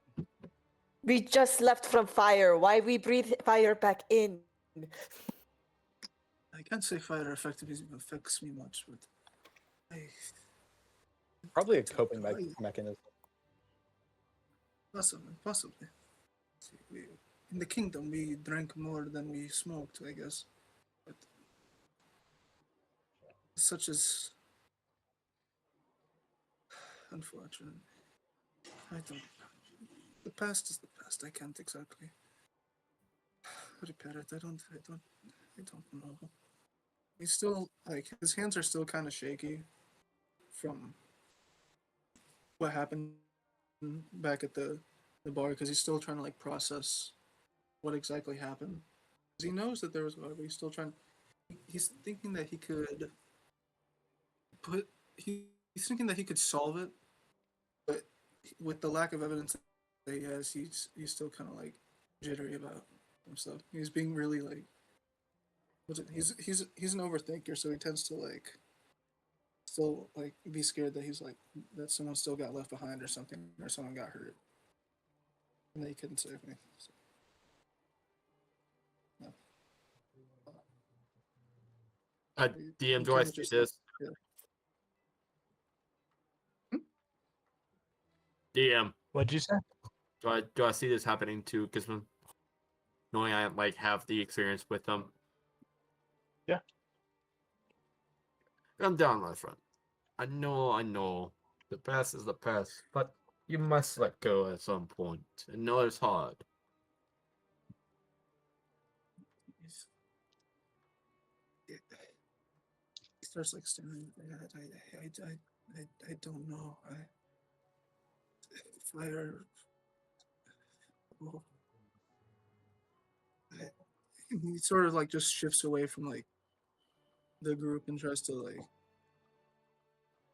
We just left from fire. Why we breathe fire back in? I can't say fire affects me much, but I Probably a coping I- mechanism. possibly. See, in the kingdom, we drank more than we smoked, I guess. But such as unfortunate. I don't. The past is the past. I can't exactly repair it. I don't know. He's still like his hands are still kind of shaky from what happened back at the bar because he's still trying to like process what exactly happened. 'Cause he knows that there was but he's still trying. He's thinking that he could he's thinking that he could solve it, but with the lack of evidence that he has, he's still kind of like jittery about himself. He's being really like he's an overthinker, so he tends to like still like be scared that he's like that someone still got left behind or something, or someone got hurt and they couldn't save me. So, no. DM, He do I kinda see just, this? yeah. DM, What'd you say? do I see this happening to Kizmin? Knowing I like have the experience with them. Yeah. I'm down, my friend. I know. The past is the past, but you must let go at some point. I know it's hard. He starts like staring at my head. I don't know. Fire. Oh. He sort of like just shifts away from like the group and tries to like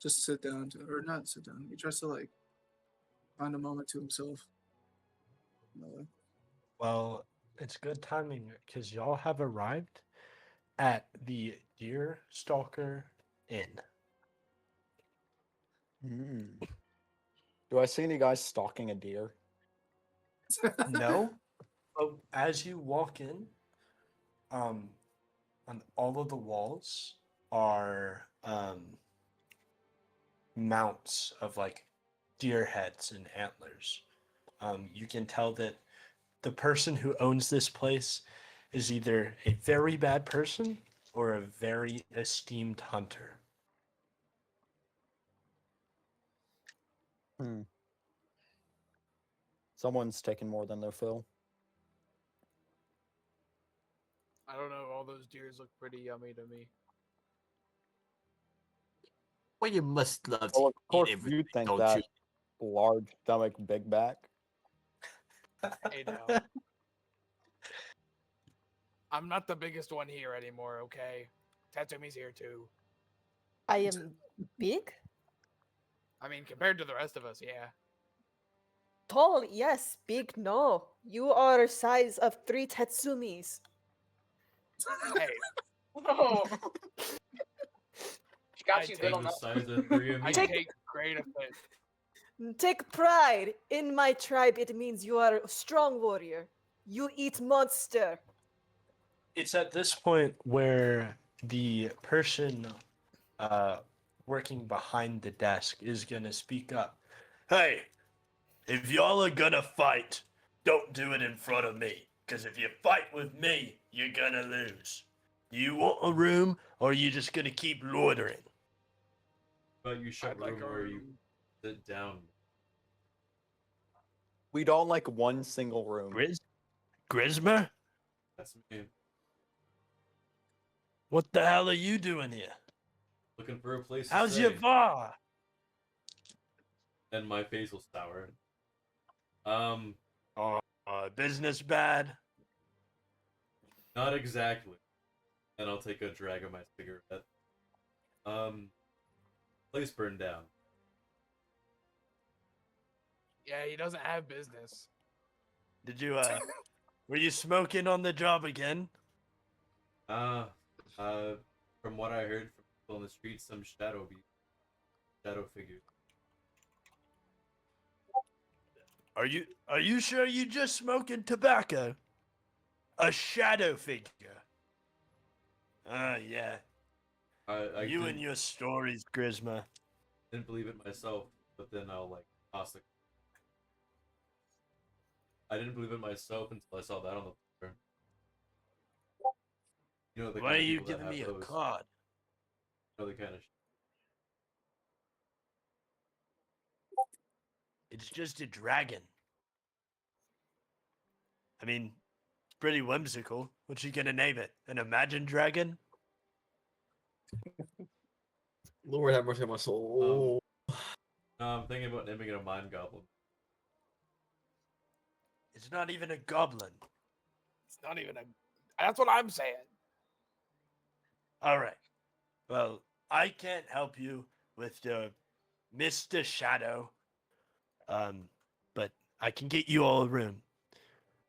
just sit down or not sit down. He tries to like find a moment to himself. No. Well, it's good timing because y'all have arrived at the Deer Stalker Inn. Do I see any guys stalking a deer? No, but as you walk in, on all of the walls are mounts of like deer heads and antlers. You can tell that the person who owns this place is either a very bad person or a very esteemed hunter. Someone's taking more than their fill. I don't know. All those deers look pretty yummy to me. Well, you must love to Well, of eat course, everything, you think don't that you? large stomach, big back. Hey now. I'm not the biggest one here anymore, okay? Tetsumi's here too. I am big? I mean, compared to the rest of us, yeah. Tall, yes. Big, no. You are size of 3 Tetsumis. Hey, Oh, she got I you take good I'm on the that. size of 3 of me. I take great offense. Take pride. In my tribe, it means you are a strong warrior. You eat monster. It's at this point where the person working behind the desk is going to speak up. Hey, if y'all are going to fight, don't do it in front of me. Because if you fight with me, you're going to lose. You want a room, or are you just going to keep loitering? But you shut I'd like room a where you room. sit down. We'd all like one single room. Grizmer? That's me. What the hell are you doing here? Looking for a place to How's stay. your bar? And my face will sour. Business bad? Not exactly. And I'll take a drag of my cigarette. Place burned down. Yeah, he doesn't have business. Did you Were you smoking on the job again? Uh, from what I heard from people in the streets, some shadow figures. Are you sure you just smoking tobacco? A shadow figure. Yeah. I You didn't, and your stories, Grizmer. didn't believe it myself, but then I'll like toss it. I didn't believe it myself until I saw that on the poster. You know the Why kind are of you people that giving have me a those. card? You know the kind of. It's just a dragon. I mean, it's pretty whimsical. What you gonna name it? An Imagine Dragon? Lord have mercy on my soul. No, I'm thinking about naming it a mind goblin. It's not even a goblin. It's not even a. That's what I'm saying. All right. Well, I can't help you with the Mr. Shadow. But I can get you all a room.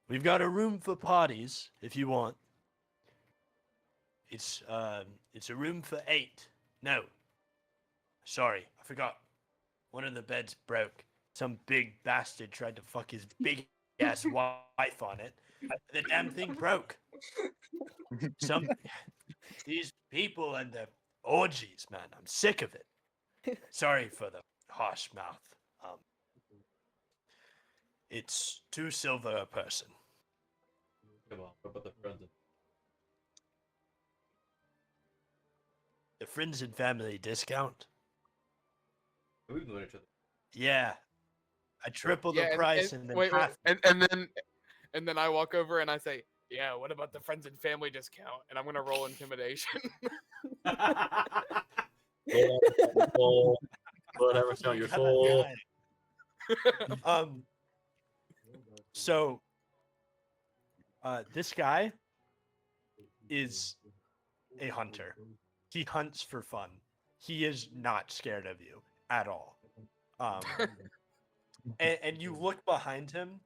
We've got a room for parties if you want. It's a room for 8. No. Sorry, I forgot. One of the beds broke. Some big bastard tried to fuck his big ass wife on it. The damn thing broke. These people and the orgies, man. I'm sick of it. Sorry for the harsh mouth. It's 2 silver a person. Come on, what about the friends? The friends and family discount? We've known each other. Yeah. I triple the Yeah, price and then wait, half. and then I walk over and I say, "Yeah, what about the friends and family discount?" And I'm gonna roll intimidation. Lord have mercy on your soul. So this guy is a hunter. He hunts for fun. He is not scared of you at all. And you look behind him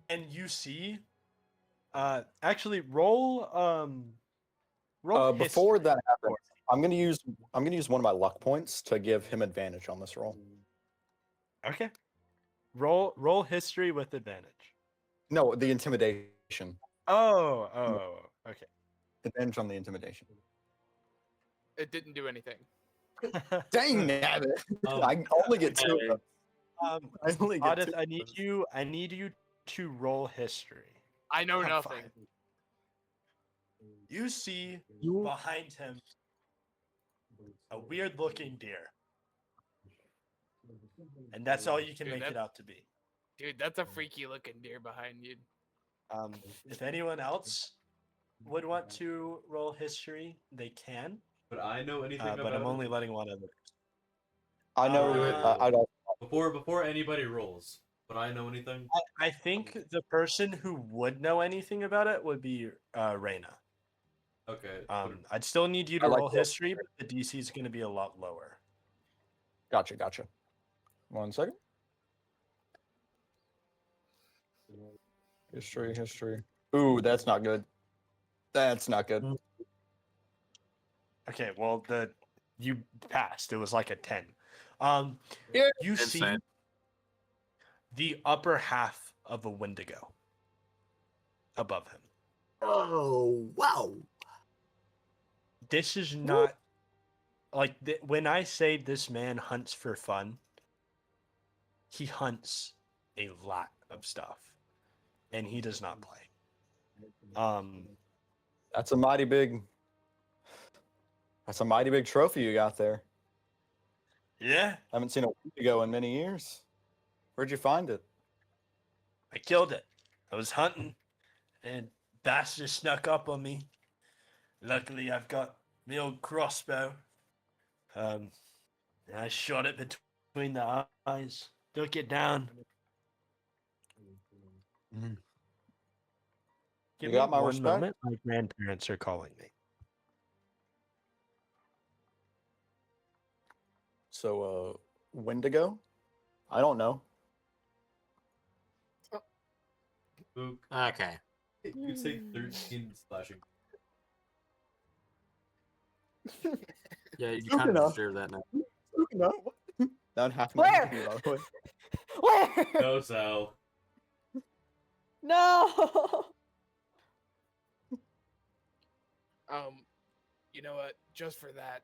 and you see actually roll Before history. that happens, I'm gonna use one of my luck points to give him advantage on this roll. Okay. Roll history with advantage. No, the intimidation. Oh, okay. Advantage on the intimidation. It didn't do anything. Dang nabbit! I only get 2 of them. I only get Audeth, 2 I need you to roll history. I know Have nothing. fun. You see behind him a weird looking deer. And that's all you can Dude, make it out to be. Dude, that's a freaky looking deer behind you. If anyone else would want to roll history, they can. But I know anything about But I'm it? only letting one other. I know. I don't. Before anybody rolls, but I know anything. I think the person who would know anything about it would be Reyna. Okay. I'd still need you to I like roll that. history, but the DC is going to be a lot lower. Gotcha. 1 second. History. Ooh, that's not good. That's not good. Okay, well you passed. It was like a 10. Yeah, You see insane. the upper half of a Wendigo above him. Oh wow! This is not like when I say this man hunts for fun, he hunts a lot of stuff, and he does not play. That's a mighty big. That's a mighty big trophy you got there. Yeah, Haven't seen a Wendigo in many years. Where'd you find it? I killed it. I was hunting, and bastard snuck up on me. Luckily, I've got my old crossbow. And I shot it between the eyes. Took it down. Mhm. Give You got me my one respect? moment. My grandparents are calling me. So, Wendigo? I don't know. Spook. Okay. You take 13 slashing. Yeah, you Moving kind of on. deserve that now. No. Down half my Where? HP, by the way. Where? No, Sal. No. You know what? Just for that,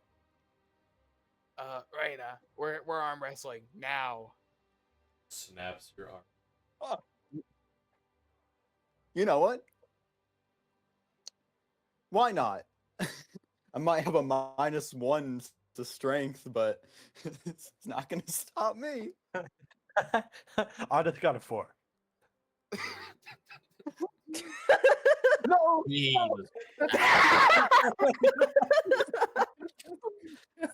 Ryana, we're arm wrestling now. Snaps your arm. Oh. You know what? Why not? I might have a -1 to strength, but it's not going to stop me. Audeth got a 4. No. Jesus.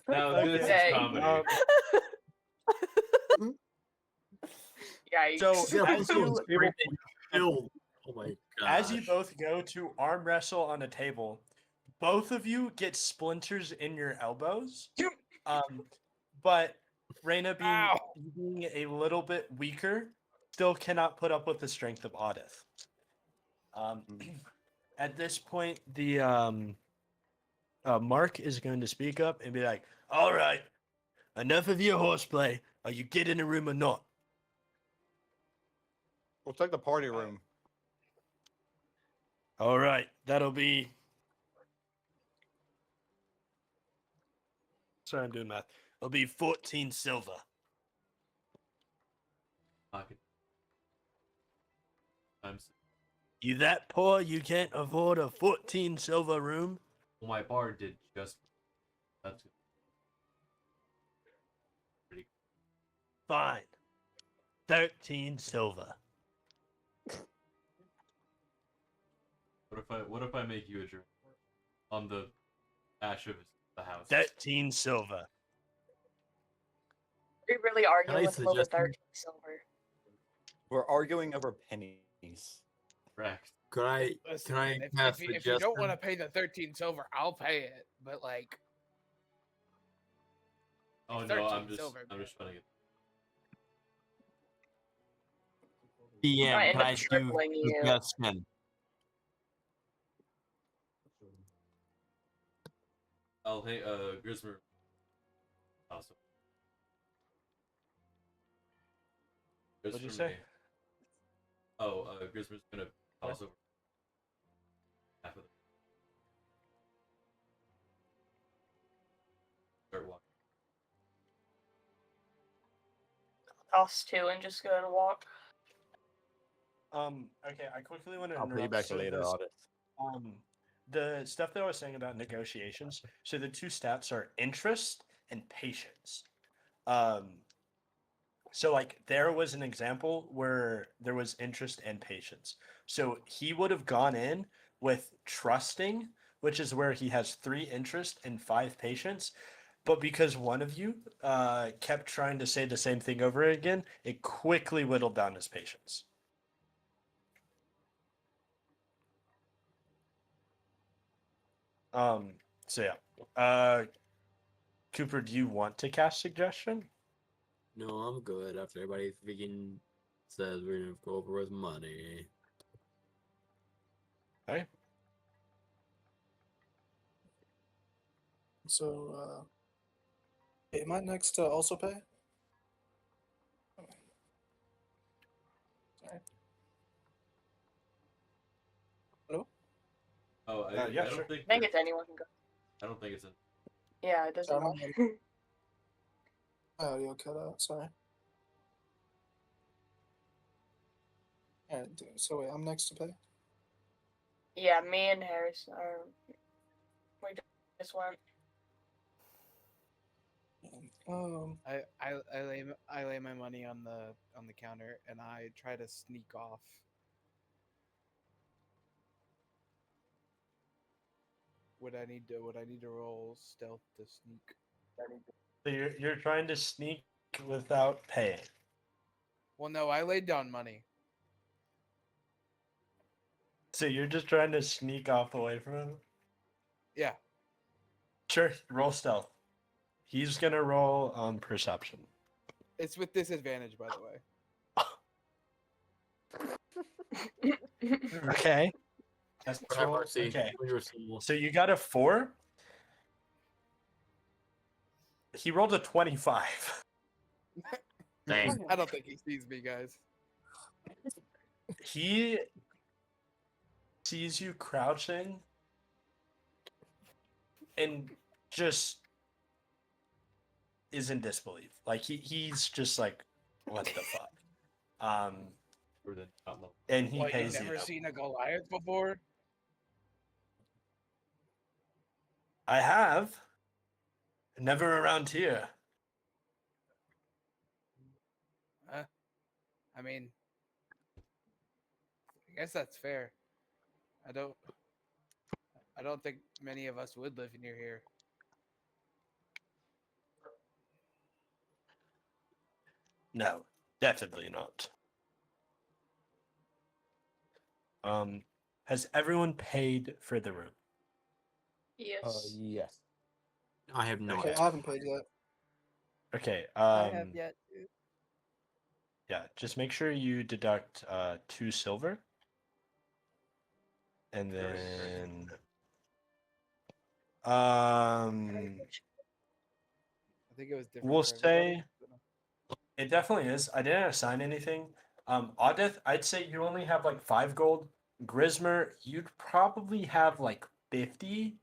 Now this Okay, is comedy. Yikes. So Yeah, as you Oh my god. as you both go to arm wrestle on a table, both of you get splinters in your elbows. But Reyna being a little bit weaker, still cannot put up with the strength of Audeth. At this point, the Mark is going to speak up and be like, "All right, enough of your horseplay. Are you get in a room or not?" We'll take the party room. All right, that'll be. Sorry, I'm doing math. It'll be 14 silver. Pocket. Times. You that poor you can't afford a 14 silver room? Well, my bar did just. That's good. Pretty. Fine. 13 silver. What if I make you a drink on the ash of the house? 13 silver. We really arguing I with him over suggest- 13 silver. We're arguing over pennies. Correct. Can I Listen, pass if you don't want to pay the 13 silver, I'll pay it. But like, Oh no, 13 I'm just silver, funny. I DM, end can up I do tripling you. suggestion? I'll hey Grizmer. Awesome. What'd you Grizmer say? may- Oh, Grizmer's gonna toss over half of the start walking. Toss 2 and just go ahead and walk. Okay, I quickly want to I'll pay you interrupt. back So later, this- Audeth. the stuff that I was saying about negotiations. So the two stats are interest and patience. So like there was an example where there was interest and patience. So he would have gone in with trusting, which is where he has 3 interest and 5 patience. But because one of you kept trying to say the same thing over again, it quickly whittled down his patience. So yeah. Cooper, do you want to cast suggestion? No, I'm good. After everybody freaking says we're gonna go over with money. Okay. So, am I next to also pay? Okay. Sorry. Hello? Oh, yeah, I sure. don't think. I think it's anyone can go. I don't think it's in. Yeah, it doesn't Sorry, matter. My audio cut out. Sorry. Alright, so wait, I'm next to pay. Yeah, me and Harris are. We just went. I lay my money on the counter and I try to sneak off. Would I need to roll stealth to sneak? So you're trying to sneak without paying. Well, no, I laid down money. So you're just trying to sneak off away from him? Yeah. Sure, roll stealth. He's gonna roll perception. It's with disadvantage, by the way. Okay. Test Have roll. mercy Okay. on your soul. So you got a 4. He rolled a 25. Dang. I don't think he sees me, guys. He sees you crouching and just is in disbelief. Like he's just like, what the fuck? Or the not low. And he What, you've pays you. never seen a Goliath before? I have. Never around here. I mean, I guess that's fair. I don't think many of us would live near here. No, definitely not. Has everyone paid for the room? Yes. Yes. I have no Okay, idea. I haven't paid yet. Okay. I have yet to. Yeah, just make sure you deduct 2 silver. And then I think it was different. we'll for everybody, say but no. it definitely is. I didn't assign anything. Audeth, I'd say you only have like 5 gold. Grizmer, you'd probably have like 50.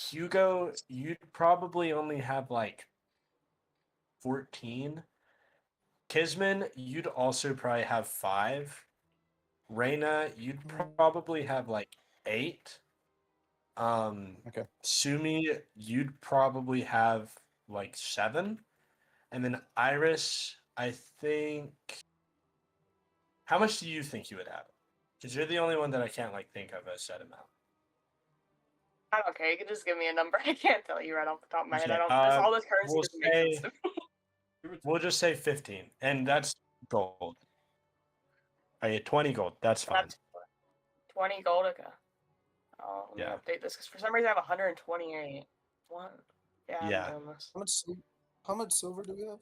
Hugo, you'd probably only have like 14. Kizmin, you'd also probably have 5. Ryana, you'd probably have like 8. Okay. Sumi, you'd probably have like 7. And then Iris, I think. How much do you think you would have? Because you're the only one that I can't like think of a set amount. I don't care. You can just give me a number. I can't tell you right off the top of my head. Okay, I don't. This, all this currency we'll doesn't make sense say- to me. We'll just say 15, and that's gold. Okay, 20 gold. That's fine. That's 20 gold. Okay. Oh, let me Yeah. update this because for some reason I have 128. What? Yeah, Yeah. I'm doing this. How much silver do we have?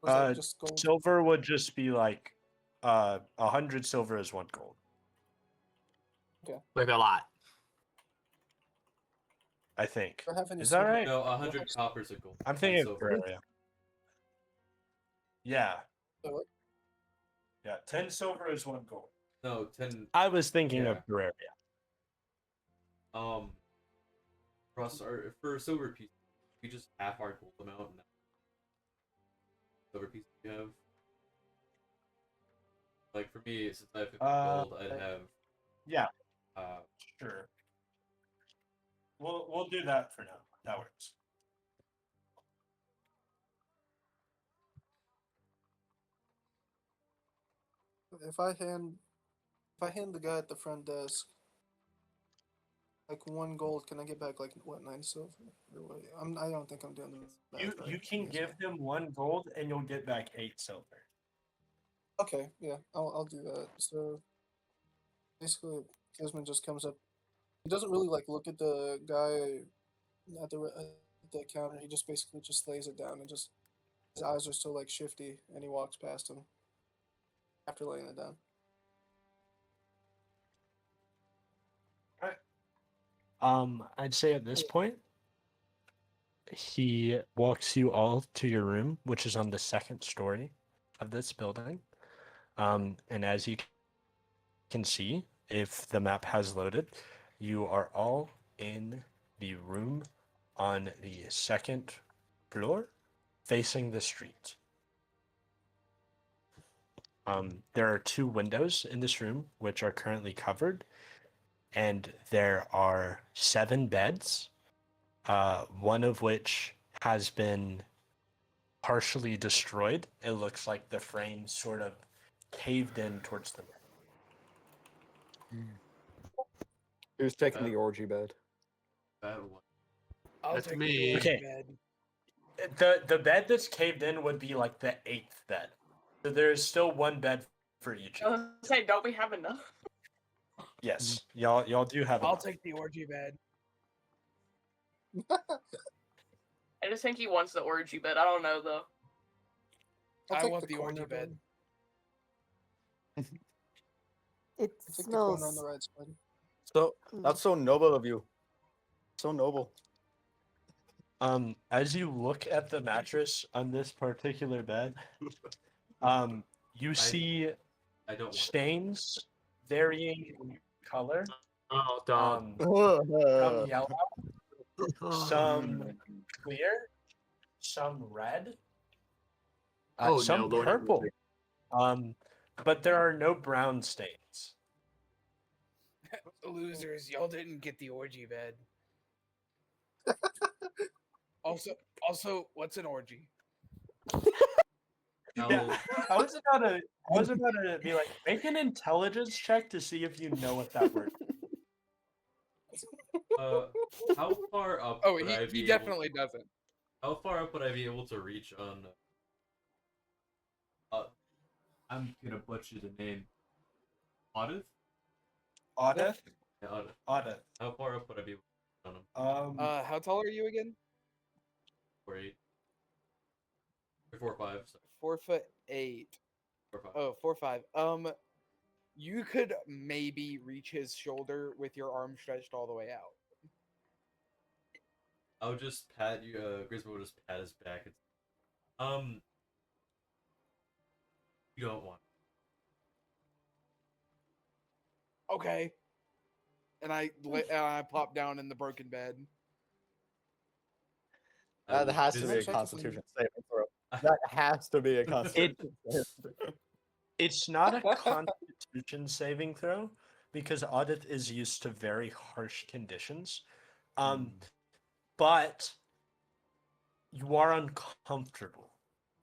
Or is that just gold? Silver would just be like 100 silver is 1 gold. Like a lot. I think. Do I have any Is that silver? right? No, 100 coppers a gold. I'm thinking of silver. Guerrero. Yeah. What? Yeah, 10 silver is 1 gold. No, 10. I was thinking Yeah. of Guerrero. Ross, for silver piece, we just half our gold amount and silver piece we have. Like for me, since I have 50 gold, I'd have. Yeah. Sure. We'll do that for now. That works. If I hand the guy at the front desk like 1 gold, can I get back like what, 9 silver? Or what? I don't think I'm doing the math right. You can I guess give him 1 gold and you'll get back 8 silver. Okay, yeah, I'll do that. So basically, Kizmin just comes up. He doesn't really like look at the guy at the counter. He just basically just lays it down and just his eyes are still like shifty, and he walks past him after laying it down. I'd say at this point, he walks you all to your room, which is on the 2nd story of this building. And as you can see, if the map has loaded, you are all in the room on the 2nd floor, facing the street. There are 2 windows in this room, which are currently covered, and there are 7 beds, one of which has been partially destroyed. It looks like the frame sort of caved in towards the middle. Who's taking the orgy bed? That one. I'll That's take me. the Okay. bed. The bed that's caved in would be like the 8th bed. So there's still 1 bed for each. I was gonna say, don't we have enough? Yes, y'all do have. I'll enough. take the orgy bed. I just think he wants the orgy bed. I don't know though. I'll I take want the corner orgy bed. It I think you're going on smells. the right side. So mm, that's so noble of you. So noble. As you look at the mattress on this particular bed, you see I don't want. stains varying in color. Oh, dog. Some yellow, some clear, some red, Oh, some no, Lord have purple. mercy. But there are no brown stains. Losers, y'all didn't get the orgy bed. Also, what's an orgy? Now, Yeah, I was about to be like, make an intelligence check to see if you know what that word. how far up? Oh, would I he be definitely doesn't. How far up would I be able to reach on? I'm gonna butcher the name. Audeth? Audeth? Yeah, Audeth. Audeth. How far up would I be able to reach on him? How tall are you again? 4'8". Or 4'5". Sorry. 4'8". 4'5". Oh, 4'5". You could maybe reach his shoulder with your arm stretched all the way out. I would just pat you. Grizmer would just pat his back. You don't want. Okay. And I plop down in the broken bed. That has to be a Visit- Constitution saving throw. That has to be a Constitution saving throw. It's not a Constitution saving throw because Audith is used to very harsh conditions. But you are uncomfortable.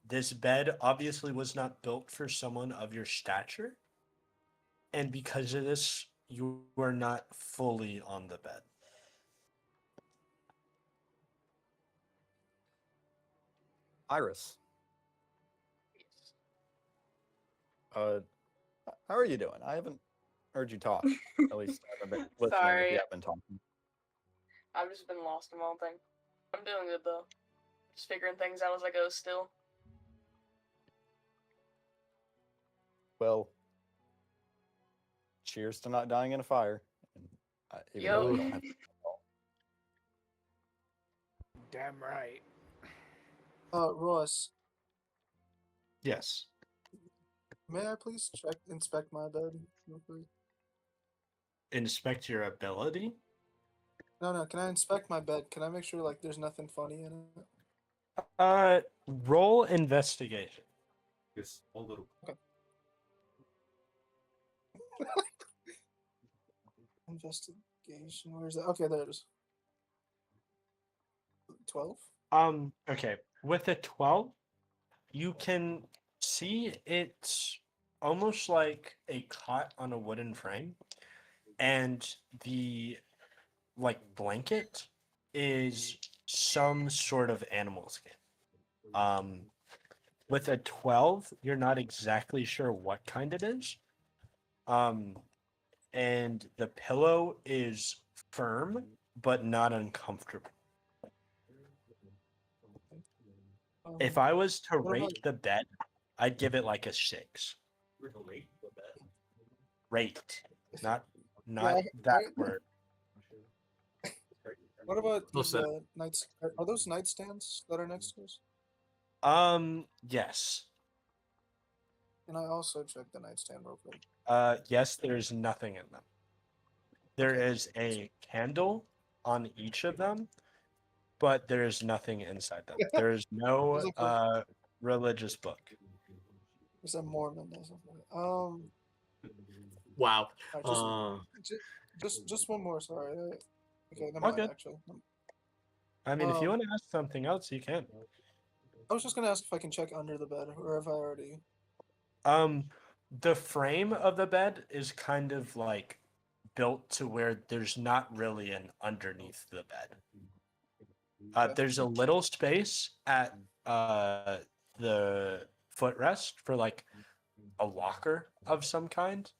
This bed obviously was not built for someone of your stature. And because of this, you are not fully on the bed. Iris. How are you doing? I haven't heard you talk. At least I haven't been listening if Sorry. you have been talking. I've just been lost in my own thing. I'm doing good though. Just figuring things out as I go still. Well, cheers to not dying in a fire. And, even though we don't have Damn right. Ross, Yes. may I please inspect my bed real quick? Inspect your ability. No, can I inspect my bed? Can I make sure like there's nothing funny in it? Roll investigation. This whole little. Investigation, where's that? Okay, there it is. 12? Okay. With a 12, you can see it's almost like a cot on a wooden frame. And the blanket is some sort of animal skin. With a 12, you're not exactly sure what kind it is. And the pillow is firm but not uncomfortable. If I was to what about- rate the bed, I'd give it like a 6. Rate, not Yeah, that word. What about What's these that? nights? Are those nightstands that are next to us? Yes. Can I also check the nightstand real quick? Yes, there's nothing in them. There Okay. is a candle on each of them, but there is nothing inside them. There is no There's like religious book. There's a Mormon or something. Wow. Alright, just one more. Sorry. Okay, never All mind. good. Actually, I mean, if you Um, want to ask something else, you can. I was just gonna ask if I can check under the bed, or if I already. The frame of the bed is kind of like built to where there's not really an underneath the bed. Okay. There's a little space at the footrest for like a locker of some kind.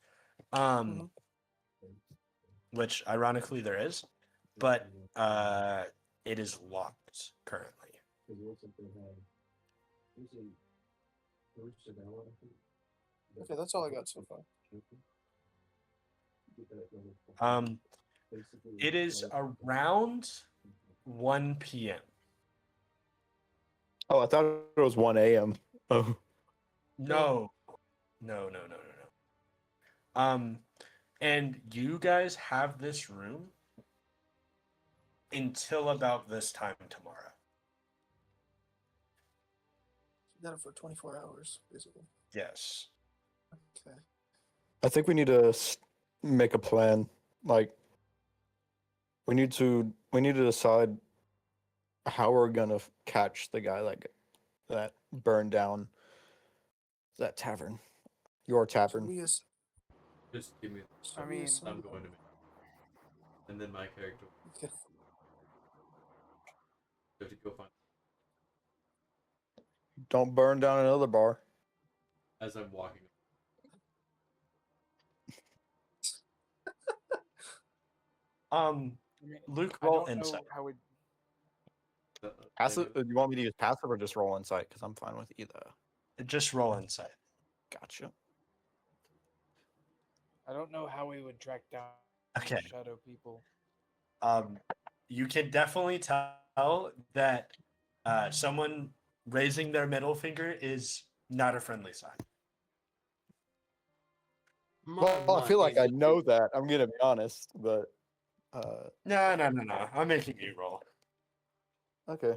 Which ironically there is, but it is locked currently. Okay, that's all I got so far. It is around 1 p.m. Oh, I thought it was 1 a.m. Oh, No, no. And you guys have this room until about this time tomorrow. Got it for 24 hours, basically. Yes. Okay. I think we need to make a plan. Like, we need to decide how we're gonna catch the guy that burned down that tavern, your So tavern. we as- Just give me. so I we mean- assume- I'm going to make. And then my character Okay. have to go find. Don't burn down another bar. As I'm walking. I mean, Luke, I roll don't know insight. how we. Passive? You want me to use passive or just roll insight? Because I'm fine with either. Just roll insight. Gotcha. I don't know how we would track down Okay. the shadow people. You can definitely tell that someone raising their middle finger is not a friendly sign. Well, I feel like I know that. I'm gonna be honest, but No. I'm making you roll. okay.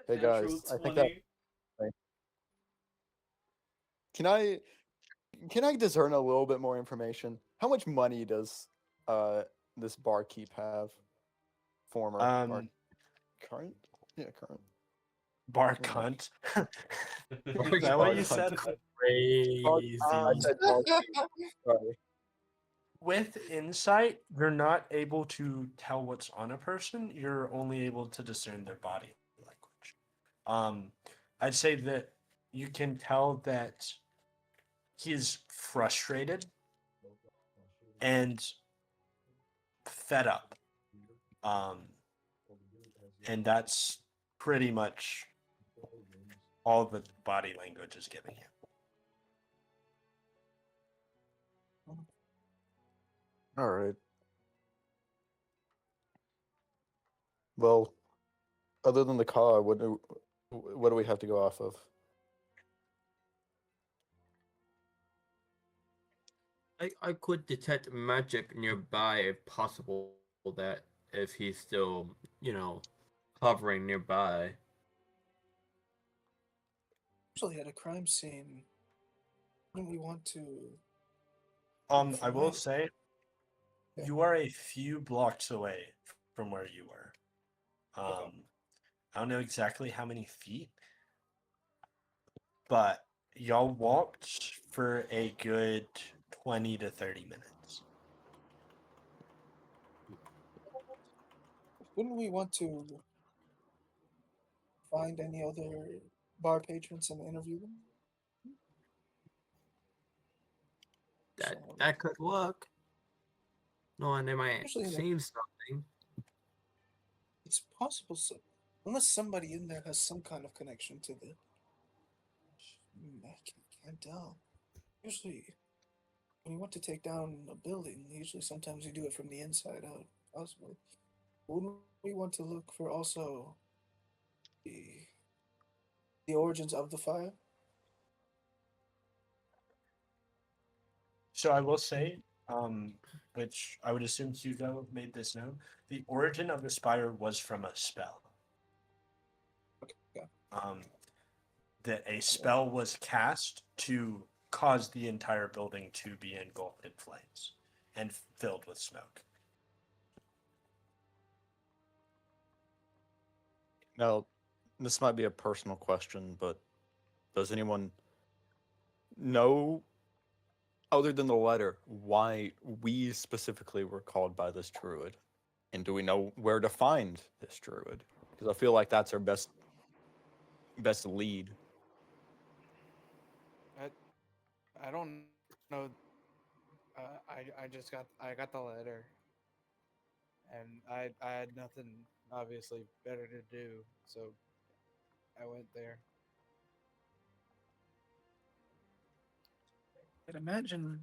Hey Natural guys, I think that 20. can I discern a little bit more information? How much money does this barkeep have? Former bar current? Yeah, current. Bar Yeah. cunt. Bar Is that what you cunt. said? Crazy. I said barkeep. Sorry. With insight, you're not able to tell what's on a person. You're only able to discern their body language. I'd say that you can tell that he's frustrated and fed up. And that's pretty much all the body language is giving you. All right. Well, other than the car, what do we have to go off of? I could detect magic nearby if possible. That if he's still, hovering nearby. Actually, at a crime scene, wouldn't we want to? I will Right. say, Yeah. you are a few blocks away from where you were. I don't know exactly how many feet, but y'all walked for a good 20 to 30 minutes. Wouldn't we want to find any other bar patrons and interview them? That could work. No, and they might Usually, like- seen something. It's possible, unless somebody in there has some kind of connection to the. I can't tell. Usually, when you want to take down a building, usually sometimes you do it from the inside out. Possibly. Wouldn't we want to look for also the origins of the fire? So I will say, which I would assume Hugo made this known, the origin of the spire was from a spell. Okay. That a spell was cast to cause the entire building to be engulfed in flames and filled with smoke. Now, this might be a personal question, but does anyone know, other than the letter, why we specifically were called by this druid? And do we know where to find this druid? Because I feel like that's our best lead. I don't know. I just got the letter, and I had nothing obviously better to do, so I went there. I'd imagine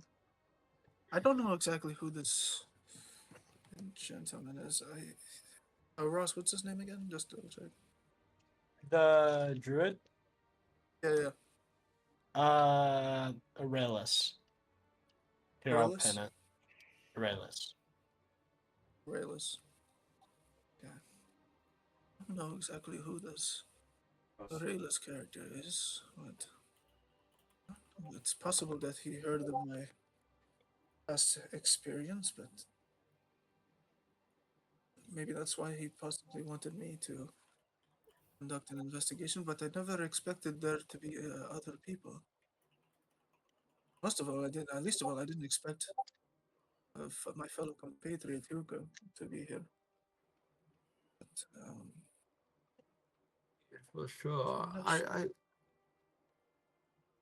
I don't know exactly who this gentleman is. Ross, what's his name again? Just double check. The druid, Yeah. Aurelius. Here, I'll Aurelius? pin it. Aurelius. Rayless. Yeah. I don't know exactly who this Aurelius character is, but it's possible that he heard of my past experience, but maybe that's why he possibly wanted me to conduct an investigation, but I never expected there to be other people. Most of all, least of all, I didn't expect my fellow compatriot Hugo to be here. But, For sure. I'm not sure.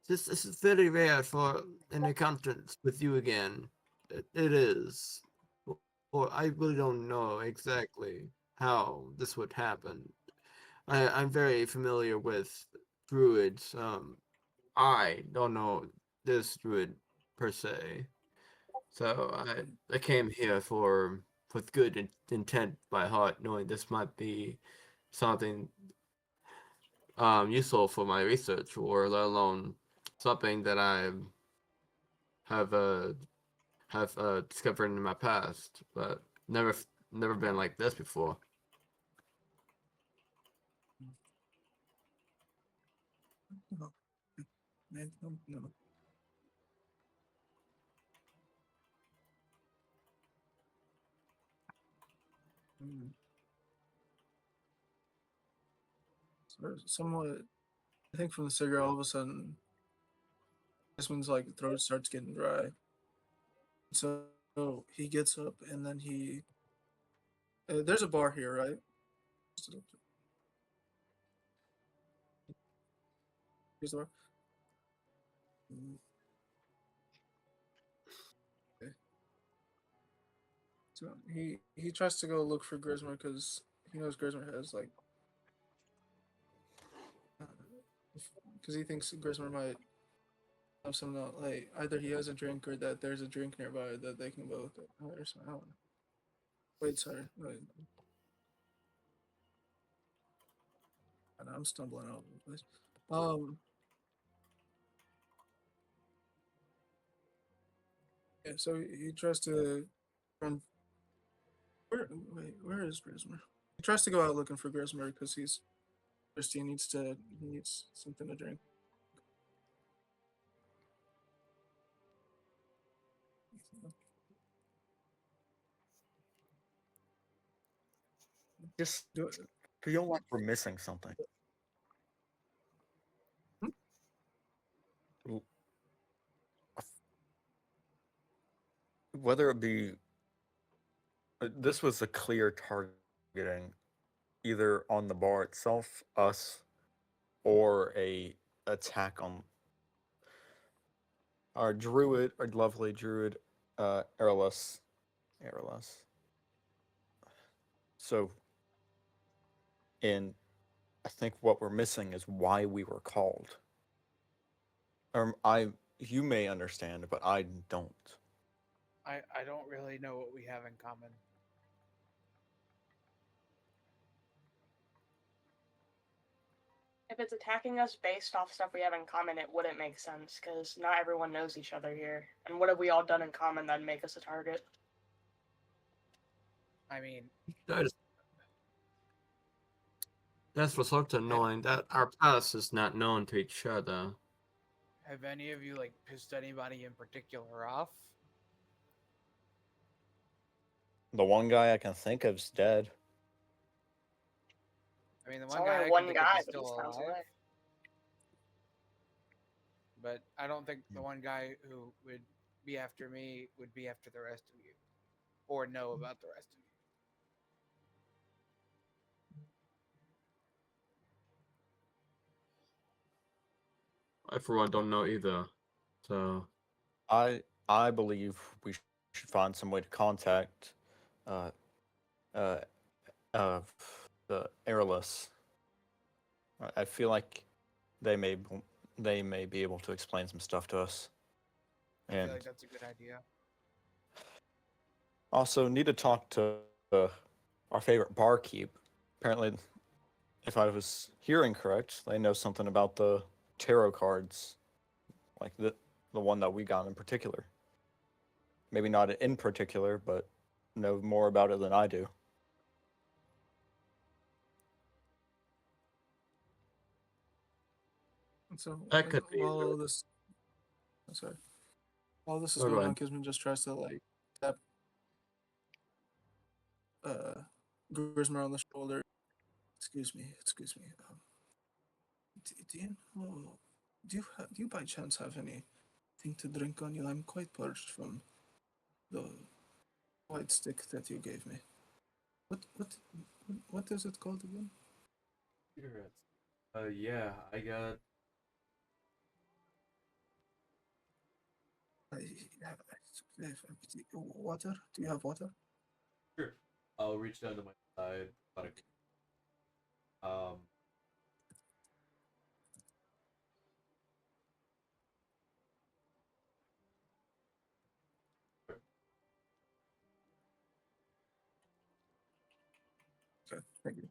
This is very rare for an acquaintance with you again. It is. Or I really don't know exactly how this would happen. I'm very familiar with druids. I don't know this druid per se. So I came here with good intent by heart, knowing this might be something useful for my research, or let alone something that I have discovered in my past, but never been like this before. No. No. So somewhat, I think from the cigarette, all of a sudden, this one's like throat starts getting dry. So he gets up and then there's a bar here, right? Here's the bar. Okay. So he tries to go look for Grizmer because he knows Grizmer has like, because he thinks Grizmer might have some like either he has a drink or that there's a drink nearby that they can both. Or something. I don't know. Wait, sorry. Wait. I'm stumbling all over the place. Yeah, so he tries to run. Where is Grismer? He tries to go out looking for Grismer because he's thirsty. He needs something to drink. Just Do it. feel like we're missing something. L- Whether it be this was a clear targeting, either on the bar itself, us, or a attack on our druid, our lovely druid, Airless. So, and I think what we're missing is why we were called. You may understand, but I don't. I don't really know what we have in common. If it's attacking us based off stuff we have in common, it wouldn't make sense because not everyone knows each other here. And what have we all done in common that'd make us a target? I mean, That's for certain, knowing that our past is not known to each other. have any of you like pissed anybody in particular off? The one guy I can think of is dead. I mean, the It's one only guy I one can think of guy, is but he still sounds alive. alive. But I don't think the one guy who would be after me would be after the rest of you, or know about the rest of you. I, for one, don't know either. So I believe we should find some way to contact uh uh the Airless. I feel like they may be able to explain some stuff to us. I feel And like that's a good idea. Also, need to talk to our favorite barkeep. Apparently, if I was hearing correct, they know something about the tarot cards, like the one that we got in particular. Maybe not in particular, but know more about it than I do. And so That could be while really- this, I'm sorry, while this is Oh, go going on, ahead. Kizmin just tries to like tap Grizmer on the shoulder. Excuse me. Do you know? Do you by chance have anything to drink on you? I'm quite parched from the white stick that you gave me. What is it called again? Cigarettes. Yeah, I got. Water? Do you have water? Sure. I'll reach down to my side. Um. Okay, thank you.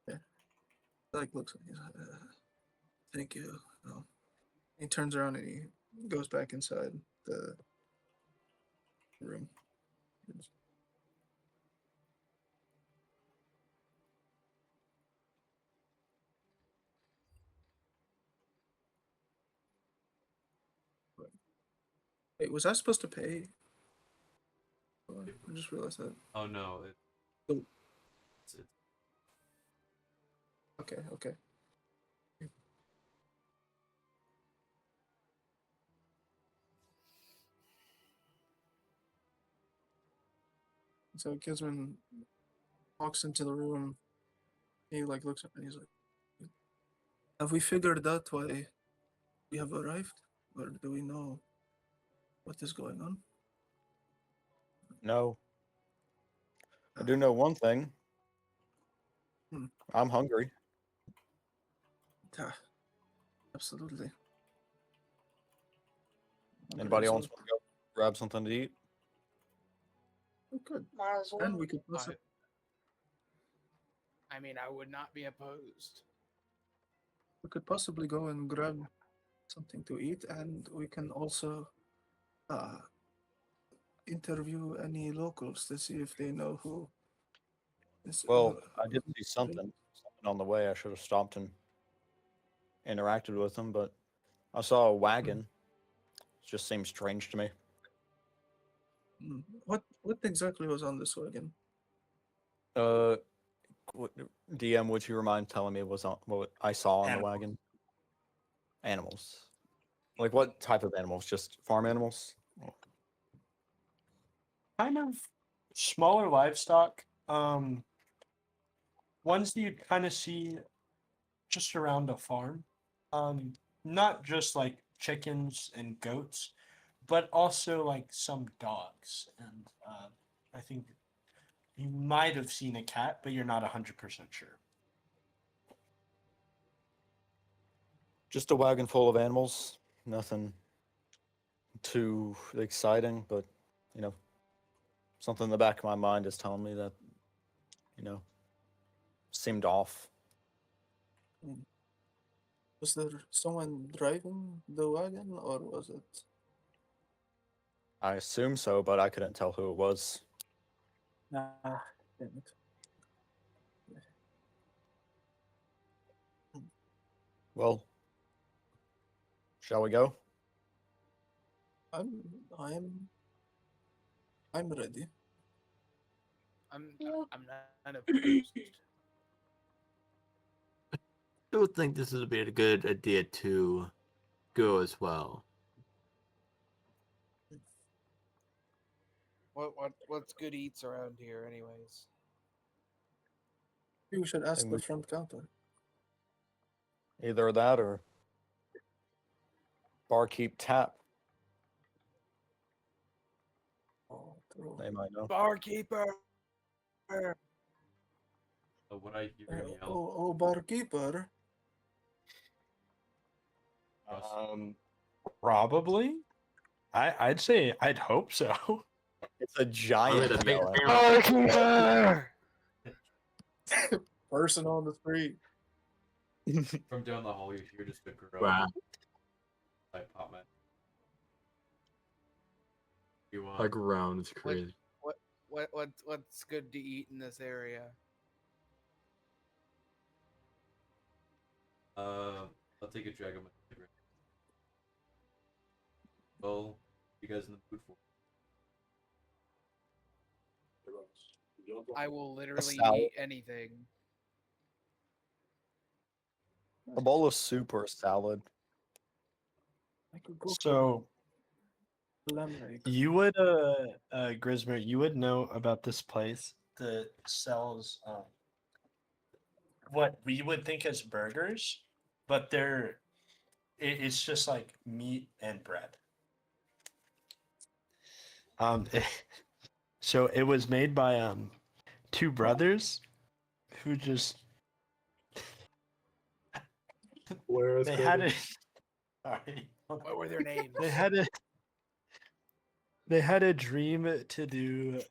Yeah, like looks like thank you. He turns around and he goes back inside the room. Wait, was I supposed to pay? I just realized that. Oh no. Oh. It's Okay. So Kizmin walks into the room. He like looks up and he's like, "Have we figured out why we have arrived, or do we know what is going on?" No, I do know one thing. Hmm. I'm hungry. Yeah, absolutely. Anybody So else want to go grab something to eat? we could, Might as well. and we could possibly. I mean, I would not be opposed. We could possibly go and grab something to eat, and we can also uh, interview any locals to see if they know who is. Well, I did see something on the way. I should have stopped and interacted with them, but I saw a wagon. It just seems strange to me. What exactly was on this wagon? Uh, DM, would you mind telling me what I saw on the Animals. wagon? Animals. Like what type of animals? Just farm animals? Kind of smaller livestock. Ones that you kind of see just around a farm. Not just like chickens and goats, but also like some dogs. And I think you might have seen a cat, but you're not 100% sure. Just a wagon full of animals. Nothing too exciting, but something in the back of my mind is telling me that, seemed off. Was there someone driving the wagon, or was it? I assume so, but I couldn't tell who it was. Nah, damn it. Well, shall we go? I'm ready. I'm Yep. I'm not opposed. I do think this would be a good idea to go as well. What's good eats around here, anyways? You should ask And the we- front counter. Either that or Barkeep Tapp. Oh, true. They might know. Barkeeper. What I hear him yell. Oh, barkeeper. Probably. I'd say I'd hope so. It's a giant the big yellow. Person on the street. From down the hall, you hear just a groan Wow. by Popman. You A ground is crazy. What's good to eat in this area? I'll take a drag of my favorite. Well, you guys in the mood for? I will literally salad. eat anything. A bowl of soup or a salad. I could go So for lemonade. you would, Grizmer, you would know about this place that sells what we would think as burgers, but it's just like meat and bread. So it was made by two brothers who just Where is they had it. Sorry. What were their names? They had a dream to do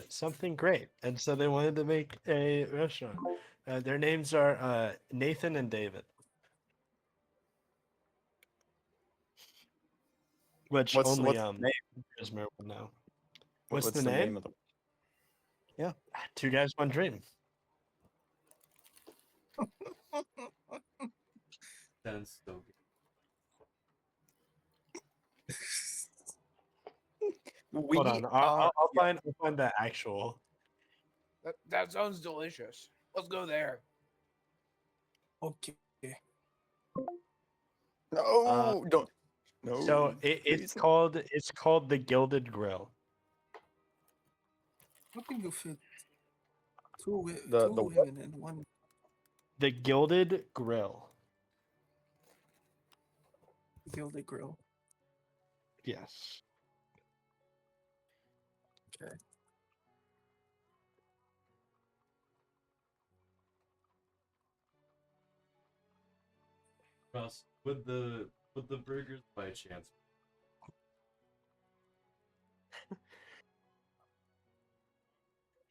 something great, and so they wanted to make a restaurant. Their names are Nathan and David. Which What's only the name? Grizmer would know. What's What's the name? of the? Two guys, one dream. Sounds so good. Hold on, I'll find the actual. That sounds delicious. Let's go there. Okay. No, don't. No. So it's called the Gilded Grill. How can you fit two The women in one? The Gilded Grill. Gilded grill. Yes. Okay. Ross, would the burgers by chance?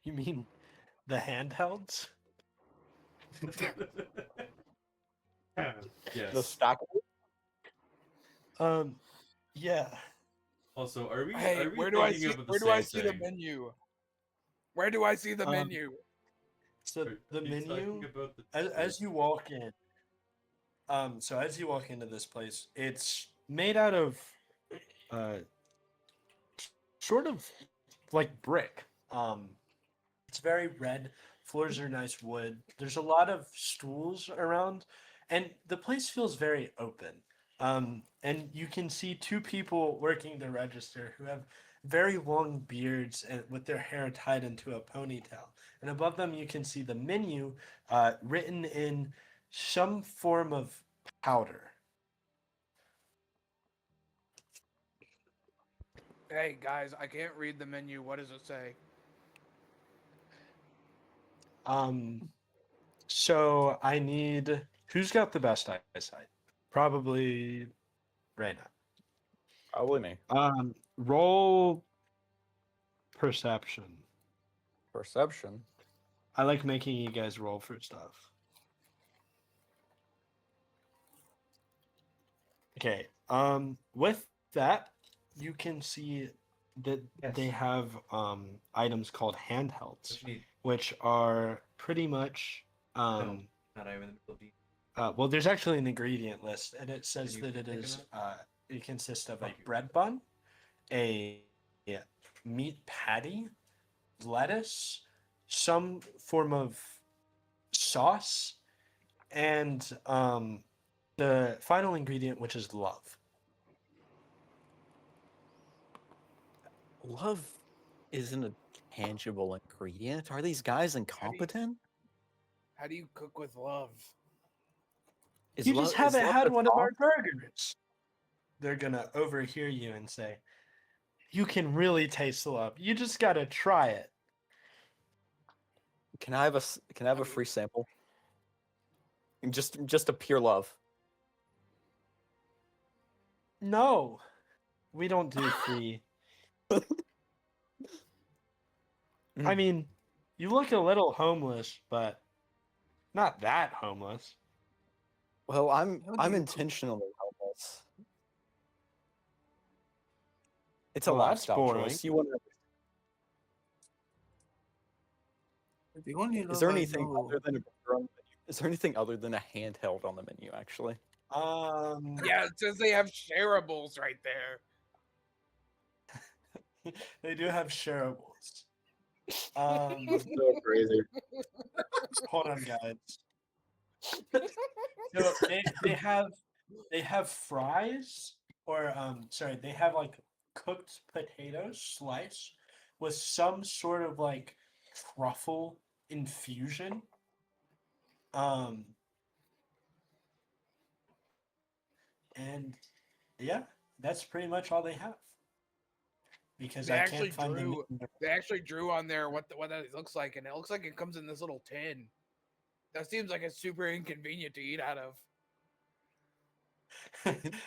You mean the handhelds? Yes. The stock. Yeah. Also, are we? Hey, are we where do I thinking see? of the Where do I same see the thing? menu? Where do I see the menu? So Are the you menu, talking about the as you walk in, so as you walk into this place, it's made out of, sort of like brick. It's very red. Floors are nice wood. There's a lot of stools around, and the place feels very open. And you can see two people working the register who have very long beards and with their hair tied into a ponytail. And above them, you can see the menu written in some form of powder. Hey guys, I can't read the menu. What does it say? So I need who's got the best eyesight? Probably Reyna. Probably me. Roll perception. Perception. I like making you guys roll for stuff. Okay. With that, you can see that they have items called handhelds, Actually, which are pretty much no, not even in the middle of the. well, there's actually an ingredient list, and it says you that it think of is that? it consists of a Thank you. bread bun, a meat patty, lettuce, some form of sauce, and the final ingredient, which is love. Love isn't a tangible ingredient. Are these guys incompetent? How do you cook with love? Is You love- just is haven't love had the one of talk? our burgers. They're gonna overhear you and say, "You can really taste the love. You just gotta try it." Can I have a free sample? Just a pure love. No, we don't do free. I mean, you look a little homeless, but not that homeless. Well, I'm How do I'm you- intentionally homeless. It's a Well, that's lifestyle boring. choice. You want to? The only Is love there I anything know. other than a burger on the menu? Is there anything other than a handheld on the menu? Actually, Yeah, it says they have shareables right there. they do have shareables. so crazy. Hold on, guys. So they have fries, or sorry, they have like cooked potatoes sliced with some sort of like truffle infusion. And yeah, that's pretty much all they have. Because They I actually can't find drew. the They actually drew on there what that looks like, and it looks like it comes in this little tin. That seems like it's super inconvenient to eat out of.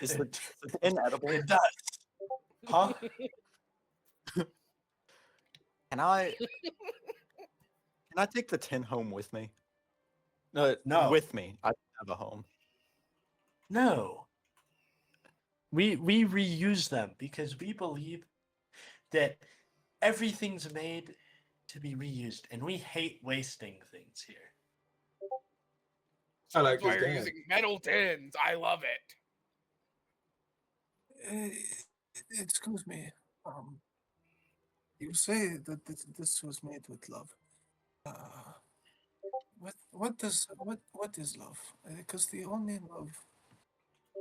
Is the inedible? It does. Huh? Can I take the tin home with me? No. With me. I don't have a home. No. We reuse them because we believe that everything's made to be reused, and we hate wasting things here. I like That's why this you're guy. using metal tins. I love it. Excuse me. You say that this was made with love. What is love? Because the only love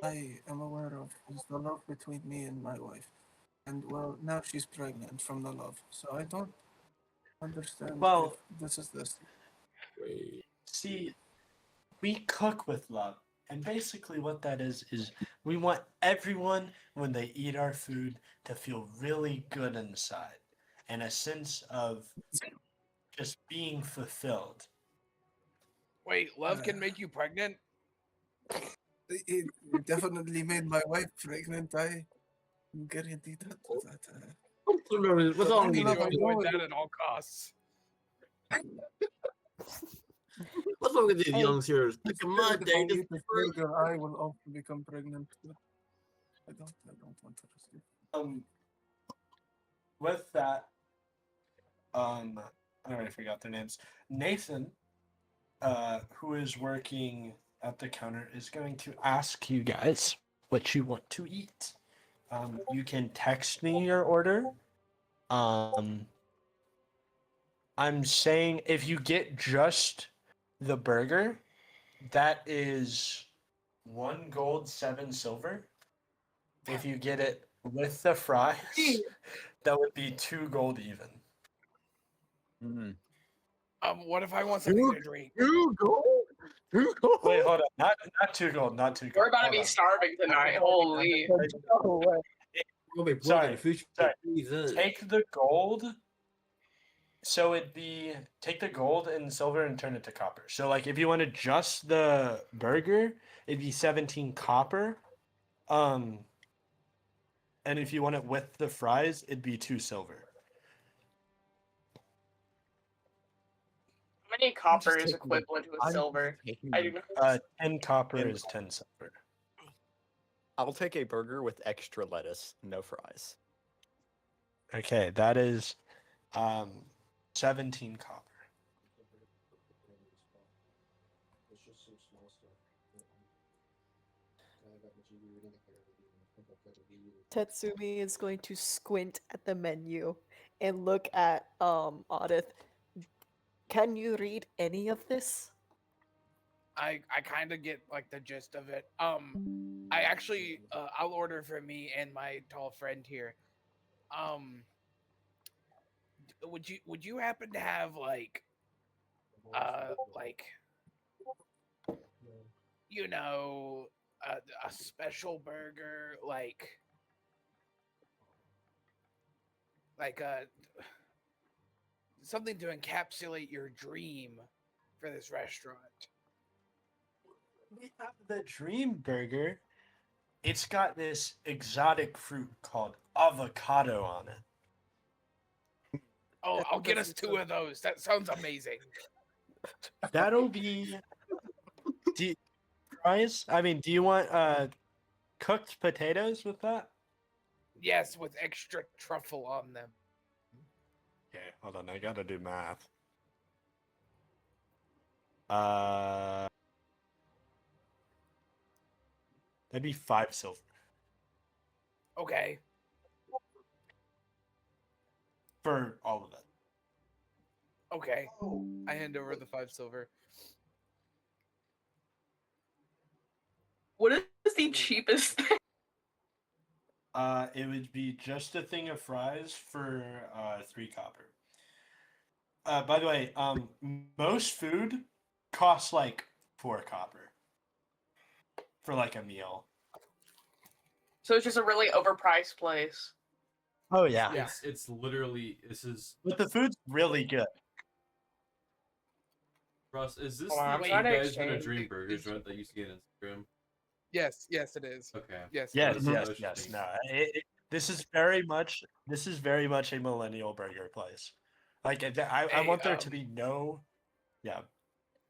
I am aware of is the love between me and my wife, and well, now she's pregnant from the love. So I don't understand Well, if this is this. Wait. see, we cook with love. And basically what that is we want everyone when they eat our food to feel really good inside and a sense of just being fulfilled. Wait, love can make you pregnant? It definitely made my wife pregnant. I guarantee that. What's The wrong only with I love you? need I to know avoid is that at all costs. What's wrong with these Hey, youngsters? Like if my I day, this eat this burger, I will also become pregnant. But I don't want to risk it. With that, I already forgot their names. Nathan, who is working at the counter, is going to ask you guys what you want to eat. You can text me your order. I'm saying if you get just the burger, that is 1 gold, 7 silver. If you get it with the fries, that would be 2 gold even. Mm. What if I want something to drink? Hugo. Wait, hold on. Not 2 gold, not 2 gold. We're about to Hold be on. starving tonight. Holy. No way. We'll be broke in the Sorry, future. sorry. Jesus. Take the gold. So it'd be take the gold and silver and turn it to copper. So like if you wanted just the burger, it'd be 17 copper. And if you want it with the fries, it'd be 2 silver. How many copper is equivalent to a silver? I do not. 10 copper is 10 silver. I'll take a burger with extra lettuce, no fries. Okay, that is 17 copper. It's just some small stuff. I got what you reading. Tet'sumi is going to squint at the menu and look at Audeth. Can you read any of this? I kind of get like the gist of it. I actually I'll order for me and my tall friend here. Would you happen to have like you know a special burger like something to encapsulate your dream for this restaurant? We have the Dream Burger. It's got this exotic fruit called avocado on it. Oh, I'll get us doesn't 2 sound- of those. That sounds amazing. That'll be. Do you, fries? I mean, do you want cooked potatoes with that? Yes, with extra truffle on them. Okay, hold on. I gotta do math. That'd be 5 silver Okay. for all of it. Okay. I hand over the 5 silver. What is the cheapest thing? It would be just a thing of fries for 3 copper. By the way, most food costs like 4 copper for like a meal. So it's just a really overpriced place. Oh yeah, Yeah. It's literally this is but the food's really good. Ross. Is this Hold on, I'm the trying to guys in a exchange. Dream Burgers right that you see on Instagram? Yes, it is. Okay. Yes. Yes, it is. yes, Those yes. things. No, this is very much a millennial burger place. Like I Hey, want there to be no, yeah.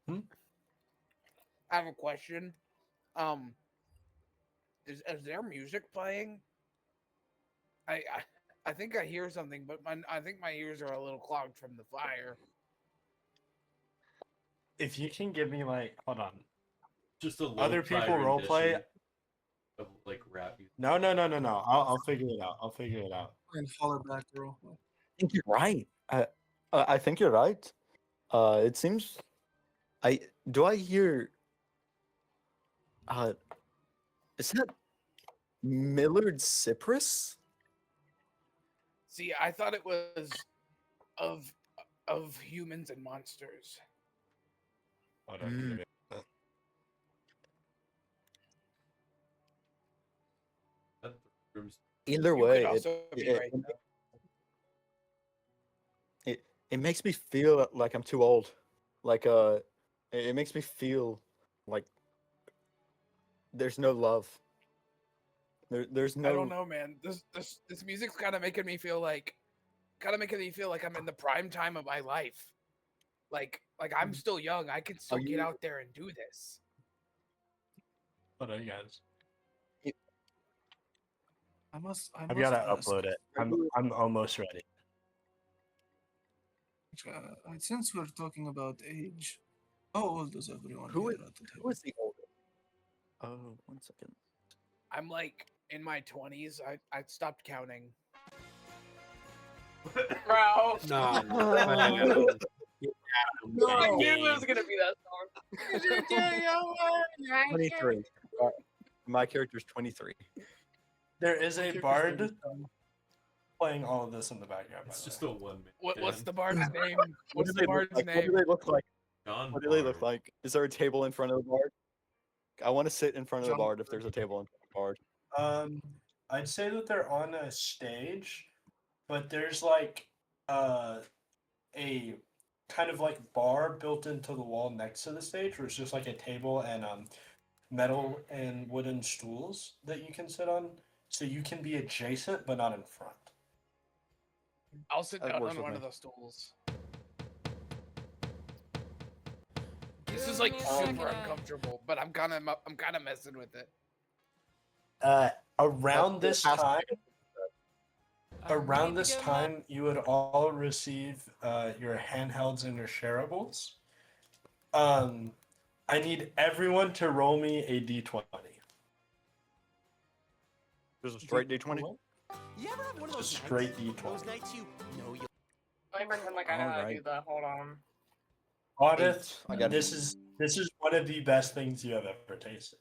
I have a question. Is there music playing? I think I hear something, but I think my ears are a little clogged from the fire. If you can give me like, hold on. Just a Other lo-fi people roleplay. rendition of like rap music. No. I'll figure it out. And holler back, girl. I think you're right. I think you're right. It seems. I hear. Is that Millard Cypress? See, I thought it was of humans and monsters. Hold on, Mm. give me- That room's Either You way, could also be it- right. though. it makes me feel like I'm too old. Like it makes me feel like there's no love. There's no. I don't know, man. This music's kind of making me feel like I'm in the prime time of my life. Like I'm still young. I can still get you- out there and do this. Hold on, guys. I must I've got to ask, upload it. I'm almost ready. since we're talking about age, how old is everyone Who here is- at the Who table? is the oldest? Oh, 1 second. I'm like in my 20s. I stopped counting. Bro. No. I knew it was gonna be that song. 23. My character's 23. There is a bard playing all of this in the background. It's by just the a way. one man. What's the bard's name? What What's do the they look bard's like? What name? do they look like? John What do they look Bard. like? Is there a table in front of the bard? I want to sit in front of the John bard if there's a table in front of the bard. I'd say that they're on a stage, but there's like a kind of like bar built into the wall next to the stage, where it's just like a table and metal and wooden stools that you can sit on, so you can be adjacent but not in front. I'll sit That down works on with one me. of those stools. This is like Oh my super God. uncomfortable, but I'm kind of messing with it. Around this Has to time, I'm around ready to this go time, you would all receive your handhelds and your shareables. I need everyone to roll me a d20. There's a straight D20. You ever have one of those Straight nights? D20. Those nights you know you'll Let me pretend like I know how to do Alright. that. Hold on. Audeth, I got this is one of the best things you have ever tasted.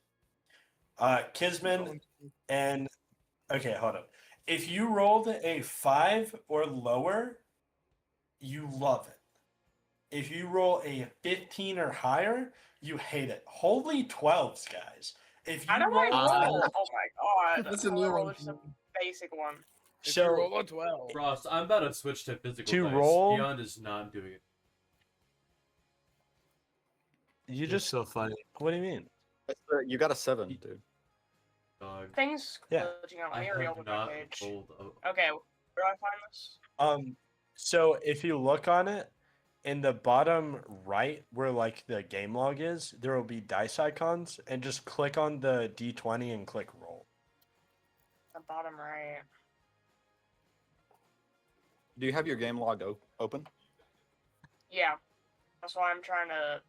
Kizmin and okay, hold on. If you rolled a 5 or lower, you love it. If you roll a 15 or higher, you hate it. Holy 12s, guys. If you How do I roll, roll? Oh my god. That's a I new wanna roll one. just a basic one. If you so roll a 12, Frost, I'm about to switch to physical To dice. roll- Beyond is not doing it. you It's just so funny. what do you mean? You got a 7, dude. Dog. Things Yeah. glitching out. I Let me have reopen my not page. rolled a Okay, where do I find this? So if you look on it, in the bottom right where like the game log is, there will be dice icons, and just click on the D20 and click roll. The bottom right. Do you have your game log open? Yeah. That's why I'm trying to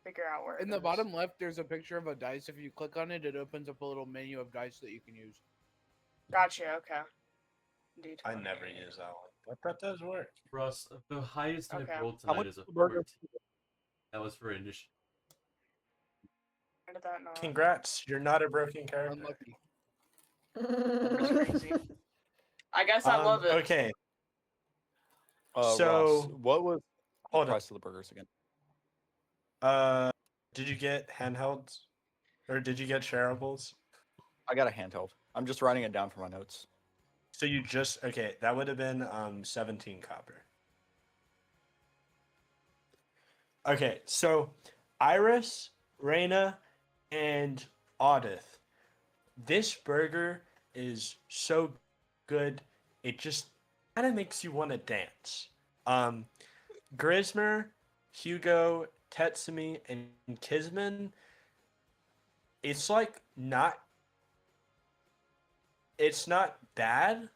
figure out where. In it the is. bottom left, there's a picture of a dice. If you click on it, it opens up a little menu of dice that you can use. Gotcha. Okay. D20. I never use that one, but that does work. Russ, the highest Okay. I've rolled How tonight much is a is the burger? 14. That was for initiative. Where did that not? Congrats, you're not a broken character. Unlucky. That's crazy. I guess I love it. Okay, Ross, So- what was the hold on. price of the burgers again? Did you get handhelds, or did you get shareables? I got a handheld. I'm just writing it down for my notes. So you just okay? That would have been 17 copper. Okay, so Iris, Ryana, and Audeth. This burger is so good, it just kind of makes you want to dance. Grizmer, Hugo, Tet'sumi, and Kizmin. It's like it's not bad,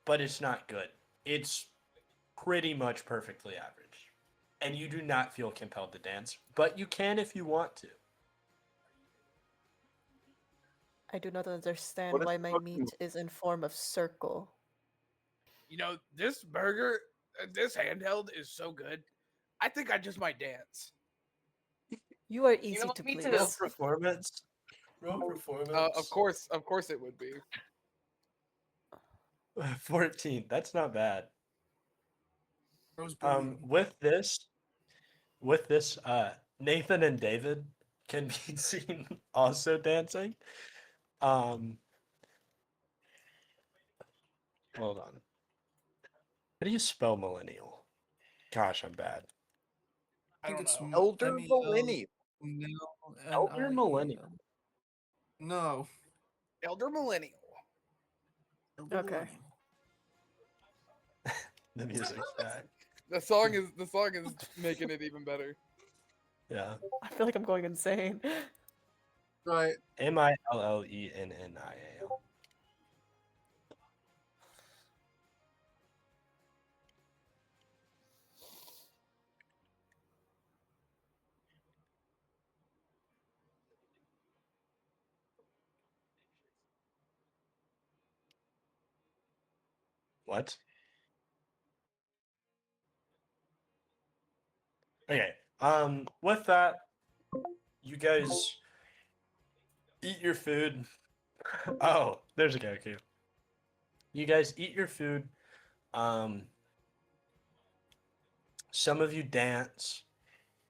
but it's not good. It's pretty much perfectly average. And you do not feel compelled to dance, but you can if you want to. I do not understand What is why the my fucking- meat is in form of circle. You know, this burger, this handheld is so good. I think I just might dance. You are easy know, to me too. please. Roll performance. Roll performance. Of course, it would be. 14. That's not bad. Rose Brilliant. With this, Nathan and David can be seen also dancing. Hold on. How do you spell millennial? Gosh, I'm bad. I think don't it's know. Elder MEL, millennial. Elder NIE. millennial. No. Elder millennial. Elder Okay. Millennial. The music's back. The song is making it even better. Yeah. I feel like I'm going insane. Right. Millennnial. What? Okay. With that, you guys eat your food. Oh, there's a Goku. You guys eat your food. Some of you dance.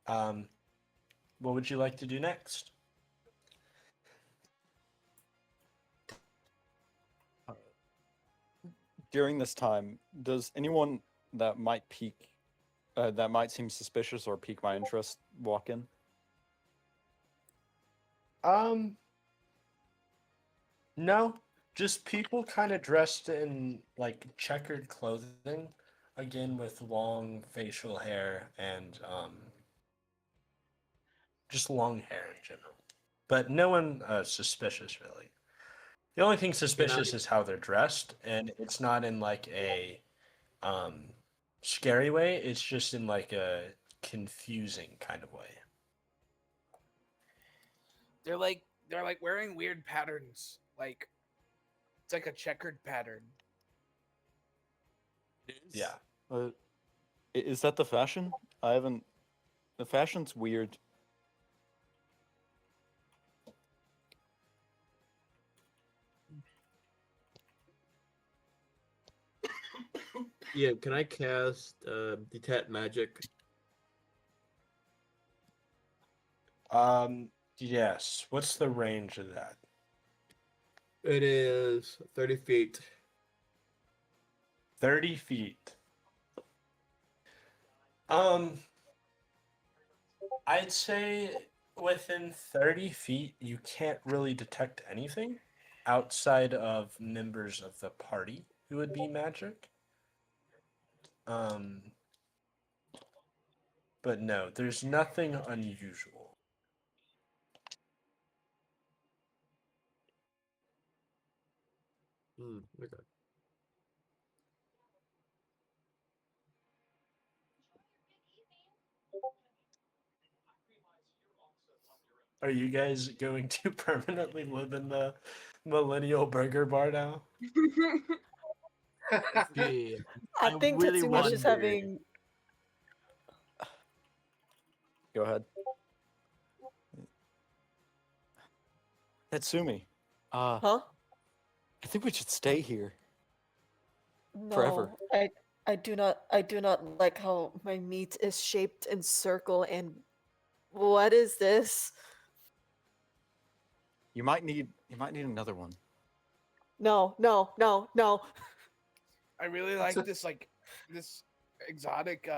What would you like to do next? During this time, does anyone that might that might seem suspicious or pique my interest walk in? No, just people kind of dressed in like checkered clothing, again with long facial hair and just long hair in general. But no one suspicious really. The only thing suspicious is how they're dressed, and it's not in like a scary way. It's just in like a confusing kind of way. They're like wearing weird patterns. Like it's like a checkered pattern. Yeah. Is that the fashion? I haven't. The fashion's weird. Yeah, can I cast detect magic? Yes. What's the range of that? It is 30 feet. 30 feet. I'd say within 30 feet, you can't really detect anything outside of members of the party who would be magic. Um, but no, there's nothing unusual. Okay. Are you guys going to permanently live in the Millennial Burger Bar now? Yeah. I I think really Tetsumi's just wonder- having. Go ahead. Tetsumi, Huh? I think we should stay here. No, Forever. I do not like how my meat is shaped in circle and what is this? You might need another one. No, no, no, no. I really like this this exotic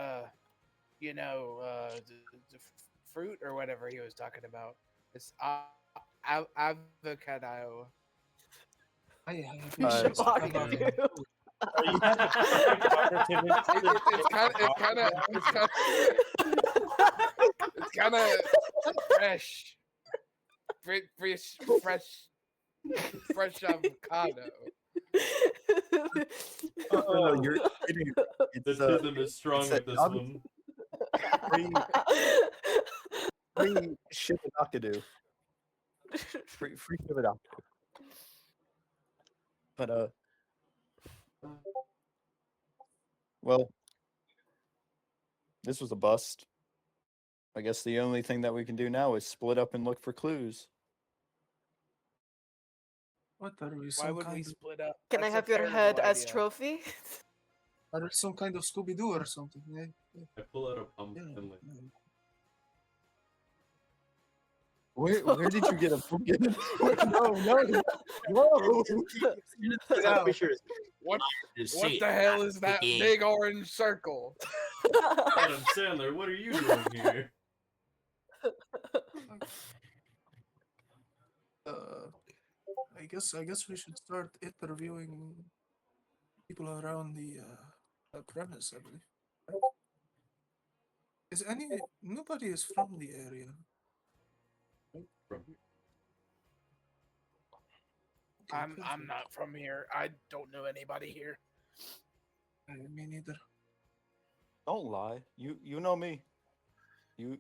fruit or whatever he was talking about. This avocado. I Shabaki appreciate it. too. You had a perfect opportunity to It's kind of fresh. Fresh avocado. No, you're kidding. The rhythm is strong with this one. Free shibidakadu. Free shibidakadu. But well, this was a bust. I guess the only thing that we can do now is split up and look for clues. What are we? Why Some would we kind of, split up? Can I That's a have your terrible head as idea. trophy? are we some kind of Scooby Doo or something? Yeah. I pull out a pump Yeah. and like, Where did you get a pumpkin? No. I'm pretty sure it's What just what see the it. hell is that Yeah. big orange circle? Adam Sandler, what are you doing here? I guess we should start interviewing people around the premise. I believe. Is nobody is from the area? From Okay, I'm perfect. not from here. I don't know anybody here. Me neither. Don't lie. You know me. You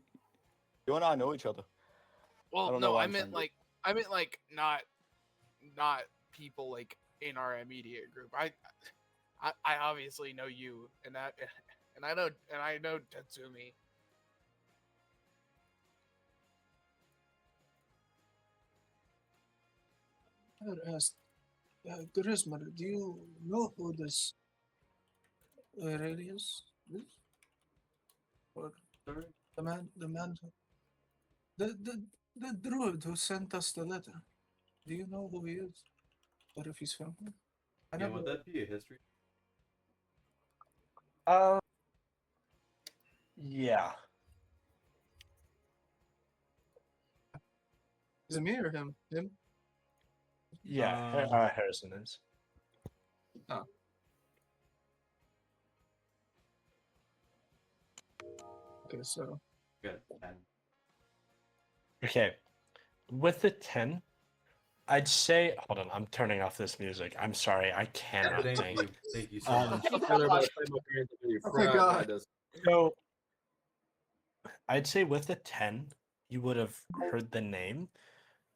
and I know each other. Well, don't know no, why I I'm meant trying like not people like in our immediate group. I obviously know you and that and I know Tet'sumi. I would ask, Grizmer, do you know who this Aurelius is? Or Sorry? the man, the druid who sent us the letter? Do you know who he is? Or if he's from here? I Yeah, never. would that be a history? Yeah. Is it me or him? Him? Yeah, Harrison is. Okay, so Got 10. Okay. With the 10, I'd say. Hold on, I'm turning off this music. I'm sorry, I cannot Thank think. you. Thank you so Um, much. They're about to play my parents are really Oh my proud God. by this. So, I'd say with the 10, you would have heard the name,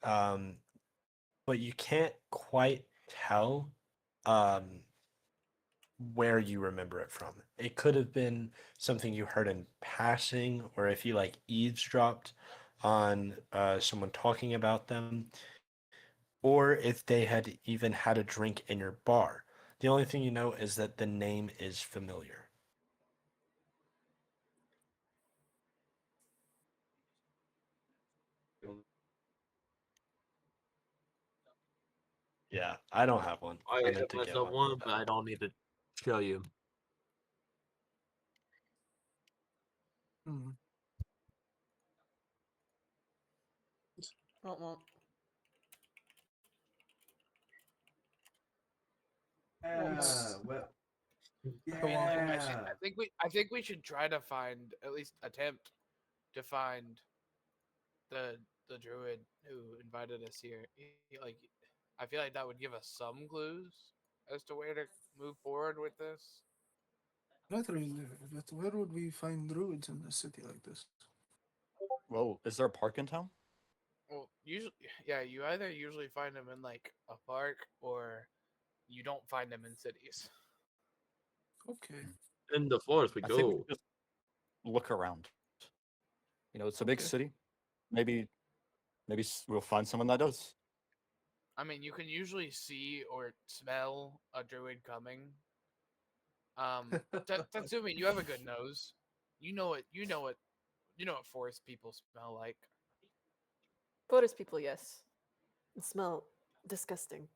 but you can't quite tell where you remember it from. It could have been something you heard in passing, or if you like eavesdropped on someone talking about them, or if they had even had a drink in your bar. The only thing you know is that the name is familiar. Yeah, I don't have one. I meant got to get myself one, but I don't need to show you. hmm. Well, Well. Yeah. I think we should try to find, at least attempt to find the druid who invited us here. Like, I feel like that would give us some clues as to where to move forward with this. Not really, but where would we find druids in a city like this? Well, is there a park in town? Well, usually, yeah, you either usually find them in like a park or you don't find them in cities. Okay. In the forest we I think we go. should just look around. You know, it's a big Okay. city. Maybe we'll find someone that does. I mean, you can usually see or smell a druid coming. Tatsumi, you have a good nose. You know what forest people smell like. Forest people, yes. It smell disgusting.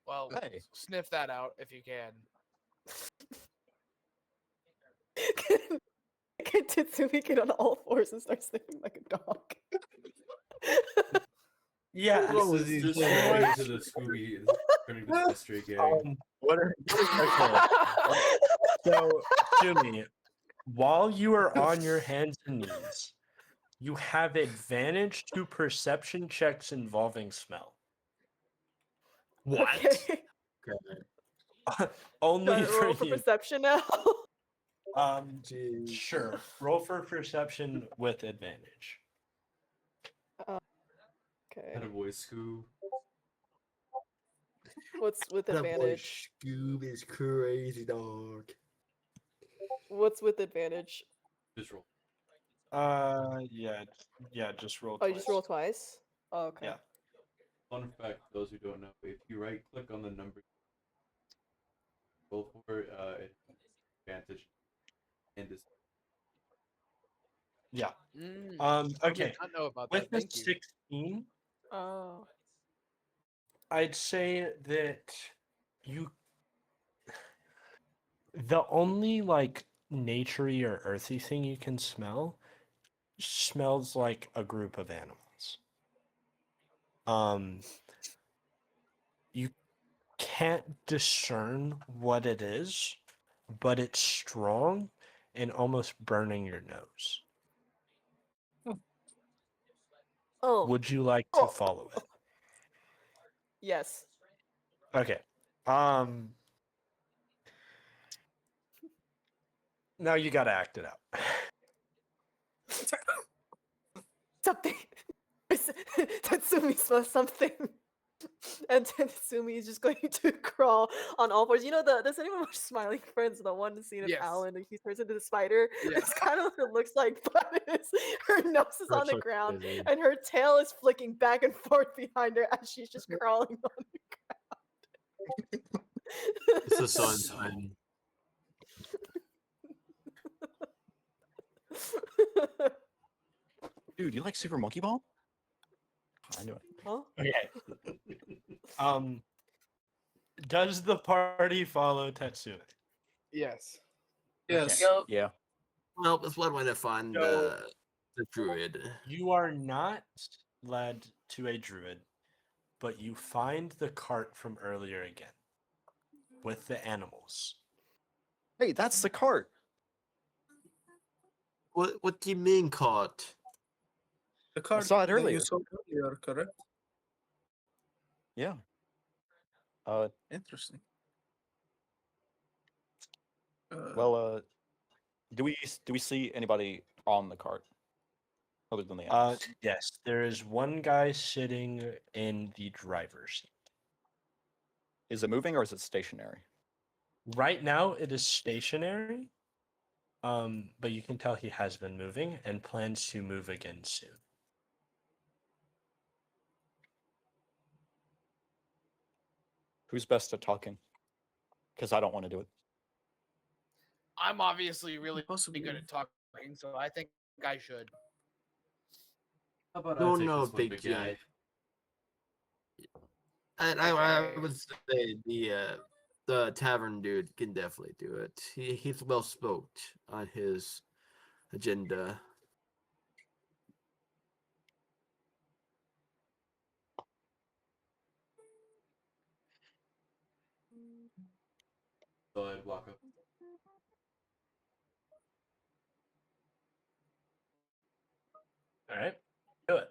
Well, Hey. sniff that out if you can. Can Tet'sumi get on all fours and start sniffing like a dog? Yeah. What was This he is just saying? turning into the Scooby, turning to the mystery gang. What are okay. So, Jimmy, while you are on your hands and knees, you have advantage to perception checks involving smell. What? Okay. Only Gotta roll for for you. perception now. Jeez. Sure. Roll for perception with advantage. Okay. Attaboy Scoob. What's with That boy advantage? Scoob is crazy, dog. What's with advantage? Just roll. Yeah, just roll Oh, twice. you just roll twice? Oh, okay. Yeah. Fun fact, for those who don't know, if you right click on the number, roll for advantage and this. Yeah. I Okay. did not know about With that. the Thank you. 16, Oh. I'd say that the only like naturey or earthy thing you can smell smells like a group of animals. You can't discern what it is, but it's strong and almost burning your nose. Oh. Would you like to follow it? Yes. Okay. Now you gotta act it out. Something. Tatsumi smells something. And Tatsumi is just going to crawl on all fours. You know, does anyone watch Smiling Friends? The one scene of Yes. Alan and he turns into the spider? Yes. It's kind of what it looks like, but her nose is on the That's so ground crazy. and her tail is flicking back and forth behind her as she's just crawling on the ground. This is so insane. Dude, you like Super Monkey Ball? I knew it. Huh? Okay. Does the party follow Tet'sumi? Yes. Yes. Yup. Yeah. Well, that's one way to find So- the druid. You are not led to a druid, but you find the cart from earlier again with the animals. Hey, that's the cart. What do you mean caught? The card saw it that earlier. you saw earlier, correct? Yeah. Interesting. Well, do we see anybody on the cart other than the animals? Yes, there is one guy sitting in the driver's seat. Is it moving or is it stationary? Right now, it is stationary, but you can tell he has been moving and plans to move again soon. Who's best at talking? Because I don't want to do it. I'm obviously really Possibly. good at talking, so I think I should. How about No, I take no, this one, Big big J. guy? And I Okay. would say the tavern dude can definitely do it. He's well spoke on his agenda. So I'd walk up. All right, do it.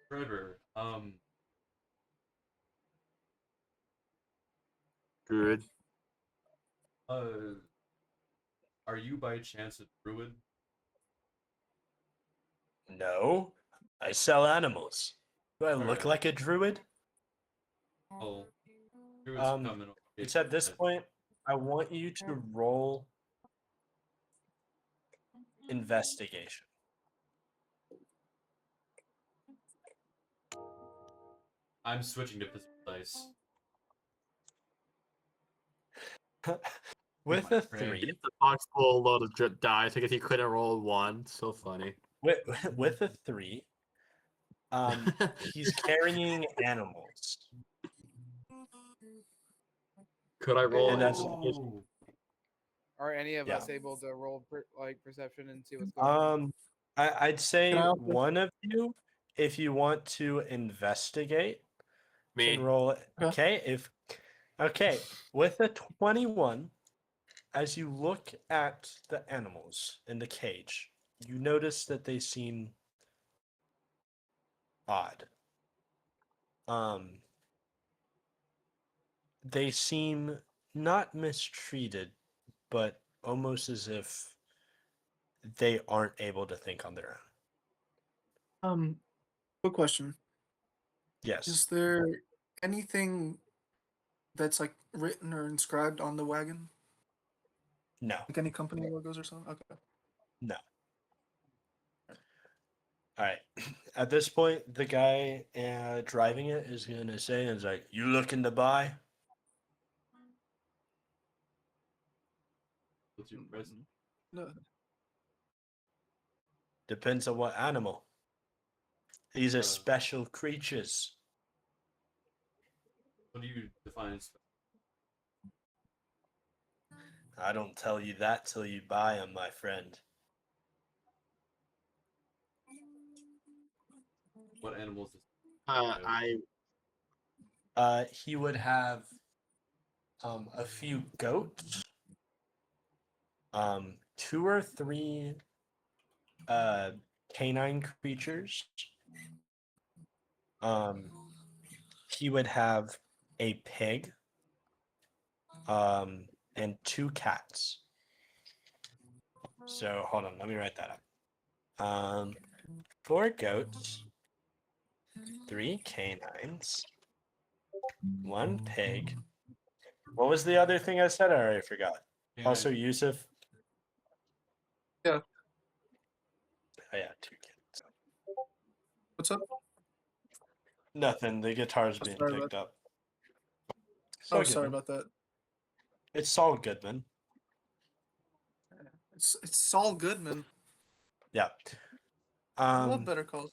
Trevor, Good. are you by chance a druid? No, I sell animals. Do I look Alright. like a druid? Oh, druids come in. It's at this point, I want you to roll investigation. I'm switching to physical dice. With My a friend. 3, The box full a load of dice because he couldn't roll one. So funny. with a 3, he's carrying animals. Could I roll? And that's- Oh. Are any of Yeah. us able to roll perception and see what's going on? I'd say Can I also- one of you, if you want to investigate, can roll it. Okay, with a 21, as you look at the animals in the cage, you notice that they seem odd. They seem not mistreated, but almost as if they aren't able to think on their own. Quick question. Yes. Is there anything that's like written or inscribed on the wagon? No. Like any company logos or something? Okay. No. All right. At this point, the guy driving it is gonna say, "Is like, you looking to buy?" What's your present? No. Depends on what animal. These are special creatures. What do you define as? I don't tell you that till you buy them, my friend. What animals? He would have a few goats, 2 or 3 canine creatures. He would have a pig, and 2 cats. So hold on, let me write that up. 4 goats, 3 canines, 1 pig. What was the other thing I said? I already forgot. Also, Youseff. Yeah. Oh, yeah, 2 kids. What's up? Nothing. The guitar's being Sorry picked about- up. Saul Oh, sorry Goodman. about that. It's Saul Goodman. It's Saul Goodman. Yeah. I love Better Calls.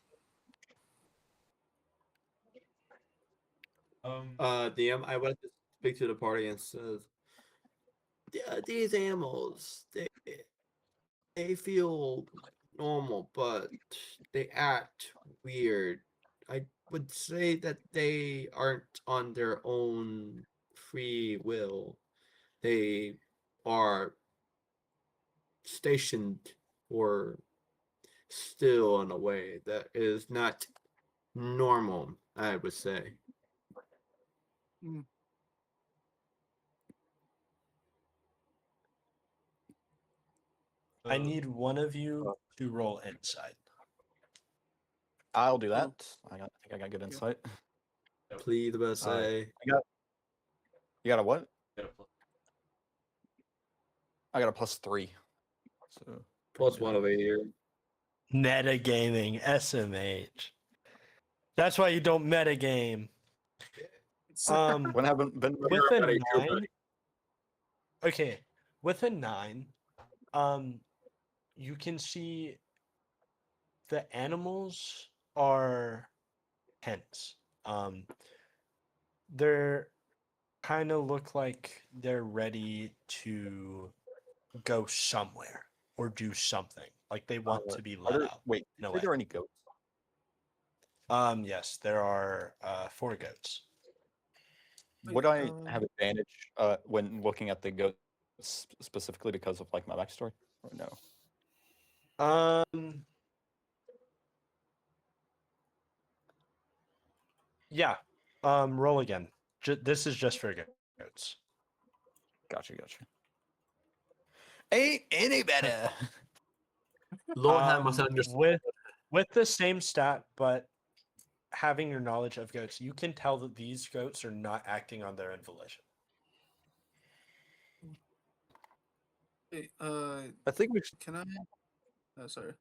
DM, I went to speak to the party and says, "Yeah, these animals, they feel normal, but they act weird. I would say that they aren't on their own free will. They are stationed or still in a way that is not normal, I would say." I need one of you to roll insight. I'll do that. I think I got good insight. Please, the best Alright. say. You got a what? Got a plus. I got a +3. So Plus one over here. Metagaming, SMH. That's why you don't metagame. when haven't been With a Already, 9. Okay, with a 9, you can see the animals are tense. They're kind of look like they're ready to go somewhere or do something. Like they want to be let out. Wait, No are way. there any goats? Yes, there are 4 goats. Would Wait, I have advantage when looking at the goats specifically because of like my backstory, or no? Yeah. Roll again. This is just for goats. Gotcha. Ain't any better. Lord have mercy on your With the same stat, but having your knowledge of goats, you can tell that these goats are not acting on their own volition. Wait, I think we should. can I? Sorry.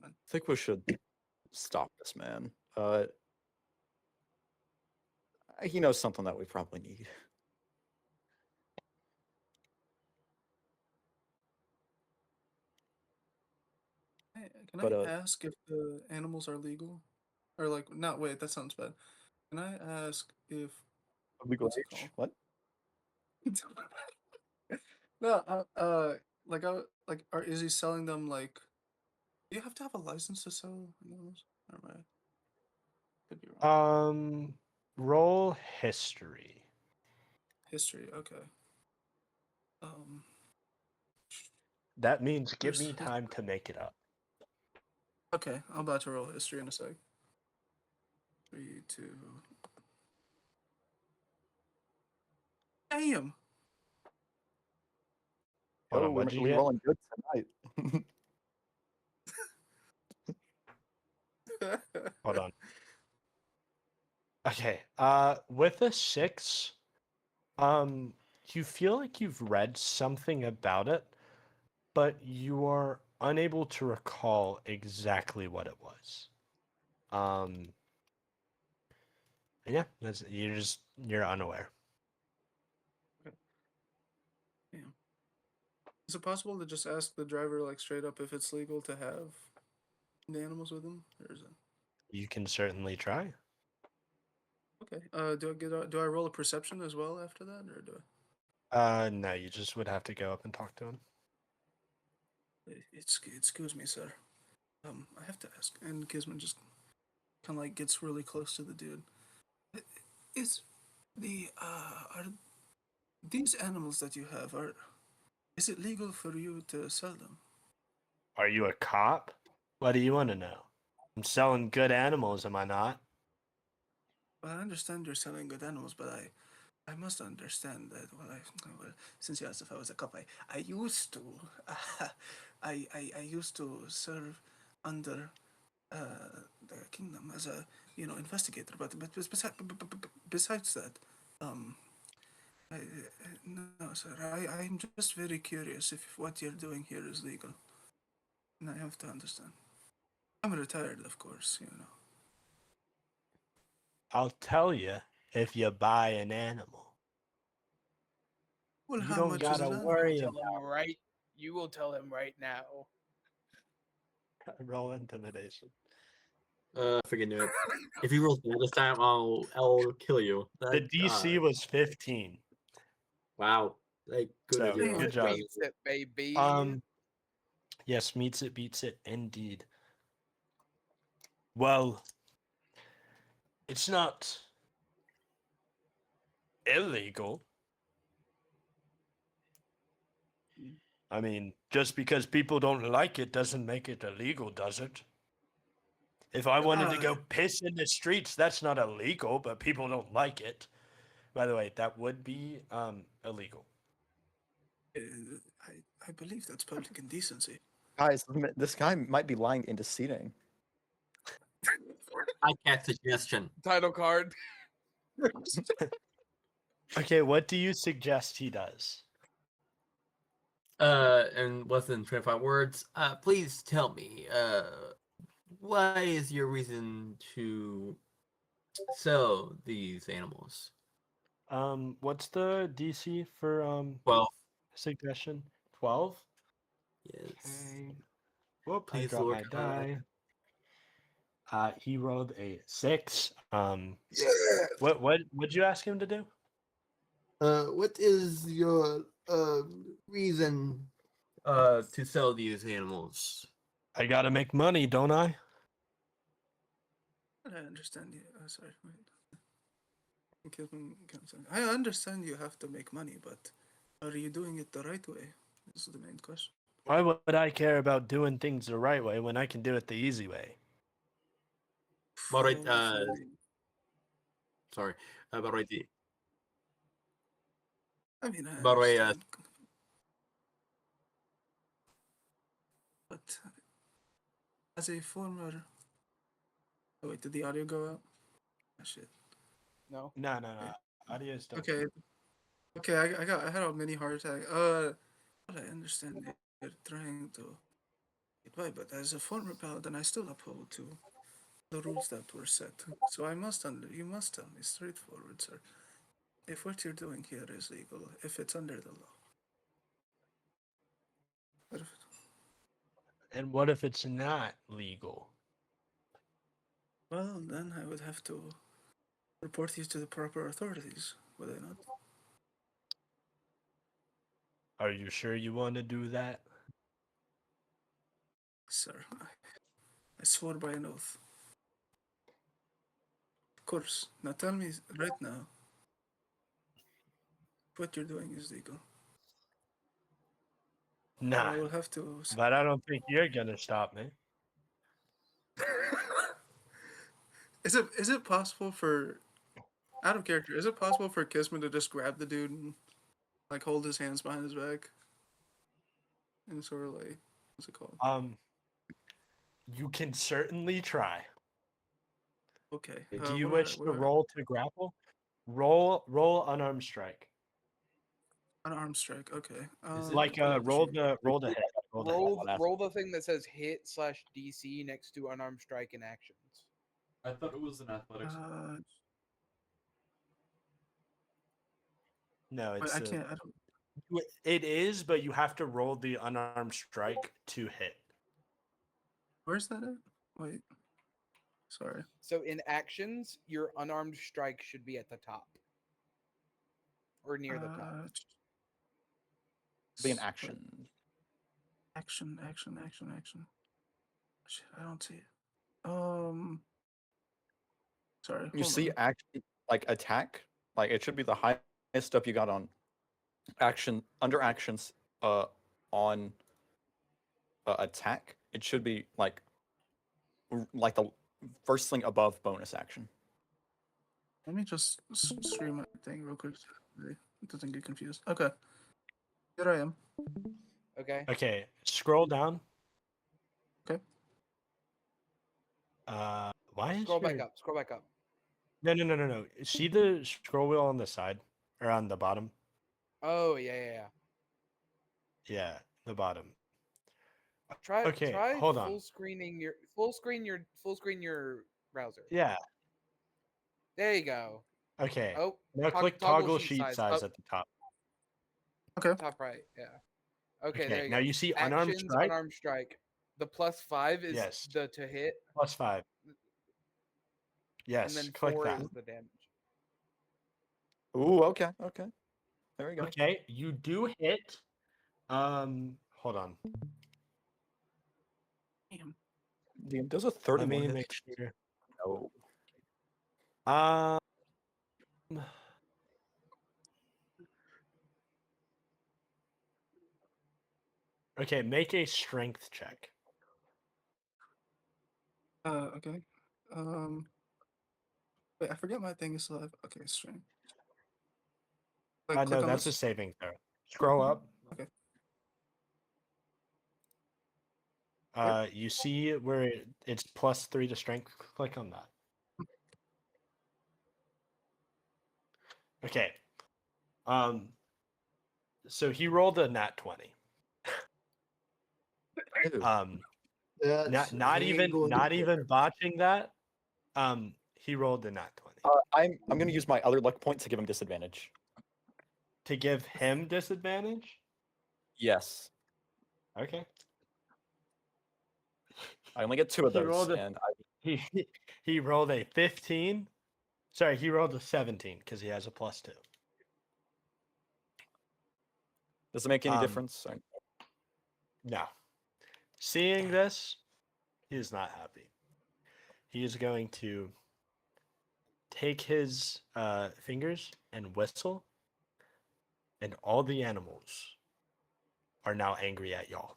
I think we should stop this man. He knows something that we probably need. Can But, I ask if the animals are legal? Or like, not wait, that sounds bad. Can I ask if Legal what's it age? called? What? No, like is he selling them like? Do you have to have a license to sell animals? All right. Could be wrong. Roll history. History, okay. That means give Where's me time to make it up. Okay, I'm about to roll history in a sec. 3, 2. Damn. Hold Oh, on, what'd you we're get? rolling good tonight. Hold on. Okay. With a 6, you feel like you've read something about it, but you are unable to recall exactly what it was. Yeah, you're unaware. Damn. Is it possible to just ask the driver like straight up if it's legal to have the animals with him, or is it? You can certainly try. Okay. Do I roll a perception as well after that, or do No, you just would have to go up and talk to him. Excuse me, sir. I have to ask, and Kizmin just kind of like gets really close to the dude. Is the are these animals that you have is it legal for you to sell them? Are you a cop? What do you want to know? I'm selling good animals, am I not? Well, I understand you're selling good animals, but I must understand that. Well, since you asked if I was a cop, I used to, I used to serve under the kingdom as a investigator. But besides that, I, no, sir. I'm just very curious if what you're doing here is legal, and I have to understand. I'm retired, of course. I'll tell you if you buy an animal. Well, You how don't much is gotta it? worry Tell about him right. You will tell him right now. roll intimidation. Freaking knew it. If you roll this time, I'll kill you. The DC was 15. Wow. Like good So, idea. good job. Beats it, baby. Yes, meets it, beats it, indeed. Well, it's not illegal. I mean, just because people don't like it doesn't make it illegal, does it? If I wanted to go piss in the streets, that's not illegal, but people don't like it. By the way, that would be illegal. I believe that's public indecency. Guys, this guy might be lying and deceiving. I cat suggestion. Title card. Okay, what do you suggest he does? And within 25 words, please tell me, what is your reason to sell these animals? What's the DC for 12. suggestion? 12? Yes. Okay. Whoop, I Please, dropped Lord my God. die. He rolled a 6. Yeah. What'd you ask him to do? What is your reason to sell these animals? I gotta make money, don't I? I understand you. Sorry. Wait. Kizmin comes in. I understand you have to make money, but are you doing it the right way? This is the main question. Why would I care about doing things the right way when I can do it the easy way? But right, I don't know if you mean- sorry, but right, I mean, I But wait, understand. But as a former... Oh, wait, did the audio go out? Oh, shit. No. No, no, no. Audio still. Okay. Okay, I had a mini heart attack. But I understand you're trying to get by, but as a former paladin, I still uphold to the rules that were set. So you must tell me straightforward, sir, if what you're doing here is legal, if it's under the law. But if, And what if it's not legal? well, then I would have to report you to the proper authorities, would I not? Are you sure you want to do that? Sir, I swore by an oath. Of course. Now tell me right now if what you're doing is legal. Or Nah, I will have to. but I don't think you're gonna stop me. Is it possible for, out of character, is it possible for Kizmin to just grab the dude and like hold his hands behind his back? And sort of like, what's it called? You can certainly try. Okay. Do you what wish to roll to grapple? Roll unarmed strike. Unarmed strike. Okay. Like roll the hit. Roll the hit. Roll the thing that says hit / DC next to unarmed strike and actions. I thought it was an athletics. No, it's I can't. I don't. it is, but you have to roll the unarmed strike to hit. Where's that at? Wait. Sorry. So in actions, your unarmed strike should be at the top. Or near the top. Be an action. Action. Shit, I don't see it. Sorry. You hold see, on. actually, like attack, like it should be the highest stuff you got on action under actions. On attack, it should be like the first thing above bonus action. Let me just stream my thing real quick. So it doesn't get confused. Okay. Here I am. Okay. Okay, scroll down. Okay. Why is Scroll your... back up. Scroll back up. No. See the scroll wheel on the side or on the bottom? Oh yeah. Yeah, the bottom. Try hold on. full screen your browser. Yeah. There you go. Okay. Oh, Now click toggle sheet size at the top. Okay. Top right. Yeah. Okay. There you Now go. you see unarmed Actions, strike. unarmed strike. The +5 is Yes. the to hit, +5. Yes. and then click 4 that. is the damage. Ooh, okay. There we go. Okay, you do hit. Hold on. Damn, does a 30 Let me hit? make sure. No. Okay, make a strength check. Okay. Wait, I forget my thing is still live. Okay, stream. No, that's a saving throw. Scroll up. Okay. You see where it's +3 to strength. Click on that. Okay. So he rolled a nat 20. Not even botching that. He rolled a nat 20. I'm gonna use my other luck point to give him disadvantage. To give him disadvantage? Yes. Okay. I only get 2 of He those, rolled a- and He rolled a 15. Sorry, he rolled a 17 because he has a +2. does it make any difference? No. Seeing this, he is not happy. He is going to take his fingers and whistle, and all the animals are now angry at y'all.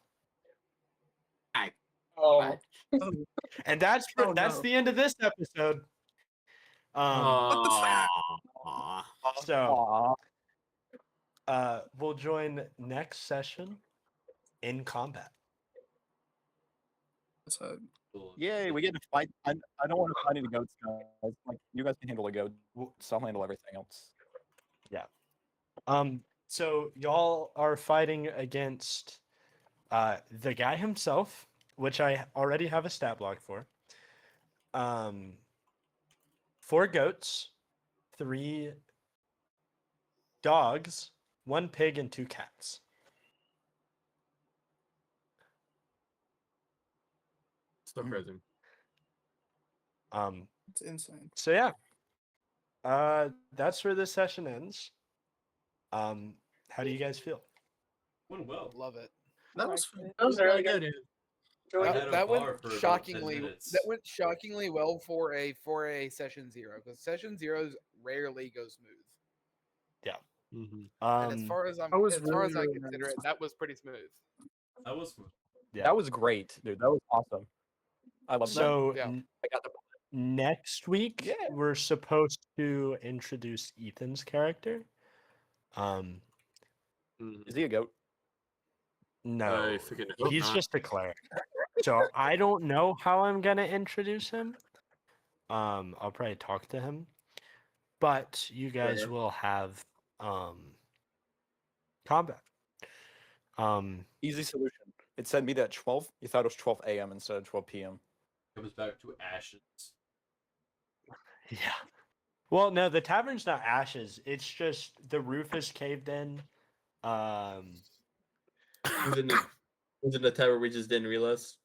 Oh, And that's Oh, that's no. the end of this episode. What the fuck? Aw. So we'll join next session in combat. That's how- Yay, we get to fight. I don't want to fight any goats, guys. Like, you guys can handle the goats. I'll handle everything else. So y'all are fighting against the guy himself, which I already have a stat block for. 4 goats, 3 dogs, 1 pig, and 2 cats. So crazy. It's insane. So yeah, that's where this session ends. How do you guys feel? Went well. Love it. That was fun. That was really good. I Enjoyed had it. a That went bar for about 10 shockingly. minutes. That went shockingly well for a session 0, because session 0s rarely go smooth. And as far as I was as far as I really consider nervous. it, that was pretty smooth. That was smooth. Yeah. That was great, dude. That was awesome. I love that. So Yeah. I got the next week Yeah. we're supposed to introduce Ethan's character. Is he a goat? No, I freaking hope he's not. just a cleric. So I don't know how I'm gonna introduce him. I'll probably talk to him, but you guys Fair. will have combat. Easy solution. It said meet at 12. You thought it was 12 a.m. instead of 12 p.m. Comes back to ashes. Yeah. Well, no, the tavern's not ashes. It's just the roof is caved in. Who's in the tower we just didn't realize?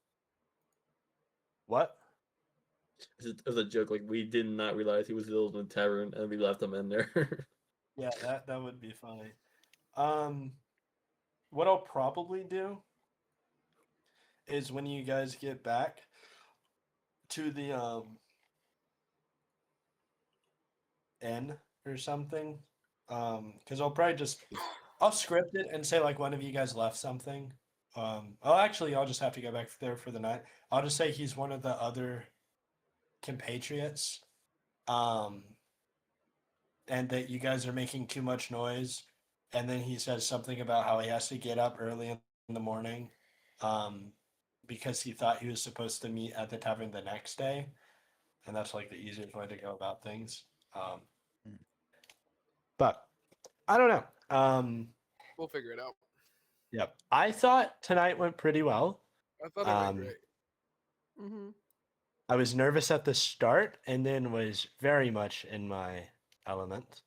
What? It was a joke. Like, we did not realize he was still in the tavern, and we left him in there. Yeah, that would be funny. What I'll probably do is when you guys get back to the inn or something, because I'll script it and say like one of you guys left something. Actually, I'll just have to go back there for the night. I'll just say he's one of the other compatriots, and that you guys are making too much noise. And then he says something about how he has to get up early in the morning, because he thought he was supposed to meet at the tavern the next day, and that's like the easiest way to go about things. But I don't know. We'll figure it out. Yep. I thought tonight went pretty well. I thought it went great. Mm-hmm. I was nervous at the start and then was very much in my element.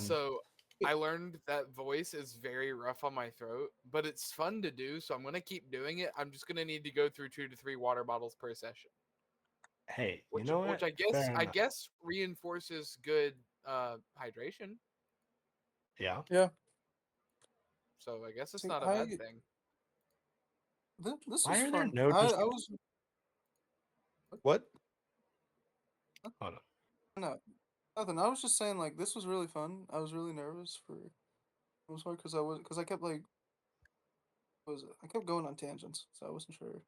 So I learned that voice is very rough on my throat, but it's fun to do, so I'm gonna keep doing it. I'm just gonna need to go through 2 to 3 water bottles per session, Hey, which you know what? which I Fair enough. guess reinforces good hydration. Yeah. So I guess it's See, not a bad thing. This Why was are there fun. no I dis- was What? Hold on. no, nothing. I was just saying like this was really fun. I was really nervous for the most part because I kept like I kept going on tangents, so I wasn't sure.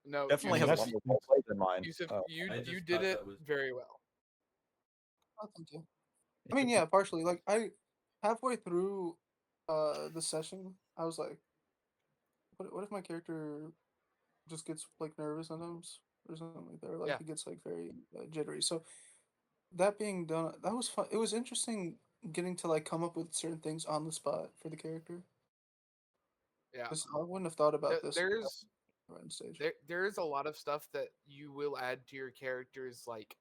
No, Definitely Yusuf- has a lot more role plays than mine. Yusuf, Oh. you I just you did thought it that was- very well. Oh, thank you. I mean, yeah, partially. Like I halfway through the session, I was like, what if my character just gets like nervous sometimes or something like that, or like Yeah. he gets like very jittery. So that being done, that was fun. It was interesting getting to like come up with certain things on the spot for the character. Yeah. 'Cause I wouldn't have thought about this There's on stage. there's a lot of stuff that you will add to your character's like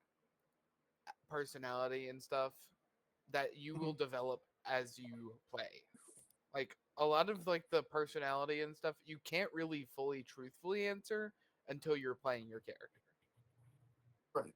personality and stuff that you will develop as you play. Like a lot of like the personality and stuff you can't really fully truthfully answer until you're playing your character. Right.